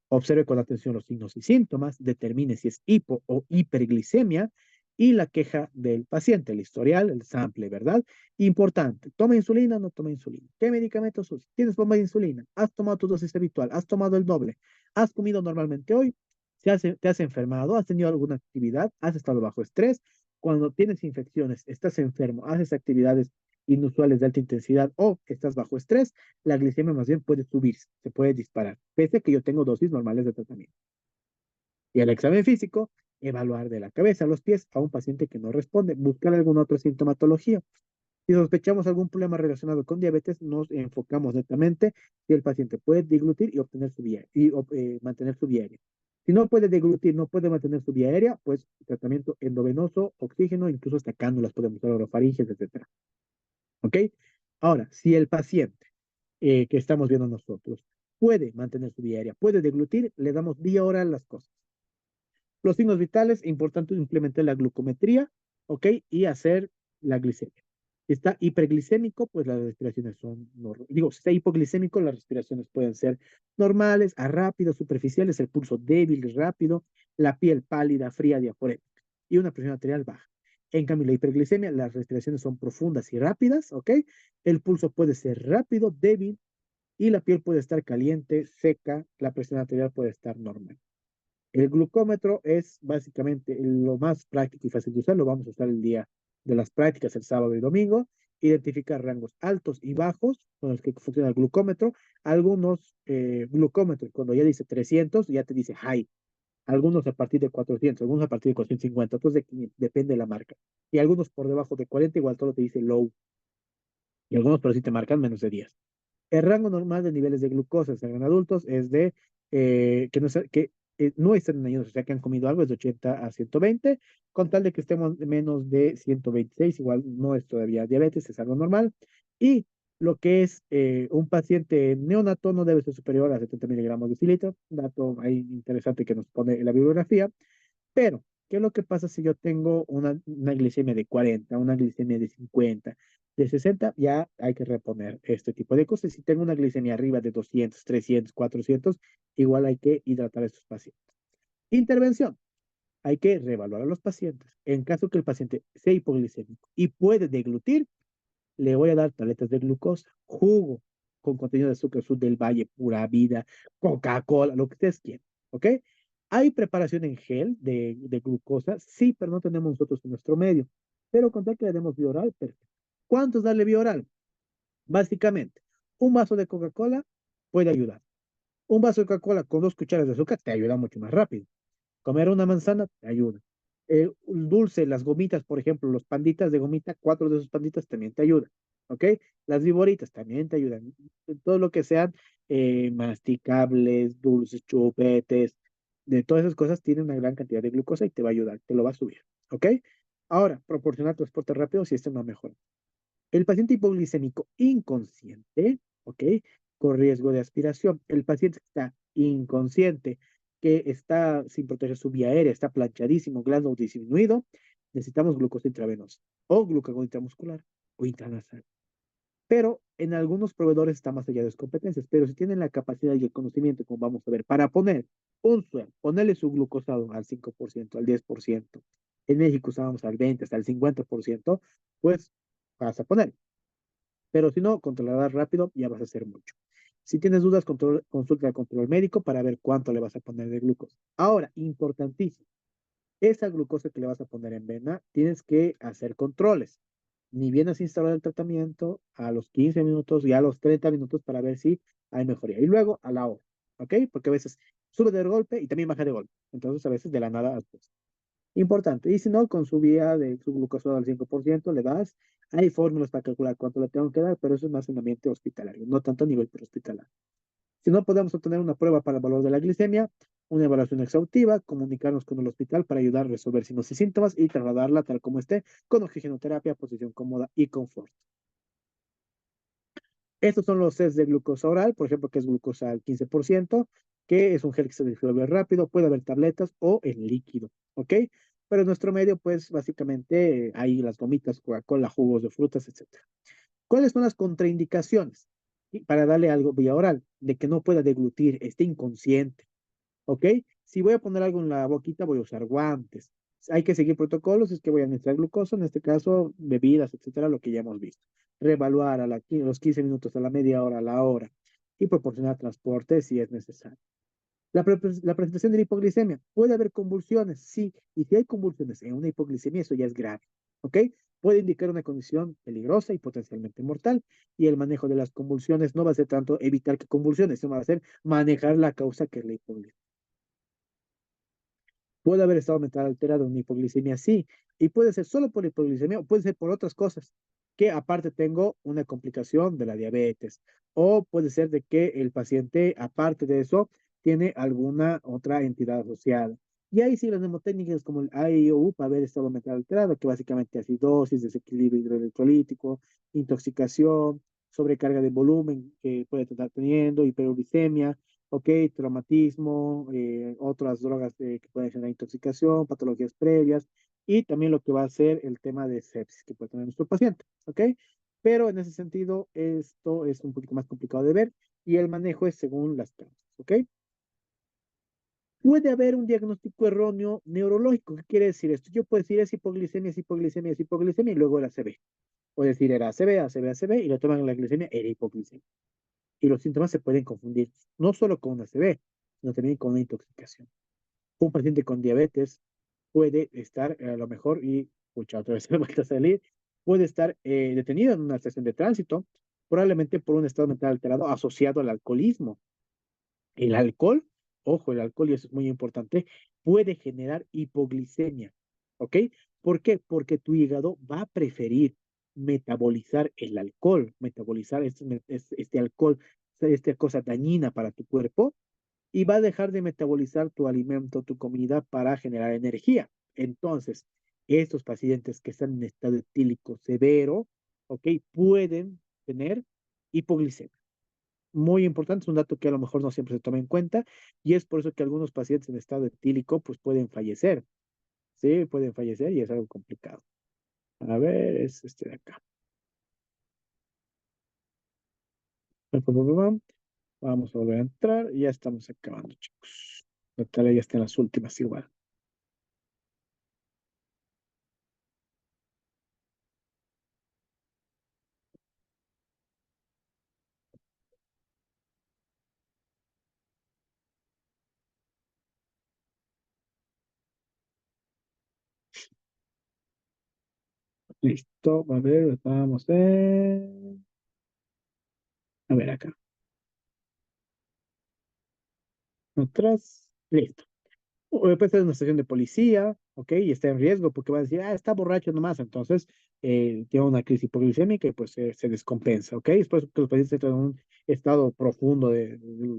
Observe con atención los signos y síntomas, determine si es hipo o hiperglicemia y la queja del paciente, el historial, el sample, ¿verdad? Importante, ¿toma insulina o no toma insulina? ¿Qué medicamentos usas? ¿Tienes bomba de insulina? ¿Has tomado tu dosis habitual? ¿Has tomado el doble? ¿Has comido normalmente hoy? ¿Te has enfermado? ¿Has tenido alguna actividad? ¿Has estado bajo estrés? Cuando tienes infecciones, estás enfermo, haces actividades inusuales de alta intensidad o estás bajo estrés, la glicemia más bien puede subirse, se puede disparar, pese a que yo tengo dosis normales de tratamiento. Y el examen físico, evaluar de la cabeza a los pies a un paciente que no responde, buscar alguna otra sintomatología. Si sospechamos algún problema relacionado con diabetes, nos enfocamos netamente si el paciente puede deglutir y obtener su vía y mantener su vía aérea. Si no puede deglutir, no puede mantener su vía aérea, pues tratamiento endovenoso, oxígeno, incluso hasta cánulas podemos usar orofaringes, etcétera. ¿Ok? Ahora, si el paciente que estamos viendo nosotros puede mantener su vía aérea, puede deglutir, le damos vía oral las cosas. Los signos vitales, importante implementar la glucometría, ¿ok? Y hacer la glicemia. Si está hiperglicémico, pues las respiraciones son, digo, si está hipoglicémico, las respiraciones pueden ser normales, a rápido, superficiales, el pulso débil, rápido, la piel pálida, fría, diaforémica y una presión arterial baja. En cambio, la hiperglicemia, las respiraciones son profundas y rápidas, ¿ok? El pulso puede ser rápido, débil y la piel puede estar caliente, seca, la presión arterial puede estar normal. El glucómetro es básicamente lo más práctico y fácil de usar. Lo vamos a usar el día de las prácticas, el sábado y domingo. Identificar rangos altos y bajos con los que funciona el glucómetro. Algunos glucómetros, cuando ya dice 300, ya te dice high. Algunos a partir de 400, algunos a partir de 450, otros de 500, depende de la marca. Y algunos por debajo de 40, igual todo te dice low. Y algunos, pero sí te marcan menos de 10. El rango normal de niveles de glucosa en adultos es de que no estén en ayunos, o sea, que han comido algo, es de 80 a 120, con tal de que estemos menos de 126, igual no es todavía diabetes, es algo normal. Y lo que es un paciente neonato no debe ser superior a 70 miligramos de xilitro, dato ahí interesante que nos pone en la bibliografía. Pero, ¿qué es lo que pasa si yo tengo una glicemia de 40, una glicemia de 50, de 60? Ya hay que reponer este tipo de cosas. Si tengo una glicemia arriba de 200, 300, 400, igual hay que hidratar a estos pacientes. Intervención. Hay que reevaluar a los pacientes. En caso que el paciente sea hipoglicémico y puede deglutir, le voy a dar tabletas de glucosa, jugo con contenido de azúcar sur del valle, pura vida, Coca-Cola, lo que ustedes quieran, ¿ok? Hay preparación en gel de glucosa, sí, pero no tenemos nosotros en nuestro medio. Pero con tal que le demos vía oral, perfecto. ¿Cuántos darle vía oral? Básicamente, un vaso de Coca-Cola puede ayudar. Un vaso de Coca-Cola con 2 cucharas de azúcar te ayuda mucho más rápido. Comer una manzana te ayuda. Un dulce, las gomitas, por ejemplo, los panditas de gomita, 4 de esos panditas también te ayudan. ¿Ok? Las viboritas también te ayudan. Todo lo que sean masticables, dulces, chupetes, de todas esas cosas tiene una gran cantidad de glucosa y te va a ayudar, te lo va a subir. ¿Ok? Ahora, proporcionar transporte rápido si este no mejora. El paciente hipoglicémico inconsciente, ¿ok? Con riesgo de aspiración. El paciente que está inconsciente, que está sin proteger su vía aérea, está planchadísimo, glando disminuido, necesitamos glucosa intravenosa o glucagón intramuscular o intranasal. Pero en algunos proveedores está más allá de sus competencias, pero si tienen la capacidad y el conocimiento, como vamos a ver, para poner un suero, ponerle su glucosado al 5%, al 10%, en México usábamos al 20, hasta el 50%, pues vas a poner. Pero si no, controlar rápido, ya vas a hacer mucho. Si tienes dudas, consulta al control médico para ver cuánto le vas a poner de glucosa. Ahora, importantísimo, esa glucosa que le vas a poner en vena, tienes que hacer controles. Ni bien has instalado el tratamiento a los 15 minutos y a los 30 minutos para ver si hay mejoría. Y luego a la hora, ¿ok? Porque a veces sube de golpe y también baja de golpe. Entonces, a veces de la nada, pues, importante. Y si no, con su vía de su glucosa al 5% le das. Hay fórmulas para calcular cuánto le tengo que dar, pero eso es más en ambiente hospitalario, no tanto a nivel prehospitalario. Si no podemos obtener una prueba para el valor de la glicemia, una evaluación exhaustiva, comunicarnos con el hospital para ayudar a resolver signos y síntomas y trasladarla tal como esté, con oxigenoterapia, posición cómoda y confort. Estos son los test de glucosa oral, por ejemplo, que es glucosa al 15%, que es un gel que se disuelve rápido, puede haber tabletas o en líquido, ¿ok? Pero en nuestro medio, pues básicamente hay las gomitas, Coca-Cola, jugos de frutas, etcétera. ¿Cuáles son las contraindicaciones? Y para darle algo vía oral, de que no pueda deglutir, esté inconsciente, ¿ok? Si voy a poner algo en la boquita, voy a usar guantes. Hay que seguir protocolos, es que voy a administrar glucosa, en este caso, bebidas, etcétera, lo que ya hemos visto. Reevaluar los 15 minutos, a la media hora, a la hora, y proporcionar transporte si es necesario. La presentación de la hipoglicemia. ¿Puede haber convulsiones? Sí. Y si hay convulsiones en una hipoglicemia, eso ya es grave. ¿Ok? Puede indicar una condición peligrosa y potencialmente mortal. Y el manejo de las convulsiones no va a ser tanto evitar que convulsiones, sino va a ser manejar la causa que es la hipoglicemia. Puede haber estado mental alterado en una hipoglicemia, sí. Y puede ser solo por hipoglicemia o puede ser por otras cosas. Que aparte tengo una complicación de la diabetes. O puede ser de que el paciente, aparte de eso, tiene alguna otra entidad asociada. Y ahí sí las mnemotécnicas como el AIOU para haber estado mental alterado, que básicamente acidosis, desequilibrio hidroelectrolítico, intoxicación, sobrecarga de volumen que puede estar teniendo, hiperuricemia, ok, traumatismo, otras drogas que pueden generar intoxicación, patologías previas, y también lo que va a ser el tema de sepsis que puede tener nuestro paciente, ok. Pero en ese sentido, esto es un poquito más complicado de ver y el manejo es según las causas, ok. Puede haber un diagnóstico erróneo neurológico. ¿Qué quiere decir esto? Yo puedo decir es hipoglicemia, es hipoglicemia, es hipoglicemia y luego el ACV. O decir era ACV, ACV, ACV y lo toman la glicemia, era hipoglicemia. Y los síntomas se pueden confundir no solo con un ACV, sino también con una intoxicación. Un paciente con diabetes puede estar a lo mejor, y escucha otra vez me vuelta a salir, puede estar detenido en una estación de tránsito, probablemente por un estado mental alterado asociado al alcoholismo. El alcohol, ojo, el alcohol, y eso es muy importante, puede generar hipoglicemia, ¿ok? ¿Por qué? Porque tu hígado va a preferir metabolizar el alcohol, metabolizar este alcohol, esta cosa dañina para tu cuerpo, y va a dejar de metabolizar tu alimento, tu comida para generar energía. Entonces, estos pacientes que están en estado etílico severo, ¿ok? Pueden tener hipoglicemia. Muy importante, es un dato que a lo mejor no siempre se toma en cuenta y es por eso que algunos pacientes en estado etílico pues pueden fallecer, ¿sí? Pueden fallecer y es algo complicado. A ver, es este de acá. Vamos a volver a entrar y ya estamos acabando, chicos. La tarea ya está en las últimas igual. Listo, a ver, vamos a ver acá. Atrás, listo. Puede estar en una estación de policía, ¿ok? Y está en riesgo porque va a decir, ah, está borracho nomás, entonces tiene una crisis hipoglicémica y pues se descompensa, ¿ok? Es por eso que los pacientes entran en un estado profundo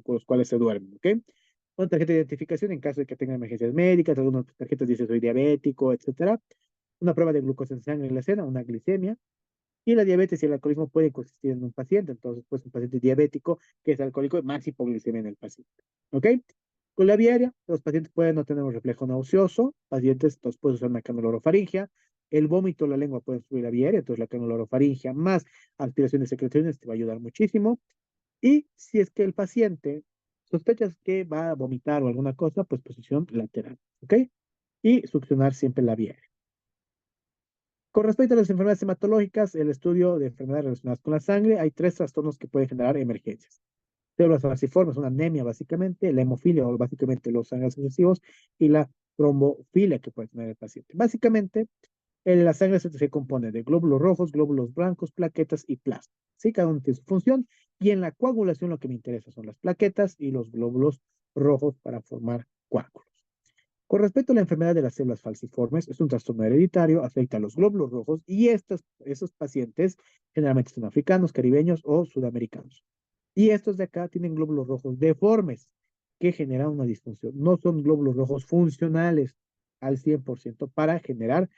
con los cuales se duermen, ¿ok? Una tarjeta de identificación en caso de que tengan emergencias médicas, algunas tarjetas dicen soy diabético, etcétera. Una prueba de glucosa en sangre en la escena, una glicemia. Y la diabetes y el alcoholismo pueden coexistir en un paciente, entonces pues un paciente diabético que es alcohólico, más hipoglicemia en el paciente, ¿ok? Con la vía aérea, los pacientes pueden no tener un reflejo nauseoso, pacientes entonces pueden usar una canulorofaringia, el vómito, la lengua pueden subir la vía aérea, entonces la canulorofaringia más aspiración de secreciones te va a ayudar muchísimo. Y si es que el paciente sospechas que va a vomitar o alguna cosa, pues posición lateral, ¿ok? Y succionar siempre la vía aérea. Con respecto a las enfermedades hematológicas, el estudio de enfermedades relacionadas con la sangre, hay tres trastornos que pueden generar emergencias. Células falciformes, una anemia básicamente, la hemofilia o básicamente los sangres excesivos y la trombofilia que puede tener el paciente. Básicamente, la sangre se compone de glóbulos rojos, glóbulos blancos, plaquetas y plasma. Sí, cada uno tiene su función y en la coagulación lo que me interesa son las plaquetas y los glóbulos rojos para formar coágulos. Con respecto a la enfermedad de las células falciformes, es un trastorno hereditario, afecta a los glóbulos rojos y esos pacientes generalmente son africanos, caribeños o sudamericanos. Y estos de acá tienen glóbulos rojos deformes que generan una disfunción. No son glóbulos rojos funcionales al 100% para generar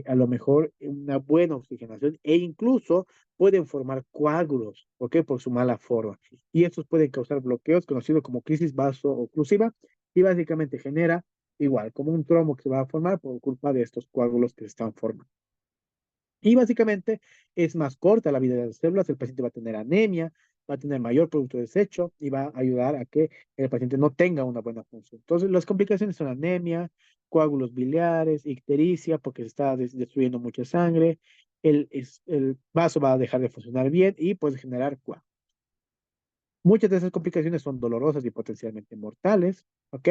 a lo mejor una buena oxigenación e incluso pueden formar coágulos, ¿por qué? Por su mala forma. Y estos pueden causar bloqueos conocidos como crisis vaso-oclusiva y básicamente genera igual como un trombo que se va a formar por culpa de estos coágulos que se están formando. Y básicamente es más corta la vida de las células, el paciente va a tener anemia, va a tener mayor producto de desecho y va a ayudar a que el paciente no tenga una buena función. Entonces, las complicaciones son anemia, coágulos biliares, ictericia, porque se está destruyendo mucha sangre, el vaso va a dejar de funcionar bien y puede generar coágulos. Muchas de esas complicaciones son dolorosas y potencialmente mortales, ¿ok?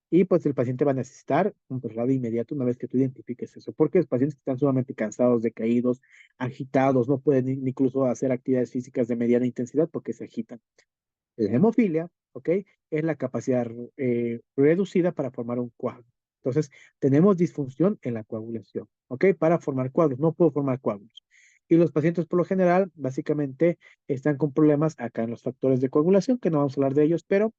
Y pues el paciente va a necesitar un traslado inmediato una vez que tú identifiques eso, porque los pacientes que están sumamente cansados, decaídos, agitados, no pueden incluso hacer actividades físicas de mediana intensidad porque se agitan. La hemofilia, ¿ok? Es la capacidad reducida para formar un coágulo. Entonces, tenemos disfunción en la coagulación, ¿ok? Para formar coágulos, no puedo formar coágulos. Y los pacientes, por lo general, básicamente están con problemas acá en los factores de coagulación, que no vamos a hablar de ellos, pero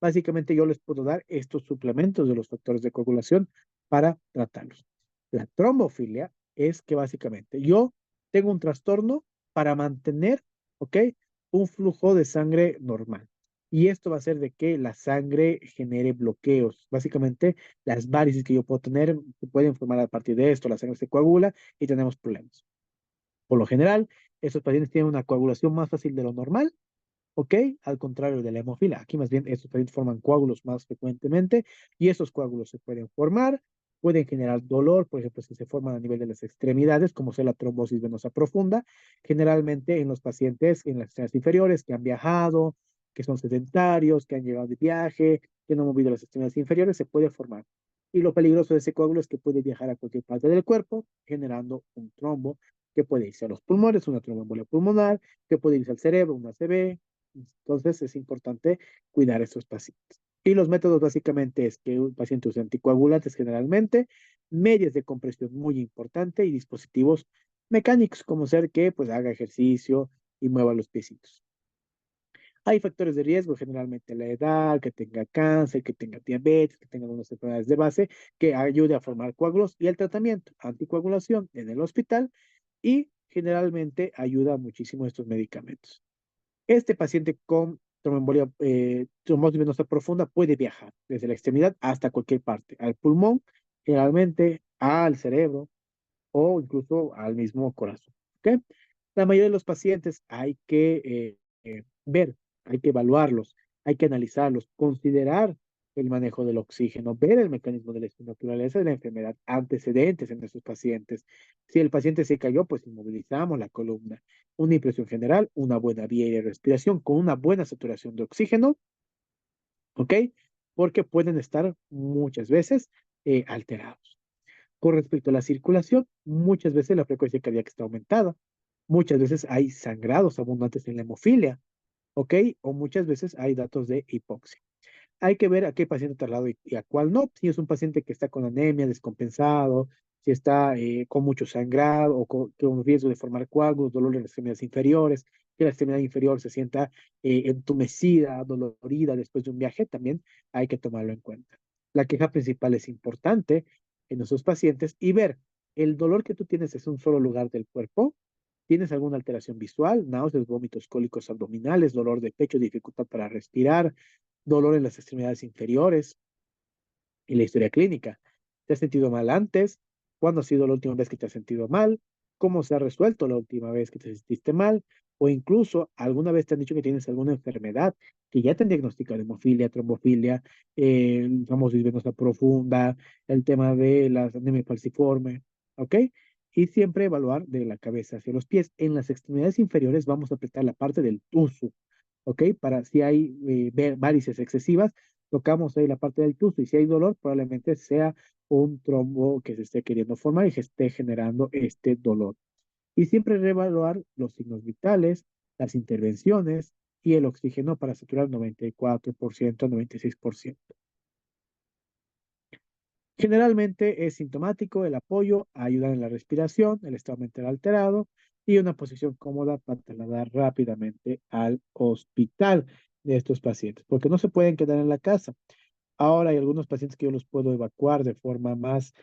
básicamente yo les puedo dar estos suplementos de los factores de coagulación para tratarlos. La trombofilia es que básicamente yo tengo un trastorno para mantener, ¿ok? Un flujo de sangre normal. y esto va a hacer de que la sangre genere bloqueos. Básicamente, las varices que yo puedo tener se pueden formar a partir de esto, la sangre se coagula y tenemos problemas. Por lo general, estos pacientes tienen una coagulación más fácil de lo normal, ¿ok? Al contrario de la hemofila. Aquí más bien estos pacientes forman coágulos más frecuentemente y esos coágulos se pueden formar, pueden generar dolor, por ejemplo, si se forman a nivel de las extremidades, como sea la trombosis venosa profunda, generalmente en los pacientes en las extremidades inferiores que han viajado, que son sedentarios, que han llegado de viaje, que no han movido las extremidades inferiores, se puede formar. Y lo peligroso de ese coágulo es que puede viajar a cualquier parte del cuerpo, generando un trombo que puede irse a los pulmones, una tromboembolia pulmonar, que puede irse al cerebro, una ACV. Entonces es importante cuidar a estos pacientes. Y los métodos básicamente es que un paciente use anticoagulantes generalmente, medias de compresión muy importante y dispositivos mecánicos como ser que pues haga ejercicio y mueva los piecitos. Hay factores de riesgo, generalmente la edad, que tenga cáncer, que tenga diabetes, que tenga algunas enfermedades de base, que ayude a formar coágulos y el tratamiento, anticoagulación en el hospital y generalmente ayuda muchísimo estos medicamentos. Este paciente con tromboembolia, trombosis venosa profunda puede viajar desde la extremidad hasta cualquier parte, al pulmón, generalmente al cerebro o incluso al mismo corazón. ¿Ok? La mayoría de los pacientes hay que ver, hay que evaluarlos, hay que analizarlos, considerar el manejo del oxígeno, ver el mecanismo de la naturaleza de la enfermedad, antecedentes en esos pacientes. Si el paciente se cayó, pues inmovilizamos la columna. Una impresión general, una buena vía de respiración con una buena saturación de oxígeno, ¿ok? Porque pueden estar muchas veces alterados. Con respecto a la circulación, muchas veces la frecuencia cardíaca está aumentada, muchas veces hay sangrados abundantes en la hemofilia, ¿ok? O muchas veces hay datos de hipoxia. Hay que ver a qué paciente traslado y a cuál no. Si es un paciente que está con anemia, descompensado, si está con mucho sangrado o con riesgo de formar coágulos, dolor en las extremidades inferiores, que la extremidad inferior se sienta entumecida, dolorida después de un viaje, también hay que tomarlo en cuenta. La queja principal es importante en esos pacientes y ver, ¿el dolor que tú tienes es un solo lugar del cuerpo? ¿Tienes alguna alteración visual, náuseas, vómitos, cólicos abdominales, dolor de pecho, dificultad para respirar, dolor en las extremidades inferiores y la historia clínica? ¿Te has sentido mal antes? ¿Cuándo ha sido la última vez que te has sentido mal? ¿Cómo se ha resuelto la última vez que te sentiste mal? O incluso, ¿alguna vez te han dicho que tienes alguna enfermedad que ya te han diagnosticado? Hemofilia, trombofilia, famosis venosa profunda, el tema de la anemia falciforme, ¿ok? Y siempre evaluar de la cabeza hacia los pies. En las extremidades inferiores vamos a apretar la parte del tuso, ¿ok? Para si hay varices excesivas, tocamos ahí la parte del tuso y si hay dolor, probablemente sea un trombo que se esté queriendo formar y que esté generando este dolor. Y siempre reevaluar los signos vitales, las intervenciones y el oxígeno para saturar 94%, 96%. Generalmente es sintomático el apoyo a ayudar en la respiración, el estado mental alterado y una posición cómoda para trasladar rápidamente al hospital de estos pacientes, porque no se pueden quedar en la casa. Ahora hay algunos pacientes que yo los puedo evacuar de forma más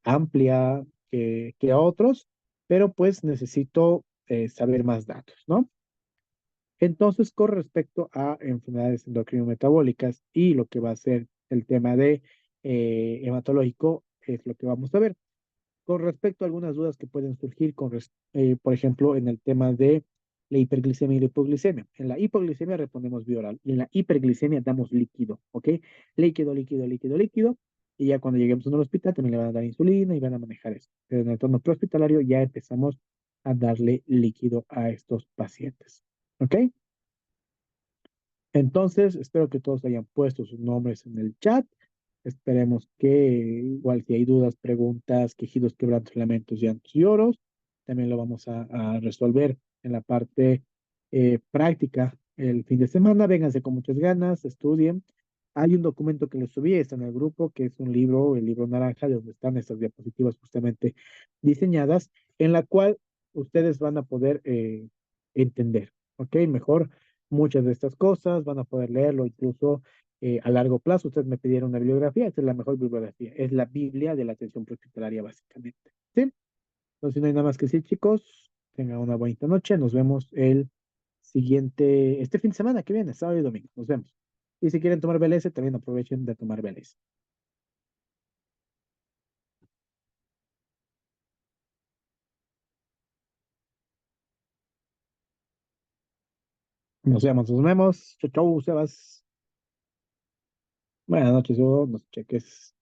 amplia que a otros, pero pues necesito saber más datos, ¿no? Entonces, con respecto a enfermedades endocrinometabólicas y lo que va a ser el tema de hematológico, es lo que vamos a ver. Con respecto a algunas dudas que pueden surgir, por ejemplo, en el tema de la hiperglicemia y la hipoglicemia. En la hipoglicemia respondemos vía oral y en la hiperglicemia damos líquido, ¿ok? Líquido, líquido, líquido, líquido. Y ya cuando lleguemos al hospital también le van a dar insulina y van a manejar eso. Pero en el entorno prehospitalario ya empezamos a darle líquido a estos pacientes, ¿ok? Entonces, espero que todos hayan puesto sus nombres en el chat. Esperemos que, igual si hay dudas, preguntas, quejidos, quebrantos, lamentos, llantos y lloros, también lo vamos a resolver en la parte práctica el fin de semana. Vénganse con muchas ganas, estudien. Hay un documento que les subí, está en el grupo, que es un libro, el libro naranja, de donde están estas diapositivas justamente diseñadas, en la cual ustedes van a poder entender, ¿ok? Mejor muchas de estas cosas, van a poder leerlo incluso a largo plazo. Ustedes me pidieron una bibliografía, esta es la mejor bibliografía, es la Biblia de la atención prehospitalaria básicamente. ¿Sí? Entonces no hay nada más que decir, chicos, tengan una bonita noche, nos vemos el este fin de semana que viene, sábado y domingo. Nos vemos. Y si quieren tomar BLS, también aprovechen de tomar BLS. Nos vemos, nos vemos. Chau, chau, Sebas. Buenas noches, Hugo. Nos cheques.